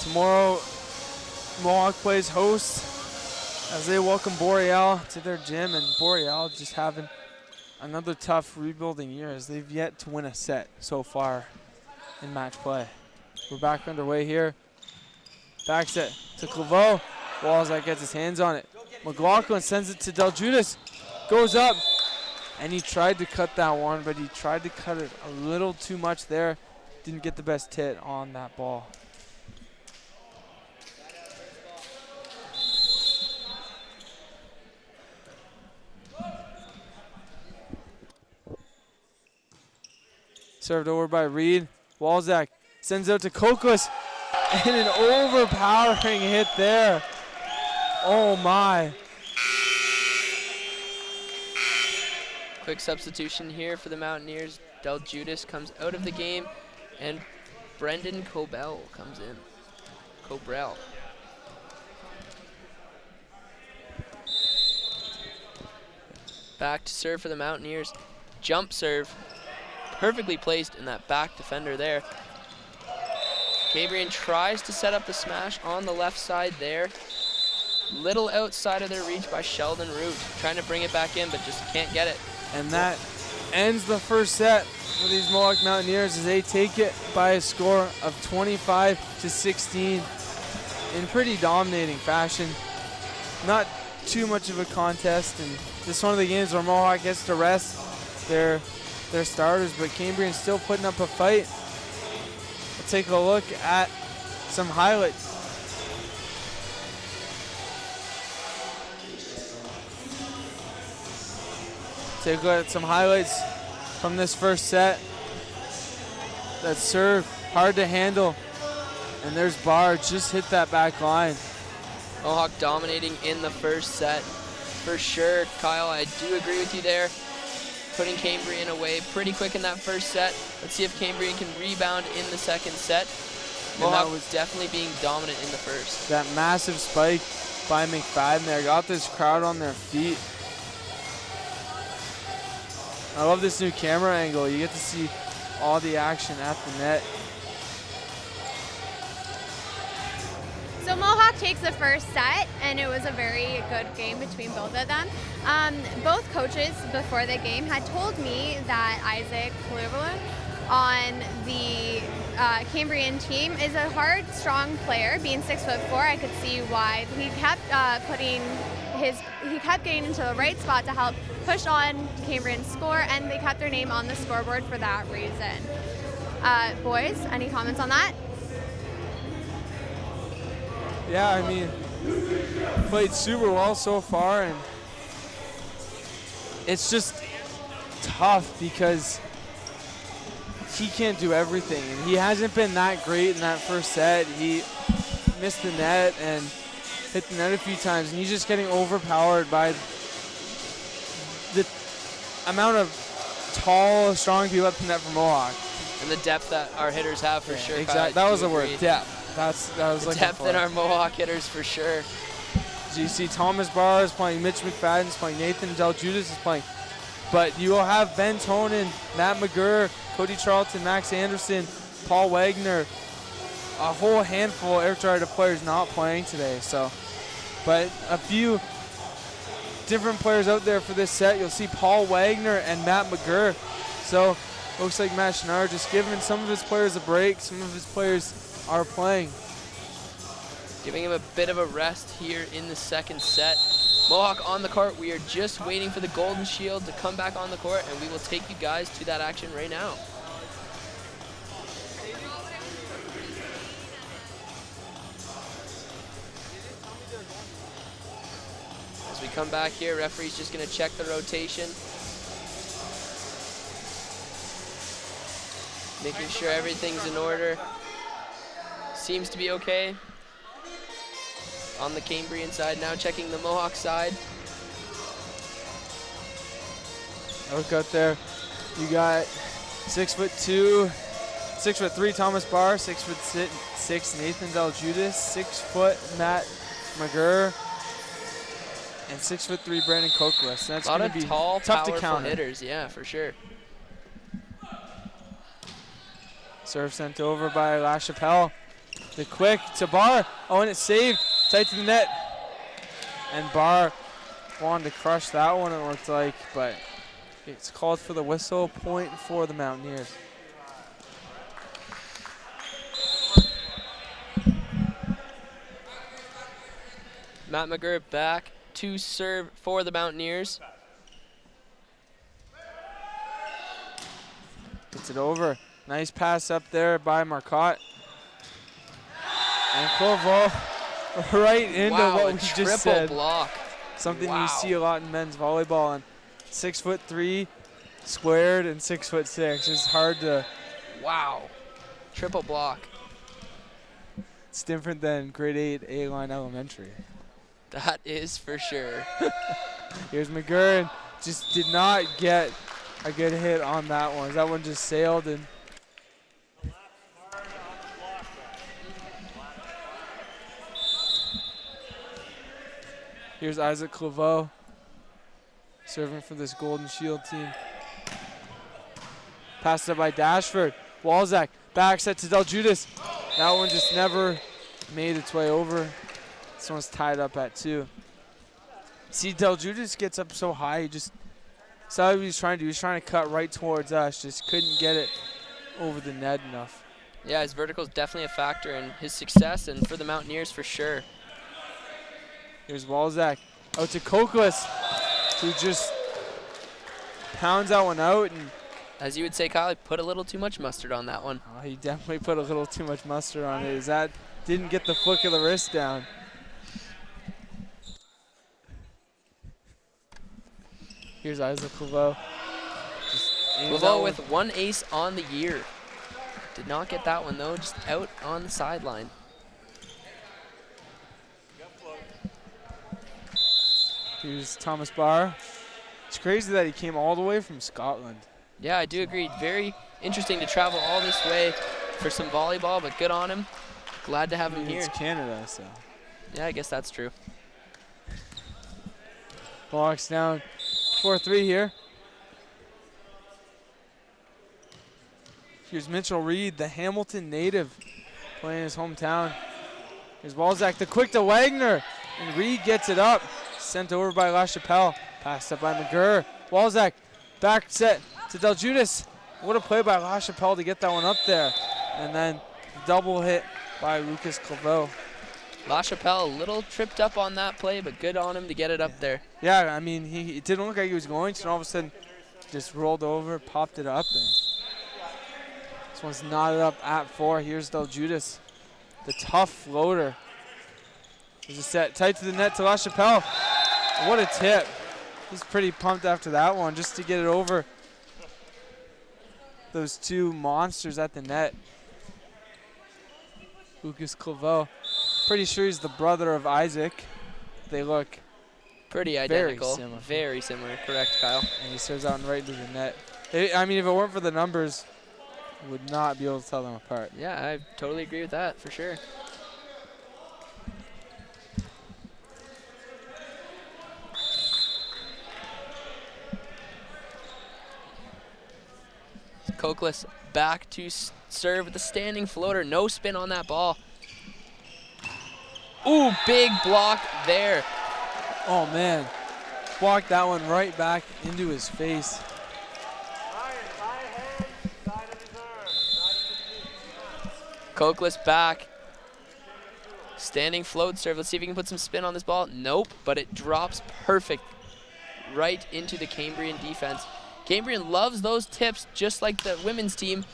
Tomorrow, Mohawk plays host as they welcome Boreal to their gym, and Boreal just having another tough rebuilding year as they've yet to win a set so far in match play. We're back underway here. Back set to Cleveau. Walzak gets his hands on it. McLaughlin sends it to Del Judas. Goes up, and he tried to cut that one, but he tried to cut it a little too much there. Didn't get the best hit on that ball. Served over by Reed. Walzak sends out to Kokos. And an overpowering hit there. Oh my. Quick substitution here for the Mountaineers. Del Judas comes out of the game, and Brendan Cobell comes in. Cobrell. Back to serve for the Mountaineers. Jump serve. Perfectly placed in that back defender there. Cambrian tries to set up the smash on the left side there. Little outside of their reach by Sheldon Root. Trying to bring it back in, but just can't get it. And that ends the first set for these Mohawk Mountaineers as they take it by a score of 25-16 in pretty dominating fashion. Not too much of a contest, and this is one of the games where Mohawk gets to rest their starters, but Cambrian's still putting up a fight. We'll take a look at some highlights. Take a look at some highlights from this first set. That serve, hard to handle. And there's Barr, just hit that back line. Mohawk dominating in the first set. For sure, Kyle, I do agree with you there. Putting Cambrian away pretty quick in that first set. Let's see if Cambrian can rebound in the second set. Mohawk was definitely being dominant in the first. That massive spike by McFadden there got this crowd on their feet. I love this new camera angle. You get to see all the action at the net. So Mohawk takes the first set, and it was a very good game between both of them. Both coaches before the game had told me that Isaac Cleveland on the Cambrian team is a hard, strong player. Being 6'4", I could see why he kept he kept getting into the right spot to help push on Cambrian's score, and they kept their name on the scoreboard for that reason. Boys, any comments on that? Yeah, I mean, played super well so far, and it's just tough because he can't do everything, and he hasn't been that great in that first set. He missed the net and hit the net a few times, and he's just getting overpowered by the amount of tall, strong people up the net for Mohawk. And the depth that our hitters have for sure. Exactly. That was the word, depth. That was the depth in our Mohawk hitters for sure. So you see Thomas Barr is playing, Mitch McFadden is playing, Nathan Deljudas is playing. But you will have Ben Tonin, Matt McGurr, Cody Charlton, Max Anderson, Paul Wagner, a whole handful of Eric Gerard players not playing today. So, but a few different players out there for this set. You'll see Paul Wagner and Matt McGurr. So looks like Matt Schnarr just giving some of his players a break. Some of his players are playing. Giving him a bit of a rest here in the second set. Mohawk on the court. We are just waiting for the Golden Shield to come back on the court, and we will take you guys to that action right now. As we come back here, referee's just going to check the rotation. Making sure everything's in order. Seems to be okay. On the Cambrian side now, checking the Mohawk side. Look out there. You got 6'2", 6'3" Thomas Barr, 6'6" Nathan Deljudas, 6' Matt McGurr, and 6'3" Brandon Kokless. That's going to be tall, tough to powerful counter. hitters, yeah, for sure. Serve sent over by LaChapelle. The quick to Barr. Oh, and it's saved. Tight to the net. And Barr wanted to crush that one, it looked like, but it's called for the whistle. Point for the Mountaineers. Matt McGurr back to serve for the Mountaineers. Gets it over. Nice pass up there by Marcotte. And Clovo right into what we just said. Triple block. Something you see a lot in men's volleyball. And 6'3", squared, and 6'6". It's hard to. Wow. Triple block. It's different than grade 8 A-line elementary. That is for sure. Here's McGurr, and just did not get a good hit on that one. That one just sailed and. Here's Isaac Cloveau serving for this Golden Shield team. Passed up by Dashford. Walzak, back set to Deljudas. That one just never made its way over. This one's tied up at 2. See, Deljudas gets up so high, he just saw what he was trying to do. He was trying to cut right towards us, just couldn't get it over the net enough. Yeah, his vertical is definitely a factor in his success and for the Mountaineers for sure. Here's Walzak out to Kokless, who just pounds that one out. And as you would say, Kyle, he put a little too much mustard on that one. He definitely put a little too much mustard on it. That didn't get the flick of the wrist down. Here's Isaac Cloveau. Cloveau with 1 ace on the year. Did not get that one though, just out on the sideline. Here's Thomas Barr. It's crazy that he came all the way from Scotland. Yeah, I do agree. Very interesting to travel all this way for some volleyball, but good on him. Glad to have him here. It's Canada, so. Yeah, I guess that's true. Mohawks down 4-3 here. Here's Mitchell Reed, the Hamilton native, playing his hometown. Here's Walzak, the quick to Wagner, and Reed gets it up. Sent over by LaChapelle. Passed up by McGurr. Walzak, back set to Deljudas. What a play by LaChapelle to get that one up there. And then double hit by Lucas Cloveau. LaChapelle a little tripped up on that play, but good on him to get it up there. Yeah, I mean, it didn't look like he was going to, and all of a sudden just rolled over, popped it up. And this one's knotted up at 4. Here's Deljudas, the tough floater. There's a set tight to the net to LaChapelle. What a tip. He's pretty pumped after that one just to get it over those two monsters at the net. Lucas Claveau. Pretty sure he's the brother of Isaac. They look pretty identical. Very similar. Correct, Kyle. And he serves out and right into the net. I mean, if it weren't for the numbers, would not be able to tell them apart. Yeah, I totally agree with that, for sure. Kokless back to serve with the standing floater. No spin on that ball. Ooh, big block there. Oh, man. Blocked that one right back into his face. Kokless back. Standing float serve. Let's see if he can put some spin on this ball. Nope, but it drops perfect right into the Cambrian defense. Cambrian loves those tips just like the women's team.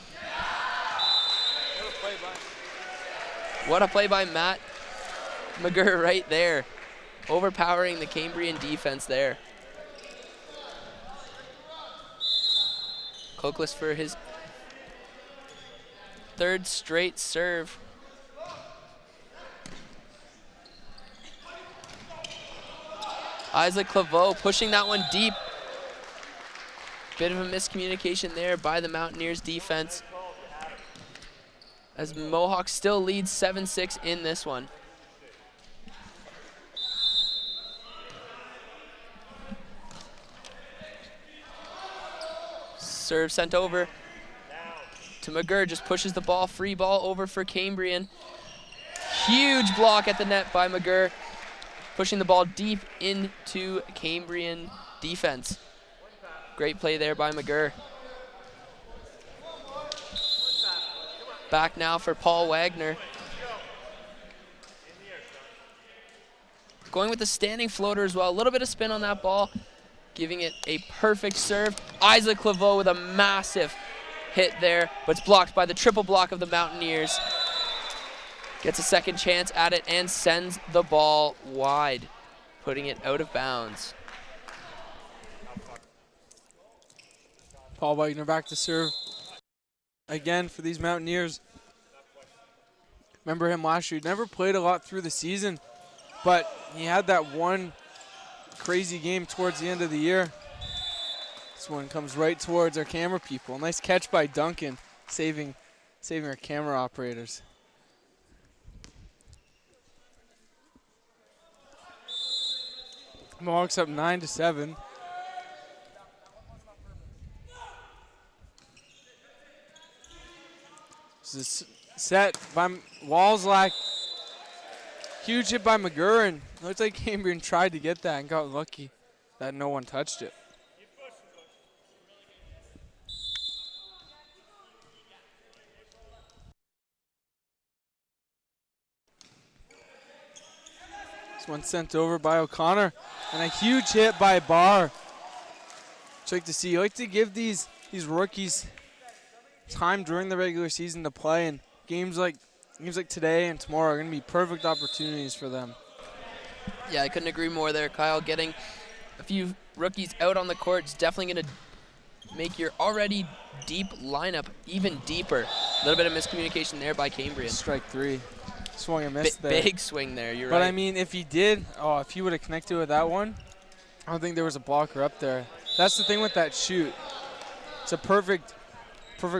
What a play by Matt McGurr right there. Overpowering the Cambrian defense there. Kokless for his third straight serve. Isaac Claveau pushing that one deep. Bit of a miscommunication there by the Mountaineers defense, as Mohawk still leads 7-6 in this one. Serve sent over to McGurr, just pushes the ball, free ball over for Cambrian. Huge block at the net by McGurr, pushing the ball deep into Cambrian defense. Great play there by McGurr. Back now for Paul Wagner. Going with the standing floater as well. A little bit of spin on that ball, giving it a perfect serve. Isaac Claveau with a massive hit there, but it's blocked by the triple block of the Mountaineers. Gets a second chance at it and sends the ball wide, putting it out of bounds. Paul Wagner back to serve again for these Mountaineers. Remember him last year. He never played a lot through the season, but he had that one crazy game towards the end of the year. This one comes right towards our camera people. Nice catch by Duncan, saving our camera operators. Mohawks up 9-7. This is set by Walzlak. Huge hit by McGurr, and looks like Cambrian tried to get that and got lucky that no one touched it. This one sent over by O'Connor, and a huge hit by Barr. Which I like to see. You like to give these rookies time during the regular season to play, and games like today and tomorrow are going to be perfect opportunities for them. Yeah, I couldn't agree more there, Kyle. Getting a few rookies out on the court is definitely going to make your already deep lineup even deeper. A little bit of miscommunication there by Cambrian. Strike three. Swung and missed there. Big swing there, you're but right. I mean, if he did, if he would have connected with that one, I don't think there was a blocker up there. That's the thing with that shoot. It's a perfect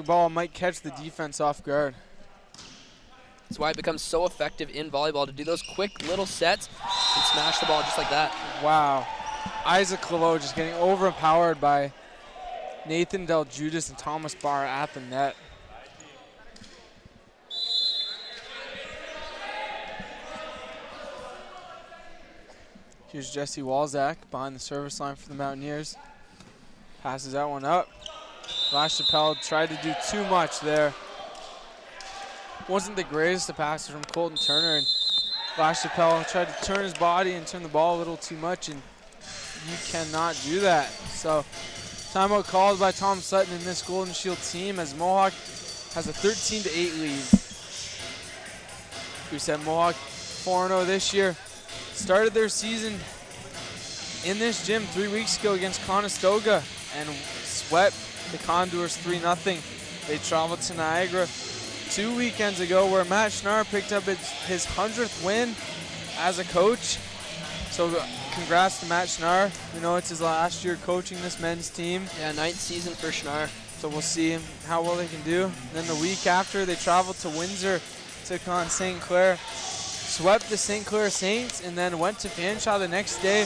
ball. Might catch the defense off guard. That's why it becomes so effective in volleyball, to do those quick little sets and smash the ball just like that. Wow. Isaac Claveau just getting overpowered by Nathan Del Judas and Thomas Barr at the net. Here's Jesse Walzak behind the service line for the Mountaineers. Passes that one up. LaChapelle tried to do too much there. Wasn't the greatest of passes from Colton Turner, and LaChapelle tried to turn his body and turn the ball a little too much, and you cannot do that. So timeout called by Tom Sutton in this Golden Shield team, as Mohawk has a 13-8 lead. We said Mohawk 4-0 this year. started their season in this gym 3 weeks ago against Conestoga and swept the Condors 3-0. They traveled to Niagara 2 weekends ago where Matt Schnarr picked up his 100th win as a coach. So congrats to Matt Schnarr. We know it's his last year coaching this men's team. Yeah, 9th season for Schnarr. So we'll see how well they can do. And then the week after, they traveled to Windsor, took on St. Clair, swept the St. Clair Saints, and then went to Fanshawe the next day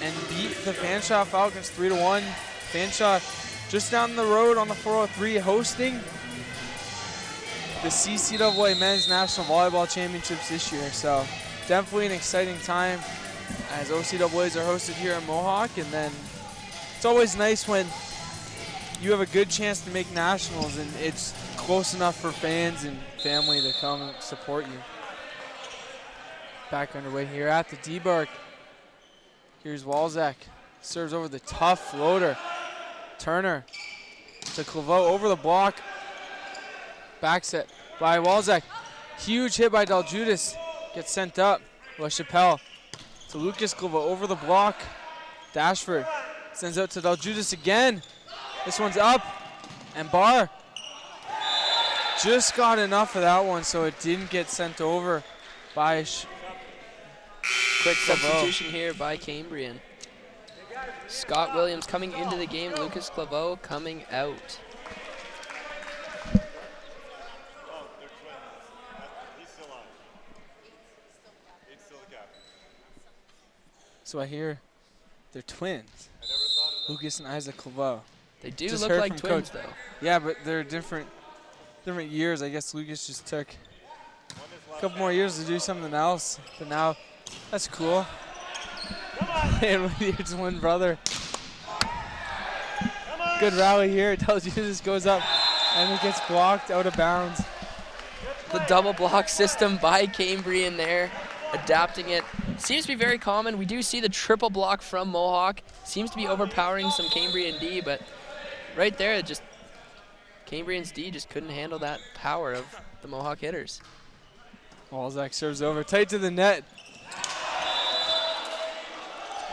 and beat the Fanshawe Falcons 3-1. Fanshawe just down the road on the 403 hosting the CCAA Men's National Volleyball Championships this year. So definitely an exciting time as OCAAs are hosted here in Mohawk. And then it's always nice when you have a good chance to make nationals and it's close enough for fans and family to come and support you. Back underway here at the D-Bark. Here's Walczak. Serves over the tough floater. Turner to Claveau over the block. Back set by Walczak. Huge hit by Daljudas. Gets sent up. LaChapelle to Lucas Claveau over the block. Dashford sends out to Daljudas again. This one's up. And Barr just got enough of that one so it didn't get sent over by Quick substitution here by Cambrian. Scott Williams coming into the game, Lucas Claveau coming out. So I hear they're twins. Lucas and Isaac Claveau. They do Just look heard like from twins, Coach. though. Yeah, but they're different years. I guess Lucas just took a couple more years to do something else, but now that's cool. Playing with your twin brother. Good rally here. It tells you this goes up and it gets blocked out of bounds. The double block system by Cambrian there, adapting it. Seems to be very common. We do see the triple block from Mohawk. Seems to be overpowering some Cambrian D, but right there, it just Cambrian's D just couldn't handle that power of the Mohawk hitters. Walczak serves over tight to the net.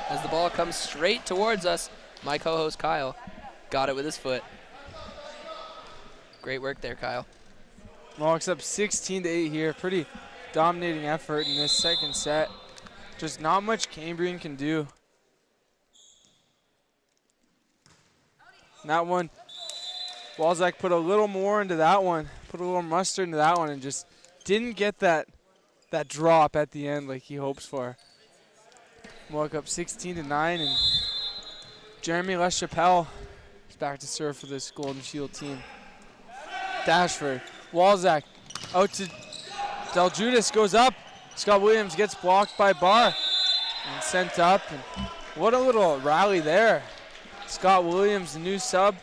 As the ball comes straight towards us, my co-host Kyle got it with his foot. Great work there, Kyle. Mohawk's up 16-8 here. Pretty dominating effort in this second set. Just not much Cambrian can do. And that one, Walczak put a little more into that one, put a little mustard into that one, and just didn't get that drop at the end like he hopes for. Mohawk up 16-9, and Jeremy LaChapelle is back to serve for this Golden Shield team. Dashford, Walczak out to Daljudas, goes up. Scott Williams gets blocked by Barr and sent up. And what a little rally there. Scott Williams, the new sub,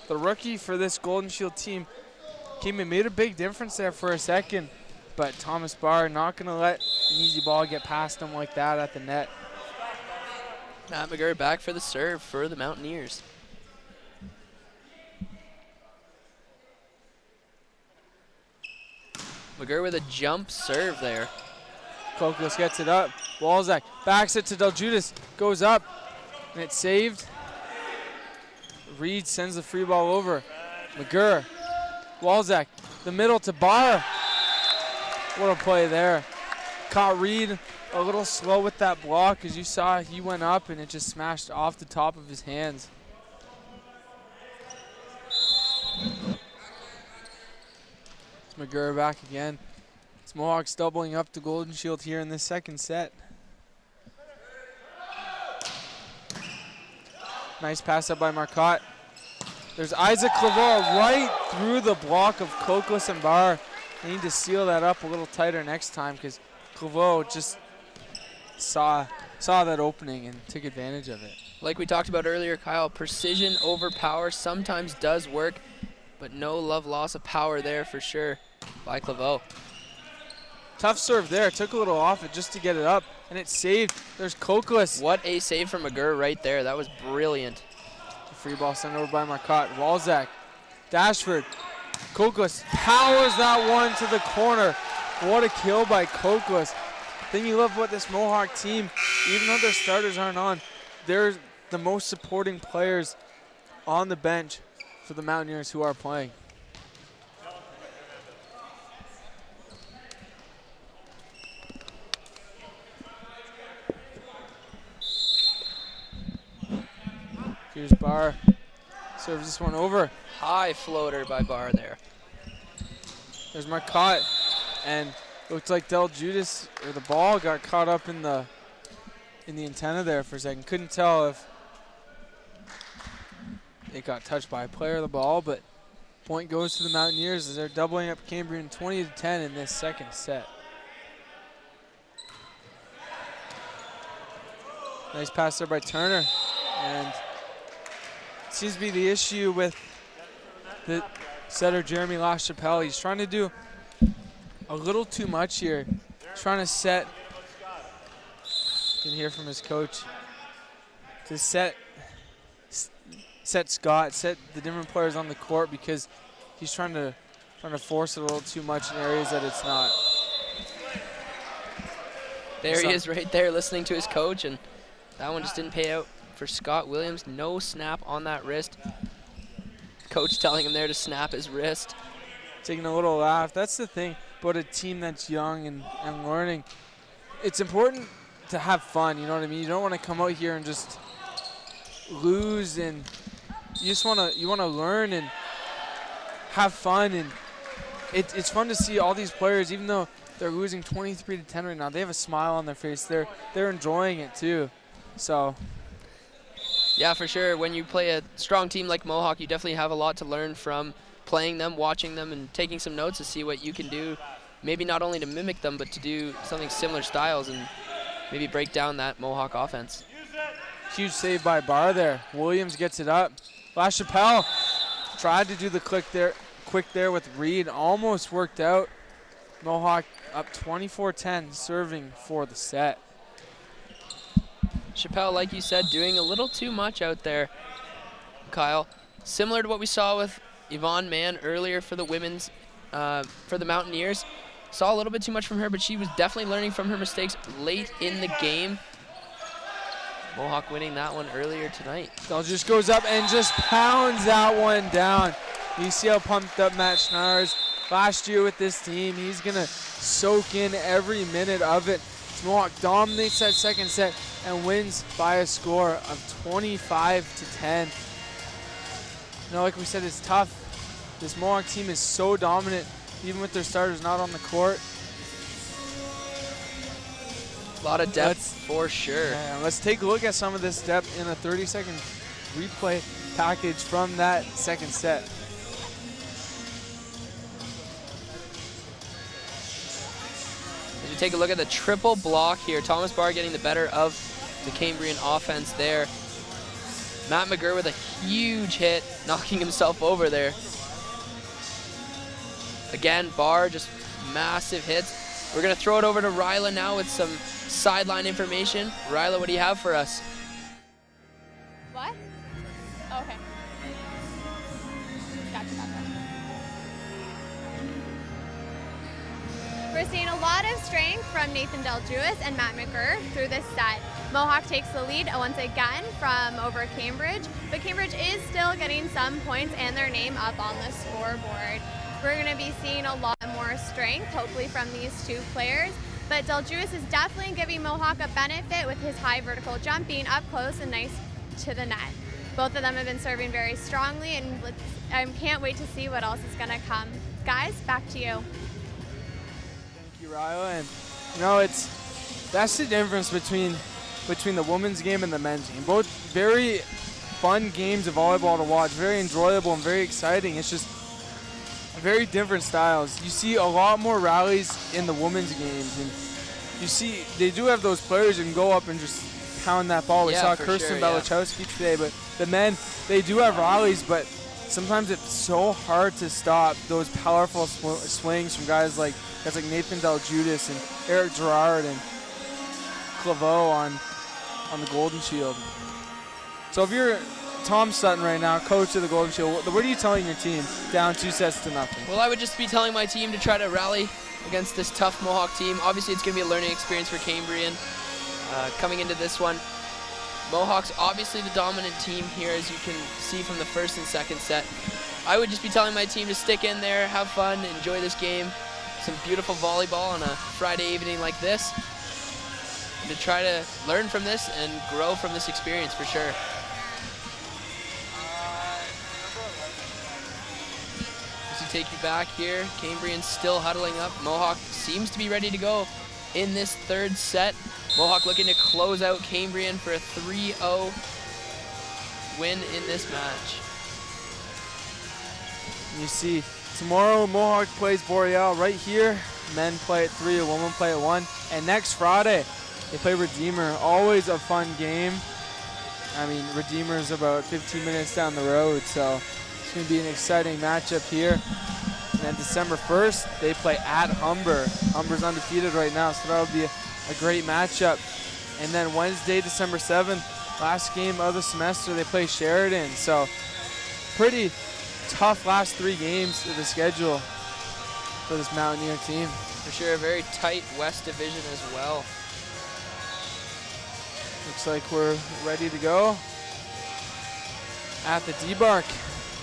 the rookie for this Golden Shield team, came and made a big difference there for a second. But Thomas Barr not going to let an easy ball get past him like that at the net. Matt McGurr back for the serve for the Mountaineers. McGurr with a jump serve there. Kokos gets it up. Walczak backs it to Daljudas, goes up, and it's saved. Reed sends the free ball over. McGurr, Walczak, the middle to Barr. What a play there. Caught Reed a little slow with that block. As you saw, he went up and it just smashed off the top of his hands. It's McGurr back again. It's Mohawks doubling up to Golden Shield here in this second set. Nice pass up by Marcotte. There's Isaac Claveau right through the block of Kokos and Barr. They need to seal that up a little tighter next time because Claveau just saw that opening and took advantage of it. Like we talked about earlier, Kyle, precision over power sometimes does work, but no love loss of power there for sure by Claveau. Tough serve there. Took a little off it just to get it up, and it's saved. There's Kokos. What a save from McGurr right there. That was brilliant. The free ball sent over by Marcotte. Walczak, Dashford. Kokos powers that one to the corner. What a kill by Kokos. Then you love what this Mohawk team, even though their starters aren't on, they're the most supporting players on the bench for the Mountaineers who are playing. Here's Barr. Serves this one over. High floater by Barr there. There's Marcotte. And looked like Del Judas, or the ball got caught up in the antenna there for a second. Couldn't tell if it got touched by a player of the ball, but point goes to the Mountaineers as they're doubling up Cambrian 20-10 in this second set. Nice pass there by Turner. And seems to be the issue with the setter Jeremy LaChapelle. He's trying to do a little too much here. Trying to set, you can hear from his coach, to set Scott, set the different players on the court, because he's trying to force it a little too much in areas that it's not. There he is right there listening to his coach, and that one just didn't pay out for Scott Williams. No snap on that wrist. Coach telling him there to snap his wrist. Taking a little laugh. That's the thing about a team that's young and learning. It's important to have fun, you know what I mean? You don't want to come out here and just lose, and you want to learn and have fun, and it's fun to see all these players, even though they're losing 23-10 right now, they have a smile on their face. They're enjoying it too. So yeah, for sure. When you play a strong team like Mohawk, you definitely have a lot to learn from playing them, watching them, and taking some notes to see what you can do. Maybe not only to mimic them, but to do something similar styles and maybe break down that Mohawk offense. Huge save by Barr there. Williams gets it up. LaChapelle tried to do the quick there with Reed. Almost worked out. Mohawk up 24-10, serving for the set. Chappelle, like you said, doing a little too much out there, Kyle. Similar to what we saw with Yvonne Mann earlier for the women's, for the Mountaineers. Saw a little bit too much from her, but she was definitely learning from her mistakes late in the game. Mohawk winning that one earlier tonight. Bell just goes up and just pounds that one down. You see how pumped up Matt Schnars last year with this team. He's going to soak in every minute of it. Mohawk dominates that second set and wins by a score of 25-10. You know, like we said, it's tough. This Mohawk team is so dominant, even with their starters not on the court. A lot of depth for sure. Yeah, let's take a look at some of this depth in a 30-second replay package from that second set. As we take a look at the triple block here, Thomas Barr getting the better of the Cambrian offense there. Matt McGurr with a huge hit, knocking himself over there. Again, Barr just massive hits. We're going to throw it over to Ryla now with some sideline information. Ryla, what do you have for us? What? Okay. Gotcha. We're seeing a lot of strength from Nathan Del Jewis and Matt McGurr through this set. Mohawk takes the lead once again from over Cambridge, but Cambridge is still getting some points and their name up on the scoreboard. We're going to be seeing a lot more strength, hopefully, from these two players. But Del Jewis is definitely giving Mohawk a benefit with his high vertical jump, being up close and nice to the net. Both of them have been serving very strongly, and I can't wait to see what else is going to come. Guys, back to you. Thank you, Ryla. And you know, that's the difference between the women's game and the men's game. Both very fun games of volleyball to watch, very enjoyable and very exciting. It's just very different styles. You see a lot more rallies in the women's games, and you see they do have those players who can go up and just pound that ball. We saw Kirsten Belichowski today, but the men, they do have rallies, but sometimes it's so hard to stop those powerful swings from guys like Nathan Del Judas and Eric Gerard and Claveau on the Golden Shield. So if you're Tom Sutton right now, coach of the Golden Shield, what are you telling your team down 2-0? Well, I would just be telling my team to try to rally against this tough Mohawk team. Obviously, it's going to be a learning experience for Cambrian coming into this one. Mohawk's obviously the dominant team here, as you can see from the first and second set. I would just be telling my team to stick in there, have fun, enjoy this game. Some beautiful volleyball on a Friday evening like this. And to try to learn from this and grow from this experience for sure. Just to take you back here, Cambrian's still huddling up. Mohawk seems to be ready to go in this third set. Mohawk looking to close out Cambrian for a 3-0 win in this match. You see, tomorrow Mohawk plays Boreal right here. Men play at 3, women play at 1. And next Friday, they play Redeemer. Always a fun game. I mean, Redeemer is about 15 minutes down the road, so it's going to be an exciting matchup here. And then December 1st, they play at Humber. Humber's undefeated right now, so that'll be a great matchup. And then Wednesday, December 7th, last game of the semester, they play Sheridan. So pretty tough last 3 games of the schedule for this Mountaineer team. For sure, a very tight West Division as well. Looks like we're ready to go. At the debark,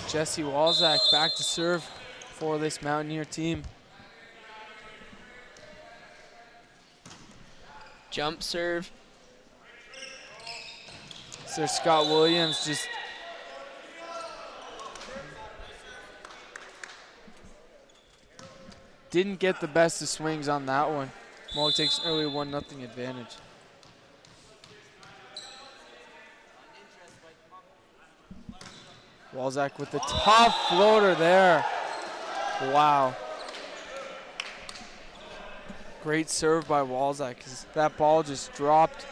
Jesse Walzak back to serve for this Mountaineer team. Jump serve. So Scott Williams just didn't get the best of swings on that one. Mohawk takes an early 1-0 advantage. Walzak with the tough floater there. Wow. Great serve by Walzak, because that ball just dropped.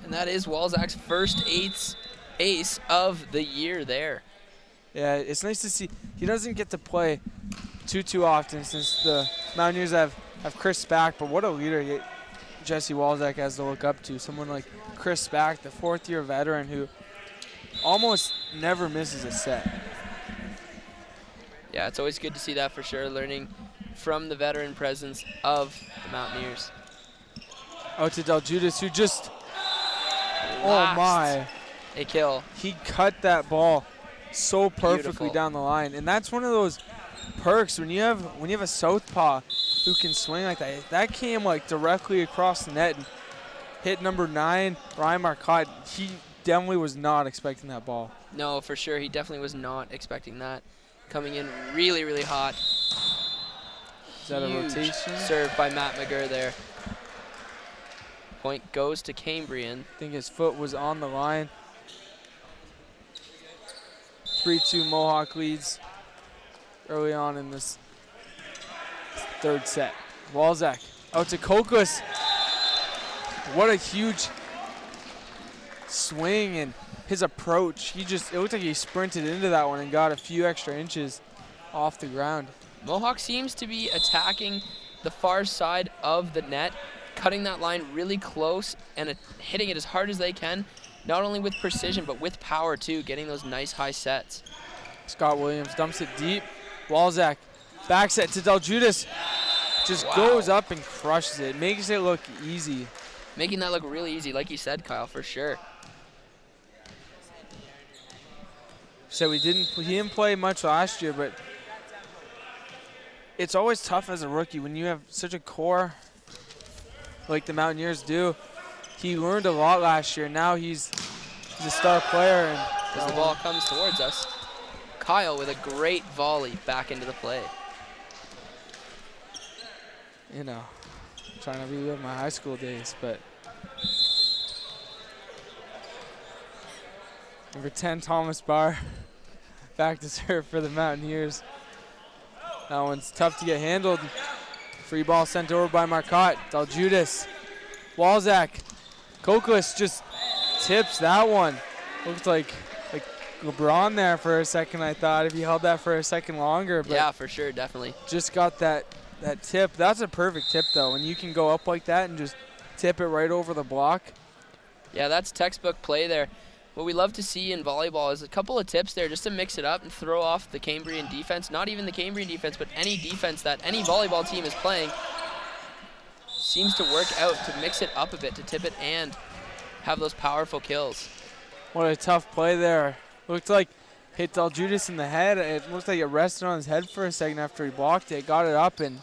And that is Walzak's first ace of the year there. Yeah, it's nice to see. He doesn't get to play too often since the Mountaineers have Chris Spack, but what a leader Jesse Walzak has to look up to. Someone like Chris Spack, the 4th-year veteran who almost never misses a set. Yeah, it's always good to see that for sure, learning from the veteran presence of the Mountaineers. Out to Del Judas, who just, Last oh my. A kill. He cut that ball so perfectly Beautiful. down the line. And that's one of those perks when you have a southpaw who can swing like that. That came like directly across the net and hit number 9, Ryan Marcotte. He definitely was not expecting that ball. No, for sure. He definitely was not expecting that. Coming in really, really hot. Is that a rotation? Served by Matt McGurr there. Point goes to Cambrian. I think his foot was on the line. 3-2 Mohawk leads early on in this third set. Walzak out to Kokos. What a huge swing and his approach. It looked like he sprinted into that one and got a few extra inches off the ground. Mohawk seems to be attacking the far side of the net, cutting that line really close and hitting it as hard as they can, not only with precision, but with power too, getting those nice high sets. Scott Williams dumps it deep. Walzak back set to Del Judas. Just goes up and crushes it. Makes it look easy. Making that look really easy, like you said, Kyle, for sure. So he didn't play much last year, but it's always tough as a rookie when you have such a core like the Mountaineers do. He learned a lot last year. Now he's a star player. And as the ball comes towards us, Kyle with a great volley back into the play. You know, trying to relive my high school days, but number 10, Thomas Barr, back to serve for the Mountaineers. That one's tough to get handled. Free ball sent over by Marcotte. Del Judas. Walzak. Kokos just tips that one. Looked like LeBron there for a second, I thought, if he held that for a second longer. But yeah, for sure, definitely. Just got that tip. That's a perfect tip, though, when you can go up like that and just tip it right over the block. Yeah, that's textbook play there. what we love to see in volleyball is a couple of tips there just to mix it up and throw off the Cambrian defense. Not even the Cambrian defense, but any defense that any volleyball team is playing seems to work out to mix it up a bit, to tip it and have those powerful kills. What a tough play there. Looked like hit Del Judas in the head. It looked like it rested on his head for a second after he blocked it. Got it up, and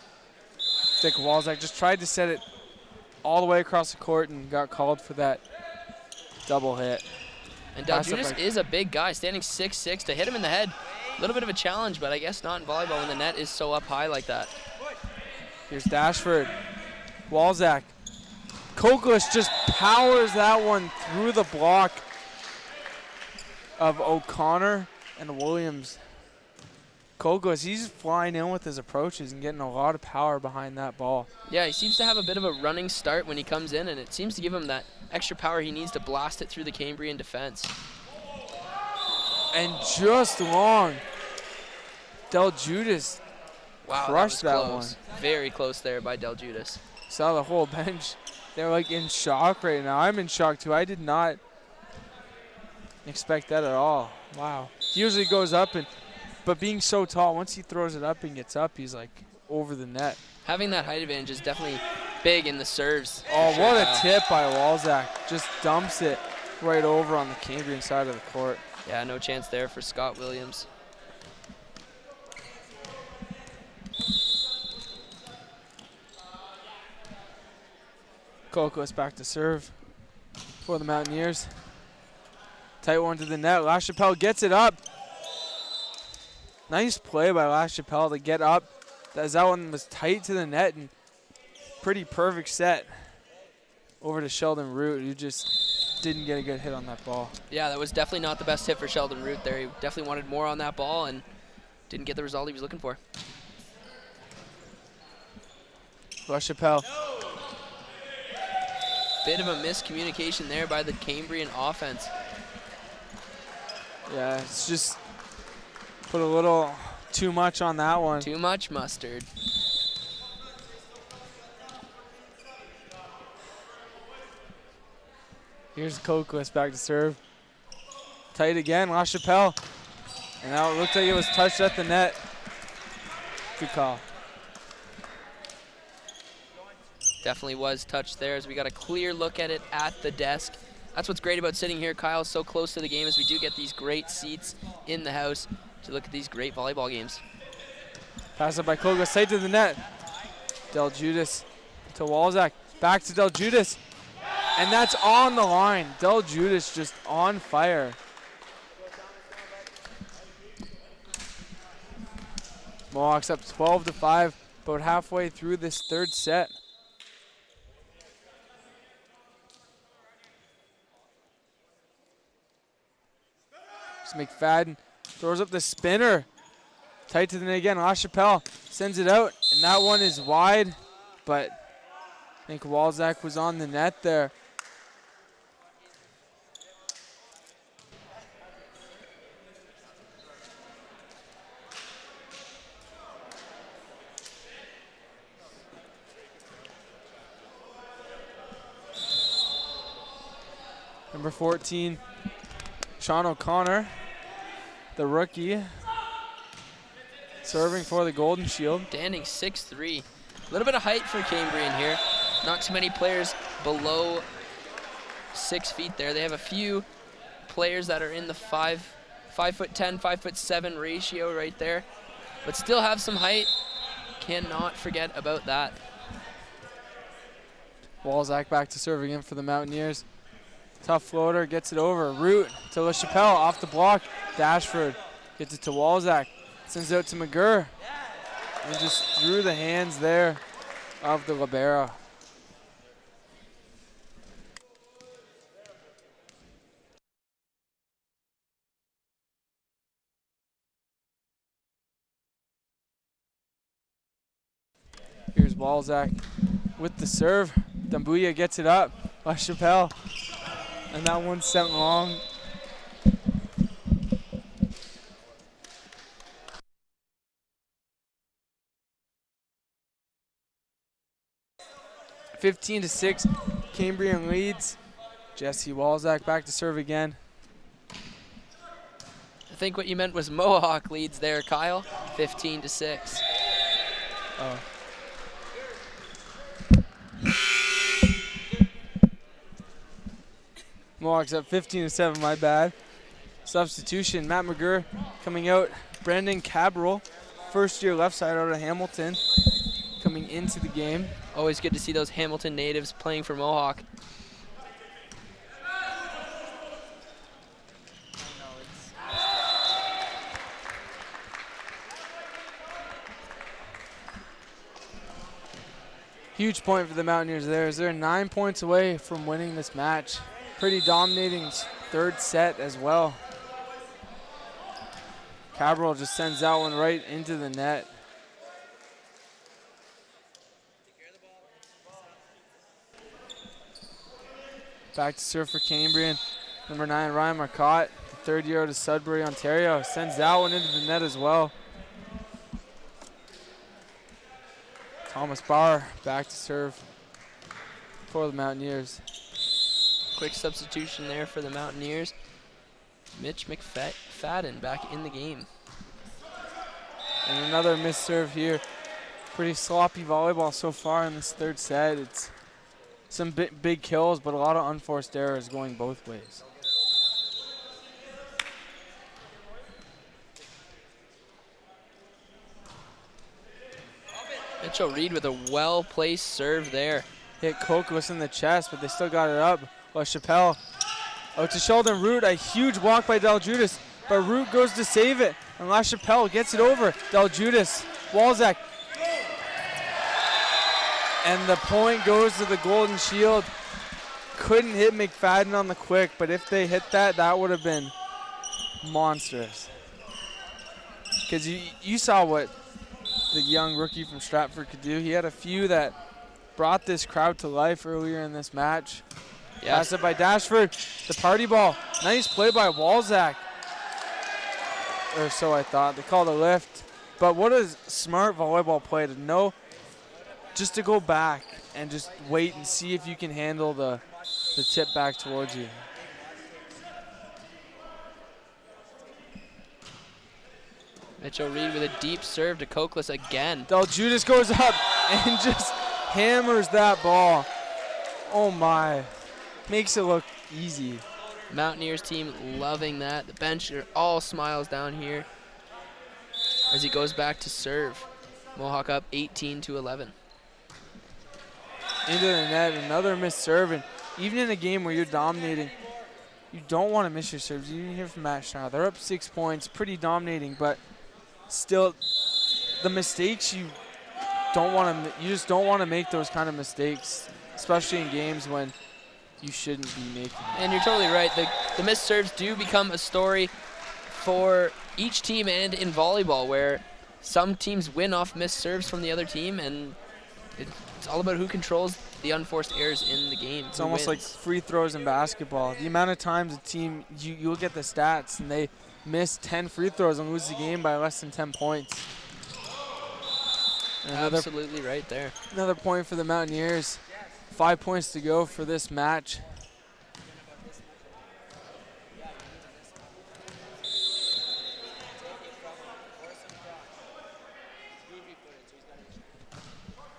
Dick Walzak just tried to set it all the way across the court and got called for that double hit. And Del Judas is a big guy, standing 6'6". To hit him in the head, a little bit of a challenge, but I guess not in volleyball when the net is so up high like that. Here's Dashford. Walzak. Koklas just powers that one through the block of O'Connor and Williams. Koklas, he's flying in with his approaches and getting a lot of power behind that ball. Yeah, he seems to have a bit of a running start when he comes in, and it seems to give him that extra power he needs to blast it through the Cambrian defense. And just long. Del Judas crushed that close. one. Very close there by Del Judas. Saw the whole bench. They're like in shock right now. I'm in shock too. I did not expect that at all. Wow. He usually goes up, but being so tall, once he throws it up and gets up, he's like over the net. Having that height advantage is definitely big in the serves. Oh, what a tip by Walzak. Just dumps it right over on the Cambrian side of the court. Yeah, no chance there for Scott Williams. Koklas back to serve for the Mountaineers. Tight one to the net. LaChapelle gets it up. Nice play by LaChapelle to get up. That one was tight to the net and pretty perfect set over to Sheldon Root, who just didn't get a good hit on that ball. Yeah, that was definitely not the best hit for Sheldon Root there. He definitely wanted more on that ball and didn't get the result he was looking for. LaChapelle. Bit of a miscommunication there by the Cambrian offense. Yeah, it's just put a little too much on that one. Too much mustard. Here's Koklas back to serve. Tight again, LaChapelle. And now it looked like it was touched at the net. Good call. Definitely was touched there as we got a clear look at it at the desk. That's what's great about sitting here, Kyle, so close to the game, as we do get these great seats in the house to look at these great volleyball games. Pass up by Koklas, tight to the net. Del Judas to Walzak. Back to Del Judas. And that's on the line. Del Judas just on fire. Mohawks up 12-5, about halfway through this third set. McFadden throws up the spinner. Tight to the net again. LaChapelle sends it out, and that one is wide, but I think Walzak was on the net there. Number 14, Sean O'Connor, the rookie, serving for the Golden Shield. Standing 6'3". A little bit of height for Cambrian here. Not too many players below 6 feet there. They have a few players that are in the 5'10", 5'7" ratio right there, but still have some height. Cannot forget about that. Walzak back to serve again for the Mountaineers. Tough floater, gets it over. Root to LaChapelle, off the block. Dashford gets it to Walzak. Sends it out to McGurr. And just through the hands there of the libero. Here's Walzak with the serve. Dambuya gets it up. LaChapelle. And that one's sent long. (15-6), Cambrian leads. Jesse Walzak back to serve again. I think what you meant was Mohawk leads there, Kyle, 15-6. Oh. Mohawks up 15-7, my bad. Substitution, Matt McGurr coming out. Brandon Cabral, first year left side out of Hamilton, coming into the game. Always good to see those Hamilton natives playing for Mohawk. Huge point for the Mountaineers there, as they're 9 points away from winning this match. Pretty dominating third set as well. Cabral just sends that one right into the net. Back to serve for Cambrian. Number 9, Ryan Marcotte, the third year out of Sudbury, Ontario. Sends that one into the net as well. Thomas Barr back to serve for the Mountaineers. Quick substitution there for the Mountaineers. Mitch McFadden back in the game. And another missed serve here. Pretty sloppy volleyball so far in this third set. It's some big kills, but a lot of unforced errors going both ways. Mitchell Reed with a well-placed serve there. Hit Koklus in the chest, but they still got it up. LaChapelle out to Sheldon Root. A huge walk by Del Judas, but Root goes to save it, and LaChapelle gets it over. Del Judas, Walzak. And the point goes to the Golden Shield. Couldn't hit McFadden on the quick, but if they hit that, that would have been monstrous. Because you saw what the young rookie from Stratford could do. He had a few that brought this crowd to life earlier in this match. Yes. Passed it by Dashford. The party ball. Nice play by Walzak. Or so I thought. They called a lift. But what a smart volleyball play to know just to go back and just wait and see if you can handle the tip back towards you. Mitchell Reed with a deep serve to Koklus again. Del Judas goes up and just hammers that ball. Oh my. Makes it look easy. Mountaineers team loving that. The bench are all smiles down here as he goes back to serve. Mohawk up 18-11. Into the net, another missed serve. And even in a game where you're dominating, you don't want to miss your serves. You didn't hear from Matt Schneider. They're up 6 points, pretty dominating, but still, the mistakes you just don't want to make those kind of mistakes, especially in games when you shouldn't be making them. And you're totally right. The missed serves do become a story for each team and in volleyball, where some teams win off missed serves from the other team, and it's all about who controls the unforced errors in the game. It's almost like free throws in basketball. The amount of times a team, you look at the stats, and they miss 10 free throws and lose the game by less than 10 points. Absolutely right there. Another point for the Mountaineers. 5 points to go for this match.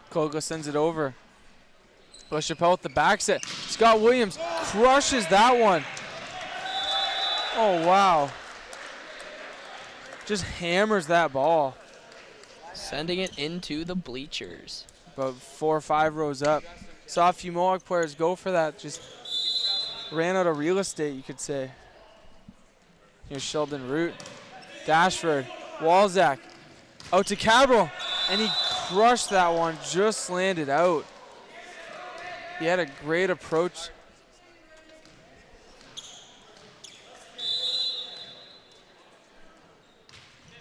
Koga sends it over. LaChapelle with the back set. Scott Williams crushes that one. Oh, wow. Just hammers that ball. Sending it into the bleachers. About 4 or 5 rows up. Saw a few Mohawk players go for that. Just ran out of real estate, you could say. Here's Sheldon Root. Dashford. Walzak. Out to Cabral. And he crushed that one. Just landed out. He had a great approach.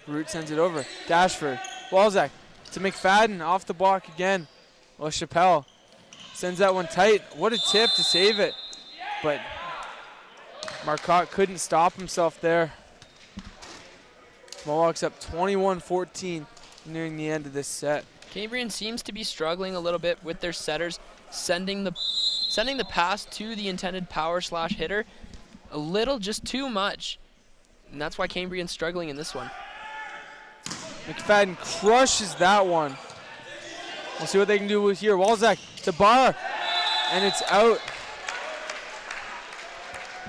Root sends it over. Dashford. Walzak to McFadden. Off the block again. LaChapelle sends that one tight. What a tip to save it. But Marcotte couldn't stop himself there. Mohawks up 21-14 nearing the end of this set. Cambrian seems to be struggling a little bit with their setters, sending the pass to the intended power slash hitter a little just too much. And that's why Cambrian's struggling in this one. McFadden crushes that one. We'll see what they can do here. Walczak to Barr, and it's out.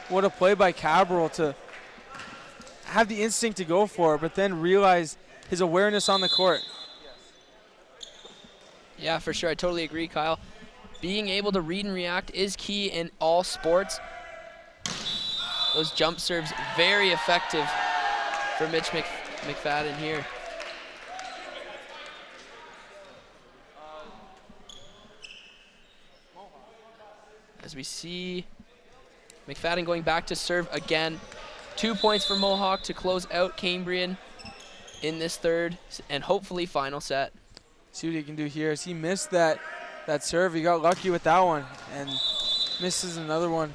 What a play by Cabral to have the instinct to go for it, but then realize his awareness on the court. Yeah, for sure. I totally agree, Kyle. Being able to read and react is key in all sports. Those jump serves, very effective for Mitch McFadden here. As we see McFadden going back to serve again. 2 points for Mohawk to close out Cambrian in this third and hopefully final set. See what he can do here. As he missed that serve, he got lucky with that one and misses another one.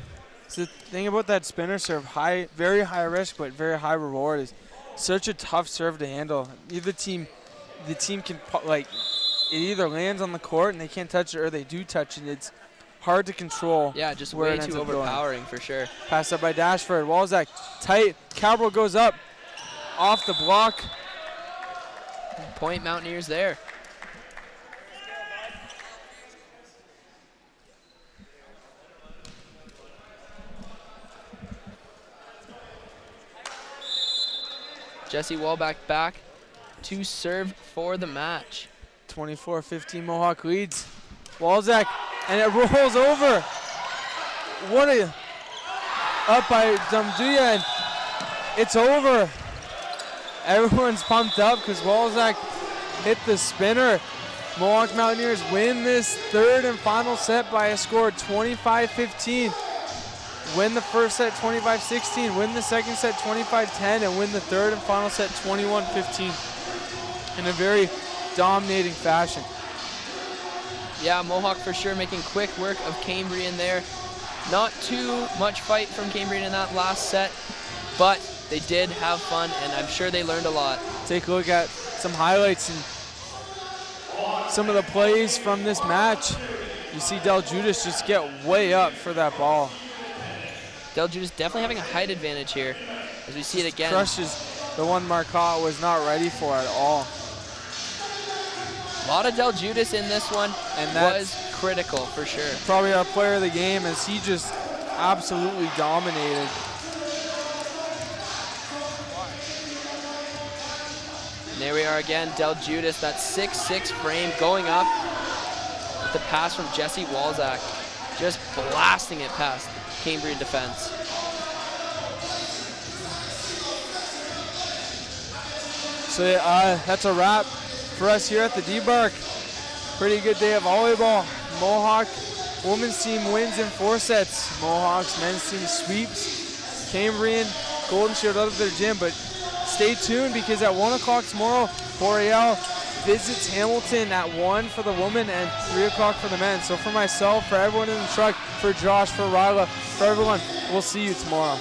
So the thing about that spinner serve, very high risk but very high reward, is such a tough serve to handle. The team can, like, it either lands on the court and they can't touch it, or they do touch it. It's hard to control. Yeah, just where way it ends too up going. overpowering for sure. Pass up by Dashford. Walczak tight. Cabral goes up off the block. Point Mountaineers there. Jesse Wallback back to serve for the match. 24-15 Mohawk leads. Walczak, and it rolls over. What a up by Dumduya, and it's over. Everyone's pumped up because Walczak hit the spinner. Mohawk Mountaineers win this third and final set by a score of 25-15. Win the first set 25-16, win the second set 25-10, and win the third and final set 21-15 in a very dominating fashion. Yeah, Mohawk for sure making quick work of Cambrian there. Not too much fight from Cambrian in that last set, but they did have fun, and I'm sure they learned a lot. Take a look at some highlights and some of the plays from this match. You see Del Judas just get way up for that ball. Del Judas definitely having a height advantage here, as we see it again. Crushes the one Marcotte was not ready for at all. A lot of Del Judas in this one, and that was critical for sure. Probably our player of the game, as he just absolutely dominated. And there we are again, Del Judas, that 6'6" frame going up with the pass from Jesse Walczak, just blasting it past Cambrian defense. So that's a wrap for us here at the D-Bark. Pretty good day of volleyball. Mohawk women's team wins in 4 sets. Mohawk's men's team sweeps Cambrian Golden Shield out of their gym. But stay tuned, because at 1 o'clock tomorrow, Boreal visits Hamilton at 1 for the women and 3 o'clock for the men. So for myself, for everyone in the truck, for Josh, for Ryla, for everyone, we'll see you tomorrow.